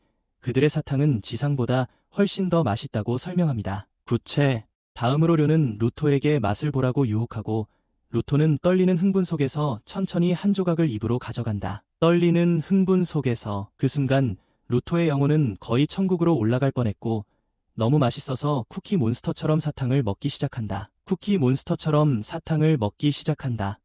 그들의 사탕은 지상보다 훨씬 더 맛있다고 설명합니다. 구체. 다음으로 료는 루토에게 맛을 보라고 유혹하고 루토는 떨리는 흥분 속에서 천천히 한 조각을 입으로 가져간다. 떨리는 흥분 속에서 그 순간 루토의 영혼은 거의 천국으로 올라갈 뻔했고 너무 맛있어서 쿠키 몬스터처럼 사탕을 먹기 시작한다. 쿠키 몬스터처럼 사탕을 먹기 시작한다.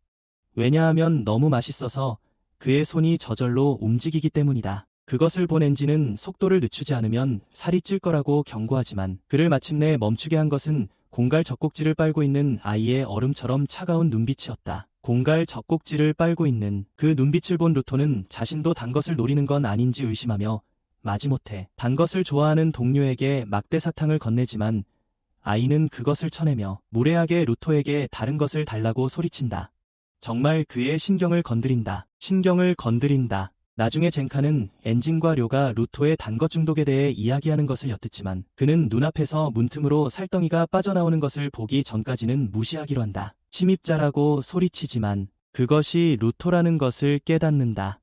왜냐하면 너무 맛있어서 그의 손이 저절로 움직이기 때문이다. 그것을 본 엔진은 속도를 늦추지 않으면 살이 찔 거라고 경고하지만 그를 마침내 멈추게 한 것은 공갈 젖꼭지를 빨고 있는 아이의 얼음처럼 차가운 눈빛이었다. 공갈 젖꼭지를 빨고 있는 그 눈빛을 본 루토는 자신도 단 것을 노리는 건 아닌지 의심하며 마지못해 단 것을 좋아하는 동료에게 막대 사탕을 건네지만 아이는 그것을 쳐내며 무례하게 루토에게 다른 것을 달라고 소리친다. 정말 그의 신경을 건드린다. 신경을 건드린다. 나중에 젠카는 엔진과 료가 루토의 단 것 중독에 대해 이야기하는 것을 엿듣지만 그는 눈앞에서 문틈으로 살덩이가 빠져나오는 것을 보기 전까지는 무시하기로 한다. 침입자라고 소리치지만 그것이 루토라는 것을 깨닫는다.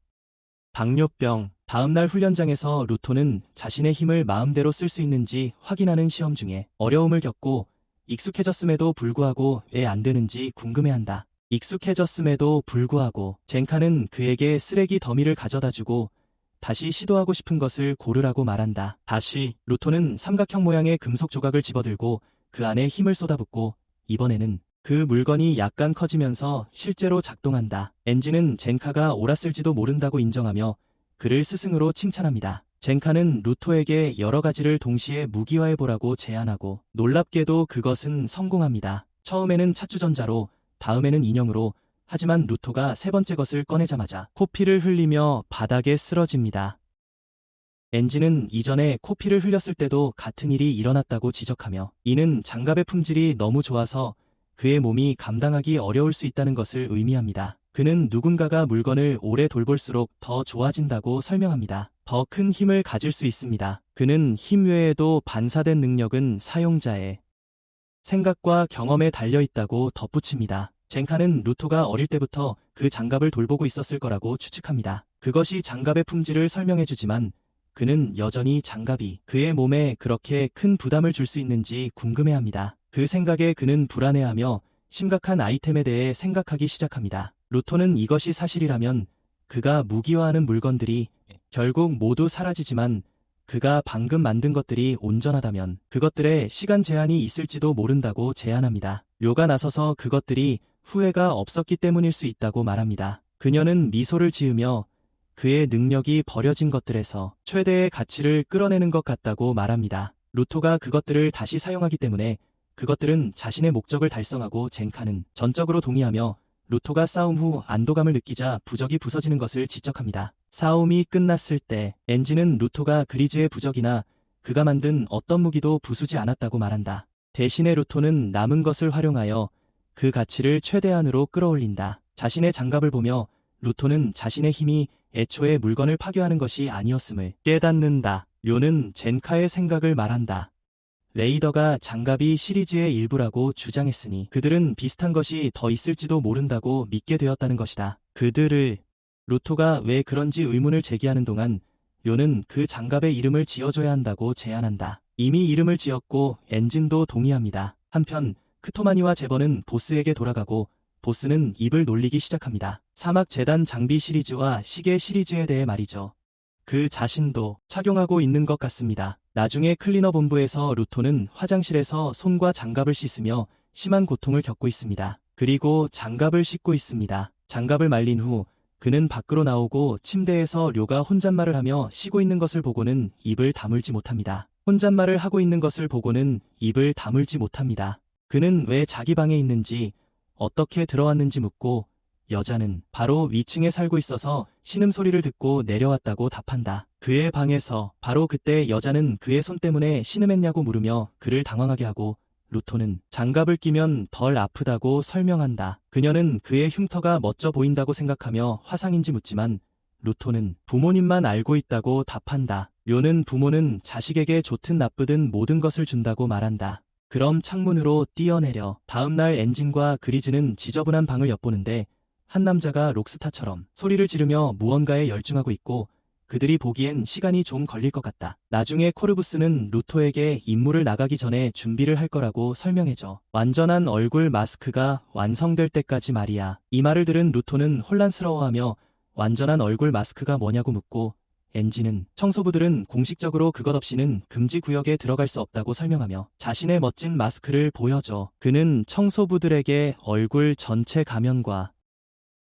당뇨병. 다음날 훈련장에서 루토는 자신의 힘을 마음대로 쓸 수 있는지 확인하는 시험 중에 어려움을 겪고 익숙해졌음에도 불구하고 왜 안 되는지 궁금해한다. 익숙해졌음에도 불구하고 젠카는 그에게 쓰레기 더미를 가져다주고 다시 시도하고 싶은 것을 고르라고 말한다. 다시 루토는 삼각형 모양의 금속 조각을 집어들고 그 안에 힘을 쏟아붓고 이번에는 그 물건이 약간 커지면서 실제로 작동한다. 엔진은 젠카가 옳았을지도 모른다고 인정하며 그를 스승으로 칭찬합니다. 젠카는 루토에게 여러 가지를 동시에 무기화해보라고 제안하고 놀랍게도 그것은 성공합니다. 처음에는 차추전자로 다음에는 인형으로 하지만 루토가 세 번째 것을 꺼내자마자 코피를 흘리며 바닥에 쓰러집니다. 엔진은 이전에 코피를 흘렸을 때도 같은 일이 일어났다고 지적하며 이는 장갑의 품질이 너무 좋아서 그의 몸이 감당하기 어려울 수 있다는 것을 의미합니다. 그는 누군가가 물건을 오래 돌볼수록 더 좋아진다고 설명합니다. 더 큰 힘을 가질 수 있습니다. 그는 힘 외에도 반사된 능력은 사용자의 생각과 경험에 달려있다고 덧붙입니다. 젠카는 루토가 어릴 때부터 그 장갑을 돌보고 있었을 거라고 추측합니다. 그것이 장갑의 품질을 설명해주지만 그는 여전히 장갑이 그의 몸에 그렇게 큰 부담을 줄 수 있는지 궁금해합니다. 그 생각에 그는 불안해하며 심각한 아이템에 대해 생각하기 시작합니다. 루토는 이것이 사실이라면 그가 무기화하는 물건들이 결국 모두 사라지지만 그가 방금 만든 것들이 온전하다면 그것들에 시간 제한이 있을지도 모른다고 제안합니다. 료가 나서서 그것들이 후회가 없었기 때문일 수 있다고 말합니다. 그녀는 미소를 지으며 그의 능력이 버려진 것들에서 최대의 가치를 끌어내는 것 같다고 말합니다. 루토가 그것들을 다시 사용하기 때문에 그것들은 자신의 목적을 달성하고 젠카는 전적으로 동의하며 루토가 싸움 후 안도감을 느끼자 부적이 부서지는 것을 지적합니다. 싸움이 끝났을 때 엔진은 루토가 그리즈의 부적이나 그가 만든 어떤 무기도 부수지 않았다고 말한다. 대신에 루토는 남은 것을 활용하여 그 가치를 최대한으로 끌어올린다. 자신의 장갑을 보며 루토는 자신의 힘이 애초에 물건을 파괴하는 것이 아니었음을 깨닫는다. 료는 젠카의 생각을 말한다. 레이더가 장갑이 시리즈의 일부라고 주장했으니 그들은 비슷한 것이 더 있을지도 모른다고 믿게 되었다는 것이다. 그들을 루토가 왜 그런지 의문을 제기하는 동안 료는 그 장갑의 이름을 지어줘야 한다고 제안한다. 이미 이름을 지었고 엔진도 동의합니다. 한편 크토마니와 제버는 보스에게 돌아가고 보스는 입을 놀리기 시작합니다. 사막 재단 장비 시리즈와 시계 시리즈에 대해 말이죠. 그 자신도 착용하고 있는 것 같습니다. 나중에 클리너 본부에서 루토는 화장실에서 손과 장갑을 씻으며 심한 고통을 겪고 있습니다. 그리고 장갑을 씻고 있습니다. 장갑을 말린 후 그는 밖으로 나오고 침대에서 료가 혼잣말을 하며 쉬고 있는 것을 보고는 입을 다물지 못합니다. 혼잣말을 하고 있는 것을 보고는 입을 다물지 못합니다. 그는 왜 자기 방에 있는지 어떻게 들어왔는지 묻고 여자는 바로 위층에 살고 있어서 신음소리를 듣고 내려왔다고 답한다. 그의 방에서 바로 그때 여자는 그의 손 때문에 신음했냐고 물으며 그를 당황하게 하고 루토는 장갑을 끼면 덜 아프다고 설명한다. 그녀는 그의 흉터가 멋져 보인다고 생각하며 화상인지 묻지만 루토는 부모님만 알고 있다고 답한다. 료는 부모는 자식에게 좋든 나쁘든 모든 것을 준다고 말한다. 그럼 창문으로 뛰어내려 다음날 엔진과 그리즈는 지저분한 방을 엿보는데 한 남자가 록스타처럼 소리를 지르며 무언가에 열중하고 있고 그들이 보기엔 시간이 좀 걸릴 것 같다. 나중에 코르부스는 루토에게 임무를 나가기 전에 준비를 할 거라고 설명해줘. 완전한 얼굴 마스크가 완성될 때까지 말이야. 이 말을 들은 루토는 혼란스러워하며 완전한 얼굴 마스크가 뭐냐고 묻고 엔진은 청소부들은 공식적으로 그것 없이는 금지 구역에 들어갈 수 없다고 설명하며 자신의 멋진 마스크를 보여줘. 그는 청소부들에게 얼굴 전체 가면과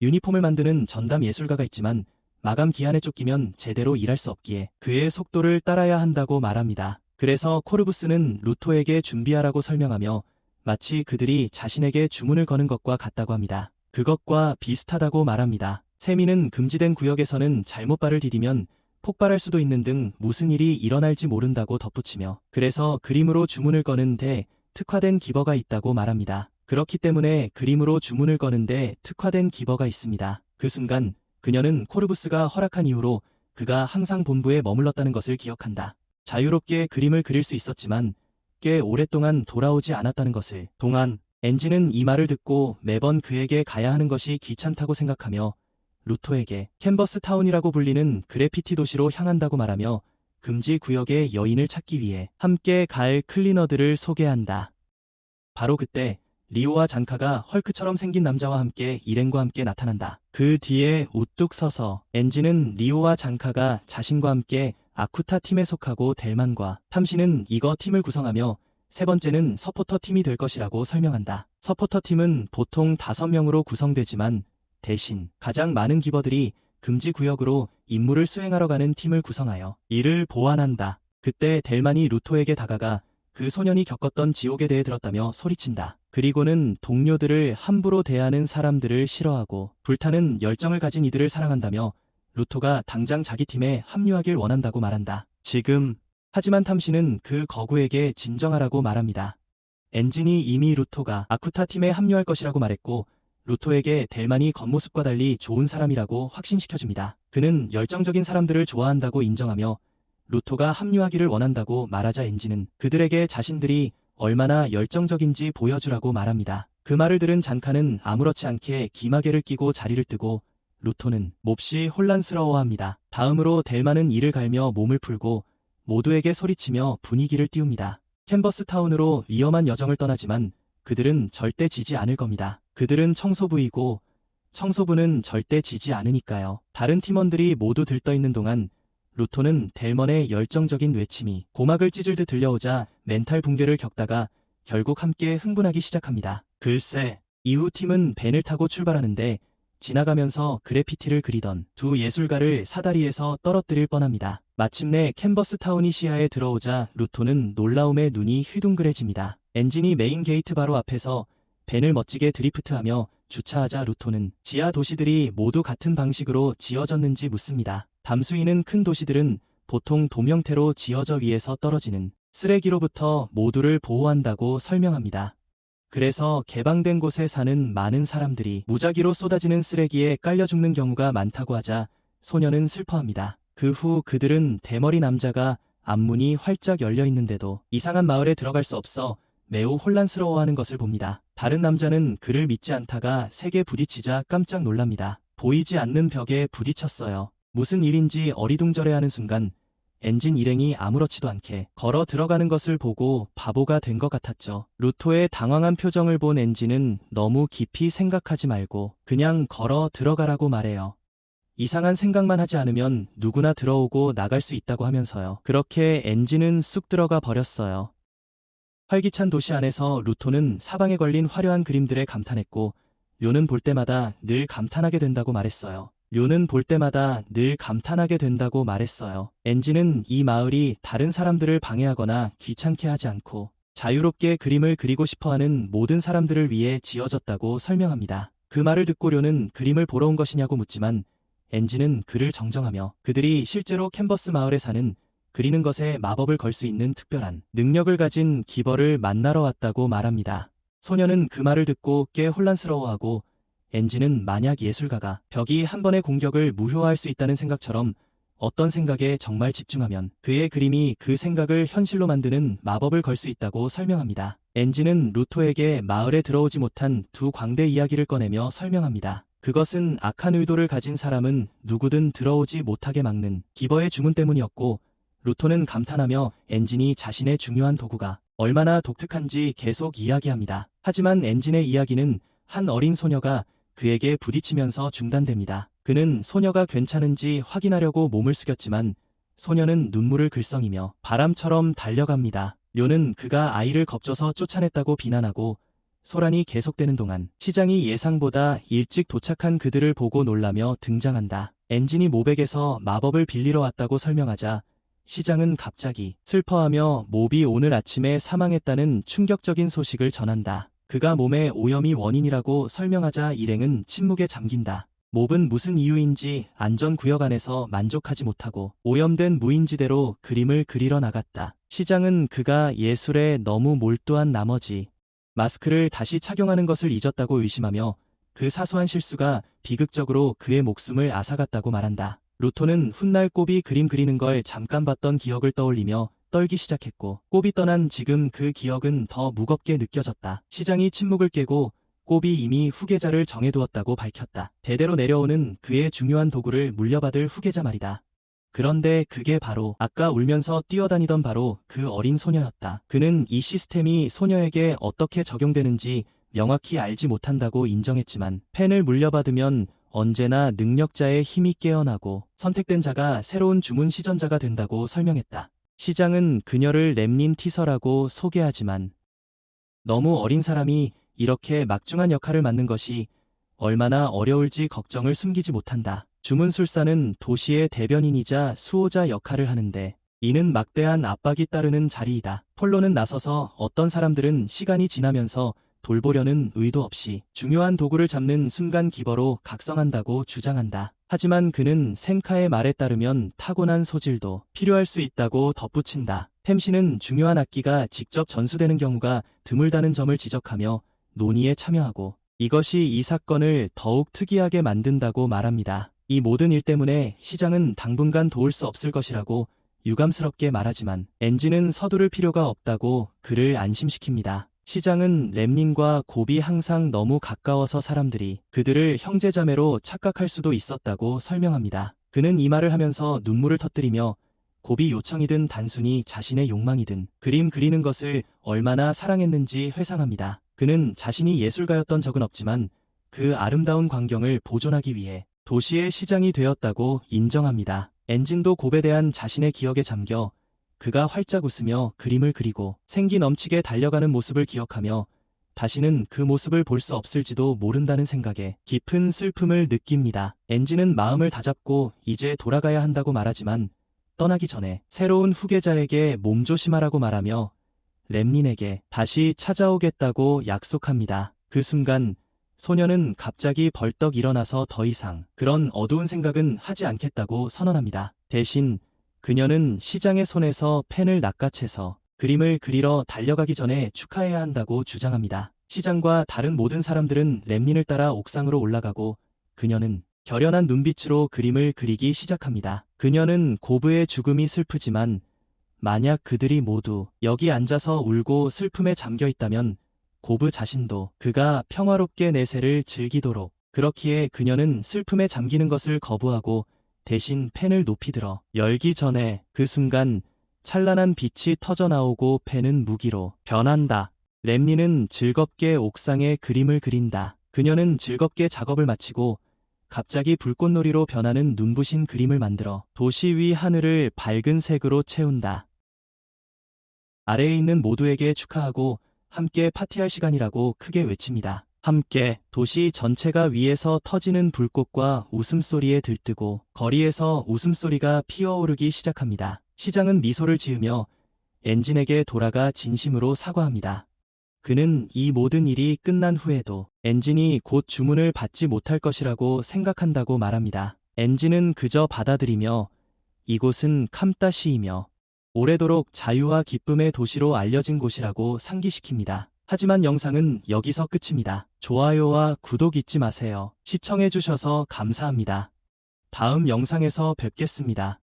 유니폼을 만드는 전담 예술가가 있지만 마감 기한에 쫓기면 제대로 일할 수 없기에 그의 속도를 따라야 한다고 말합니다. 그래서 코르부스는 루토에게 준비하라고 설명하며 마치 그들이 자신에게 주문을 거는 것과 같다고 합니다. 그것과 비슷하다고 말합니다. 세미는 금지된 구역에서는 잘못 발을 디디면 폭발할 수도 있는 등 무슨 일이 일어날지 모른다고 덧붙이며, 그래서 그림으로 주문을 거는데 특화된 기버가 있다고 말합니다. 그렇기 때문에 그림으로 주문을 거는데 특화된 기버가 있습니다. 그 순간 그녀는 코르부스가 허락한 이후로 그가 항상 본부에 머물렀다는 것을 기억한다. 자유롭게 그림을 그릴 수 있었지만 꽤 오랫동안 돌아오지 않았다는 것을. 엔지는 이 말을 듣고 매번 그에게 가야 하는 것이 귀찮다고 생각하며 루토에게 캔버스 타운이라고 불리는 그래피티 도시로 향한다고 말하며 금지 구역의 여인을 찾기 위해 함께 갈 클리너들을 소개한다. 바로 그때 리오와 장카가 헐크처럼 생긴 남자와 함께 일행과 함께 나타난다. 그 뒤에 우뚝 서서 엔지는 리오와 장카가 자신과 함께 아쿠타 팀에 속하고 델만과 탐시는 이거 팀을 구성하며 세 번째는 서포터 팀이 될 것이라고 설명한다. 서포터 팀은 보통 5명으로 구성되지만 대신 가장 많은 기버들이 금지 구역으로 임무를 수행하러 가는 팀을 구성하여 이를 보완한다. 그때 델만이 루토에게 다가가 그 소년이 겪었던 지옥에 대해 들었다며 소리친다. 그리고는 동료들을 함부로 대하는 사람들을 싫어하고 불타는 열정을 가진 이들을 사랑한다며 루토가 당장 자기 팀에 합류하길 원한다고 말한다. 하지만 탐시는 그 거구에게 진정하라고 말합니다. 엔진이 이미 루토가 아쿠타 팀에 합류할 것이라고 말했고 루토에게 델만이 겉모습과 달리 좋은 사람이라고 확신시켜줍니다. 그는 열정적인 사람들을 좋아한다고 인정하며 루토가 합류하기를 원한다고 말하자 엔진은 그들에게 자신들이 얼마나 열정적인지 보여주라고 말합니다. 그 말을 들은 잔카는 아무렇지 않게 기마개를 끼고 자리를 뜨고 루토는 몹시 혼란스러워합니다. 다음으로 델만은 이를 갈며 몸을 풀고 모두에게 소리치며 분위기를 띄웁니다. 캔버스 타운으로 위험한 여정을 떠나지만 그들은 절대 지지 않을 겁니다. 그들은 청소부이고 청소부는 절대 지지 않으니까요. 다른 팀원들이 모두 들떠있는 동안 루토는 델먼의 열정적인 외침이 고막을 찢을 듯 들려오자 멘탈 붕괴를 겪다가 결국 함께 흥분하기 시작합니다. 이후 팀은 벤을 타고 출발하는데 지나가면서 그래피티를 그리던 두 예술가를 사다리에서 떨어뜨릴 뻔합니다. 마침내 캔버스 타운이 시야에 들어오자 루토는 놀라움에 눈이 휘둥그레집니다. 엔진이 메인 게이트 바로 앞에서 벤을 멋지게 드리프트하며 주차하자 루토는 지하 도시들이 모두 같은 방식으로 지어졌는지 묻습니다. 담수이는 큰 도시들은 보통 도명태로 지어져 위에서 떨어지는 쓰레기로부터 모두를 보호한다고 설명합니다. 그래서 개방된 곳에 사는 많은 사람들이 무작위로 쏟아지는 쓰레기에 깔려 죽는 경우가 많다고 하자 소녀는 슬퍼합니다. 그 후 그들은 대머리 남자가 앞문이 활짝 열려 있는데도 이상한 마을에 들어갈 수 없어 매우 혼란스러워하는 것을 봅니다. 다른 남자는 그를 믿지 않다가 세게 부딪히자 깜짝 놀랍니다. 보이지 않는 벽에 부딪혔어요. 무슨 일인지 어리둥절해하는 순간 엔진 일행이 아무렇지도 않게 걸어 들어가는 것을 보고 바보가 된 것 같았죠. 루토의 당황한 표정을 본 엔진은 너무 깊이 생각하지 말고 그냥 걸어 들어가라고 말해요. 이상한 생각만 하지 않으면 누구나 들어오고 나갈 수 있다고 하면서요. 그렇게 엔진은 쑥 들어가 버렸어요. 활기찬 도시 안에서 루토는 사방에 걸린 화려한 그림들에 감탄했고 료는 볼 때마다 늘 감탄하게 된다고 말했어요. 엔진은 이 마을이 다른 사람들을 방해하거나 귀찮게 하지 않고 자유롭게 그림을 그리고 싶어하는 모든 사람들을 위해 지어졌다고 설명합니다. 그 말을 듣고 료는 그림을 보러 온 것이냐고 묻지만 엔진은 그를 정정하며 그들이 실제로 캔버스 마을에 사는 그리는 것에 마법을 걸 수 있는 특별한 능력을 가진 기버를 만나러 왔다고 말합니다. 소녀는 그 말을 듣고 꽤 혼란스러워하고 엔진은 만약 예술가가 벽이 한 번의 공격을 무효화할 수 있다는 생각처럼 어떤 생각에 정말 집중하면 그의 그림이 그 생각을 현실로 만드는 마법을 걸 수 있다고 설명합니다. 엔진은 루토에게 마을에 들어오지 못한 두 광대 이야기를 꺼내며 설명합니다. 그것은 악한 의도를 가진 사람은 누구든 들어오지 못하게 막는 기버의 주문 때문이었고 루토는 감탄하며 엔진이 자신의 중요한 도구가 얼마나 독특한지 계속 이야기합니다. 하지만 엔진의 이야기는 한 어린 소녀가 그에게 부딪히면서 중단됩니다. 그는 소녀가 괜찮은지 확인하려고 몸을 숙였지만 소녀는 눈물을 글썽이며 바람처럼 달려갑니다. 료는 그가 아이를 겁줘서 쫓아냈다고 비난하고 소란이 계속되는 동안 시장이 예상보다 일찍 도착한 그들을 보고 놀라며 등장한다. 엔진이 모백에서 마법을 빌리러 왔다고 설명하자 시장은 갑자기 슬퍼하며 몹이 오늘 아침에 사망했다는 충격적인 소식을 전한다. 그가 몸에 오염이 원인이라고 설명하자 일행은 침묵에 잠긴다. 몹은 무슨 이유인지 안전구역 안에서 만족하지 못하고 오염된 무인지대로 그림을 그리러 나갔다. 시장은 그가 예술에 너무 몰두한 나머지 마스크를 다시 착용하는 것을 잊었다고 의심하며 그 사소한 실수가 비극적으로 그의 목숨을 앗아갔다고 말한다. 루토는 훗날 꼬비 그림 그리는 걸 잠깐 봤던 기억을 떠올리며 떨기 시작했고 꼬비 떠난 지금 그 기억은 더 무겁게 느껴졌다. 시장이 침묵을 깨고 꼬비 이미 후계자를 정해두었다고 밝혔다. 대대로 내려오는 그의 중요한 도구를 물려받을 후계자 말이다. 그런데 그게 바로 아까 울면서 뛰어다니던 바로 그 어린 소녀였다. 그는 이 시스템이 소녀에게 어떻게 적용되는지 명확히 알지 못한다고 인정했지만 펜을 물려받으면 언제나 능력자의 힘이 깨어나고 선택된 자가 새로운 주문 시전자가 된다고 설명했다. 시장은 그녀를 렘닌 티서라고 소개하지만 너무 어린 사람이 이렇게 막중한 역할을 맡는 것이 얼마나 어려울지 걱정을 숨기지 못한다. 주문술사는 도시의 대변인이자 수호자 역할을 하는데 이는 막대한 압박이 따르는 자리이다. 폴로는 나서서 어떤 사람들은 시간이 지나면서 돌보려는 의도 없이 중요한 도구를 잡는 순간 기버로 각성한다고 주장한다. 하지만 그는 생카의 말에 따르면 타고난 소질도 필요할 수 있다고 덧붙인다. 템시는 중요한 악기가 직접 전수되는 경우가 드물다는 점을 지적하며 논의에 참여하고 이것이 이 사건을 더욱 특이하게 만든다고 말합니다. 이 모든 일 때문에 시장은 당분간 도울 수 없을 것이라고 유감스럽게 말하지만 엔진은 서두를 필요가 없다고 그를 안심시킵니다. 시장은 렘닌과 곱이 항상 너무 가까워서 사람들이 그들을 형제자매로 착각할 수도 있었다고 설명합니다. 그는 이 말을 하면서 눈물을 터뜨리며 곱이 요청이든 단순히 자신의 욕망이든 그림 그리는 것을 얼마나 사랑했는지 회상합니다. 그는 자신이 예술가였던 적은 없지만 그 아름다운 광경을 보존하기 위해 도시의 시장이 되었다고 인정합니다. 엔진도 곱에 대한 자신의 기억에 잠겨 그가 활짝 웃으며 그림을 그리고 생기 넘치게 달려가는 모습을 기억하며 다시는 그 모습을 볼 수 없을지도 모른다는 생각에 깊은 슬픔을 느낍니다. 엔진은 마음을 다잡고 이제 돌아가야 한다고 말하지만 떠나기 전에 새로운 후계자에게 몸조심하라고 말하며 렘닌에게 다시 찾아오겠다고 약속합니다. 그 순간 소녀는 갑자기 벌떡 일어나서 더 이상 그런 어두운 생각은 하지 않겠다고 선언합니다. 대신 그녀는 시장의 손에서 펜을 낚아채서 그림을 그리러 달려가기 전에 축하해야 한다고 주장합니다. 시장과 다른 모든 사람들은 렘닌을 따라 옥상으로 올라가고 그녀는 결연한 눈빛으로 그림을 그리기 시작합니다. 그녀는 고브의 죽음이 슬프지만 만약 그들이 모두 여기 앉아서 울고 슬픔에 잠겨 있다면 고브 자신도 그가 평화롭게 내세를 즐기도록 그렇기에 그녀는 슬픔에 잠기는 것을 거부하고 대신 펜을 높이 들어 열기 전에 그 순간 찬란한 빛이 터져나오고 펜은 무기로 변한다. 렘닌은 즐겁게 옥상에 그림을 그린다. 그녀는 즐겁게 작업을 마치고 갑자기 불꽃놀이로 변하는 눈부신 그림을 만들어 도시 위 하늘을 밝은 색으로 채운다. 아래에 있는 모두에게 축하하고 함께 파티할 시간이라고 크게 외칩니다. 함께 도시 전체가 위에서 터지는 불꽃과 웃음소리에 들뜨고 거리에서 웃음소리가 피어오르기 시작합니다. 시장은 미소를 지으며 엔진에게 돌아가 진심으로 사과합니다. 그는 이 모든 일이 끝난 후에도 엔진이 곧 주문을 받지 못할 것이라고 생각한다고 말합니다. 엔진은 그저 받아들이며 이곳은 캄따시이며 오래도록 자유와 기쁨의 도시로 알려진 곳이라고 상기시킵니다. 하지만 영상은 여기서 끝입니다. 좋아요와 구독 잊지 마세요. 시청해주셔서 감사합니다. 다음 영상에서 뵙겠습니다.